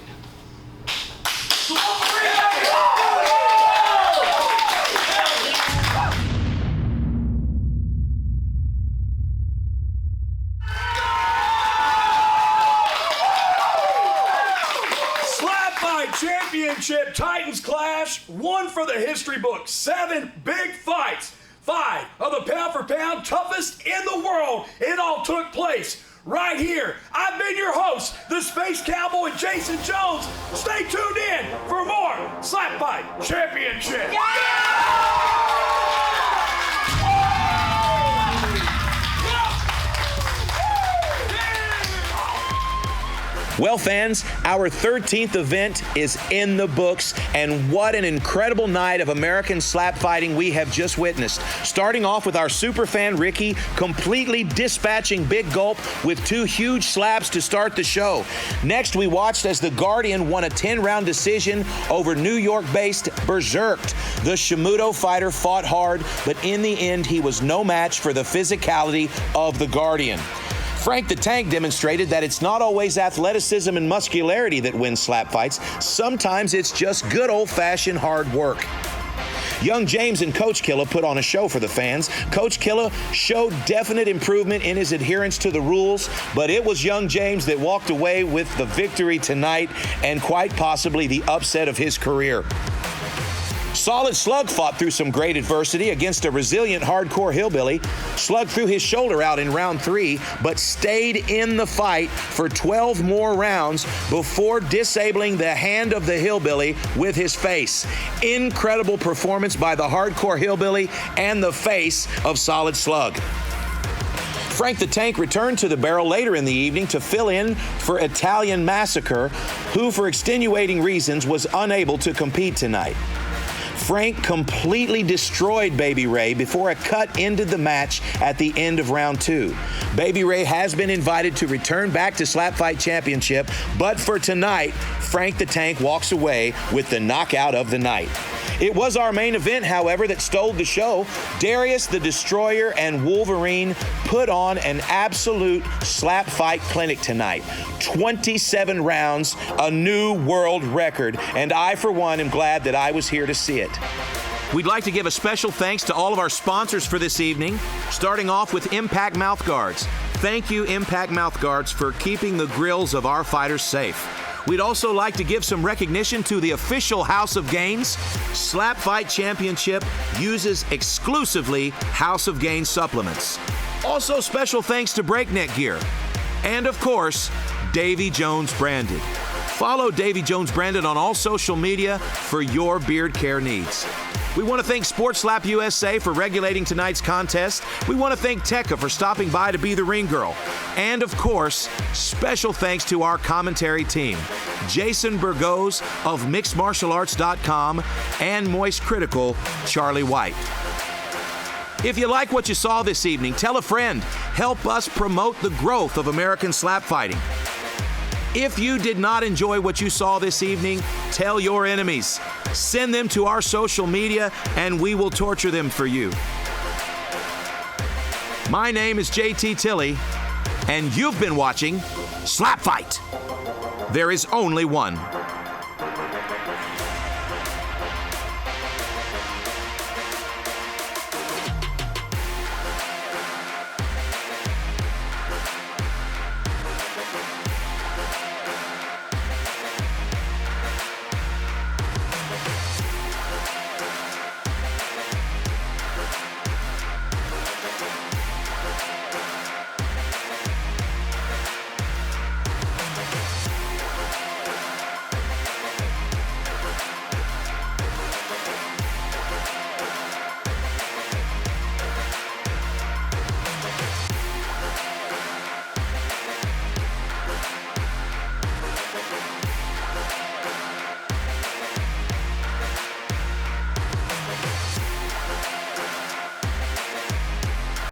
SlapFIGHT Championship Titans clash, one for the history books. 7 big fights. 5 of the pound-for-pound toughest in the world. It all took place right here. I've been your host, the Space Cowboy Jason Jones. Stay tuned in for more SlapFIGHT Championship. Well, fans, our 13th event is in the books, and what an incredible night of American slap fighting we have just witnessed. Starting off with our superfan Ricky completely dispatching Big Gulp with 2 huge slaps to start the show. Next, we watched as the Guardian won a 10-round decision over New York-based Berserked. The Shamuto fighter fought hard, but in the end, he was no match for the physicality of the Guardian. Frank the Tank demonstrated that it's not always athleticism and muscularity that wins slap fights. Sometimes it's just good old-fashioned hard work. Young James and Coach Killa put on a show for the fans. Coach Killa showed definite improvement in his adherence to the rules, but it was Young James that walked away with the victory tonight and quite possibly the upset of his career. Solid Slug fought through some great adversity against a resilient hardcore hillbilly. Slug threw his shoulder out in round 3, but stayed in the fight for 12 more rounds before disabling the hand of the hillbilly with his face. Incredible performance by the hardcore hillbilly and the face of Solid Slug. Frank the Tank returned to the barrel later in the evening to fill in for Italian Massacre, who for extenuating reasons was unable to compete tonight. Frank completely destroyed Baby Ray before a cut ended the match at the end of round 2. Baby Ray has been invited to return back to SlapFIGHT Championship, but for tonight, Frank the Tank walks away with the knockout of the night. It was our main event, however, that stole the show. Darius the Destroyer and Wolverine put on an absolute slap fight clinic tonight. 27 rounds, a new world record, and I, for one, am glad that I was here to see it. We'd like to give a special thanks to all of our sponsors for this evening, starting off with Impact Mouthguards. Thank you, Impact Mouthguards, for keeping the grills of our fighters safe. We'd also like to give some recognition to the official House of Gains. SlapFIGHT Championship uses exclusively House of Gains supplements. Also, special thanks to Breakneck Gear. And of course, Davy Jones Branded. Follow Davy Jones Branded on all social media for your beard care needs. We want to thank Sports Slap USA for regulating tonight's contest. We want to thank Tekka for stopping by to be the ring girl. And of course, special thanks to our commentary team, Jason Burgos of MixedMartialArts.com and Moist Critical, Charlie White. If you like what you saw this evening, tell a friend. Help us promote the growth of American slap fighting. If you did not enjoy what you saw this evening, tell your enemies. Send them to our social media, and we will torture them for you. My name is JT Tilley, and you've been watching Slap Fight. There is only one.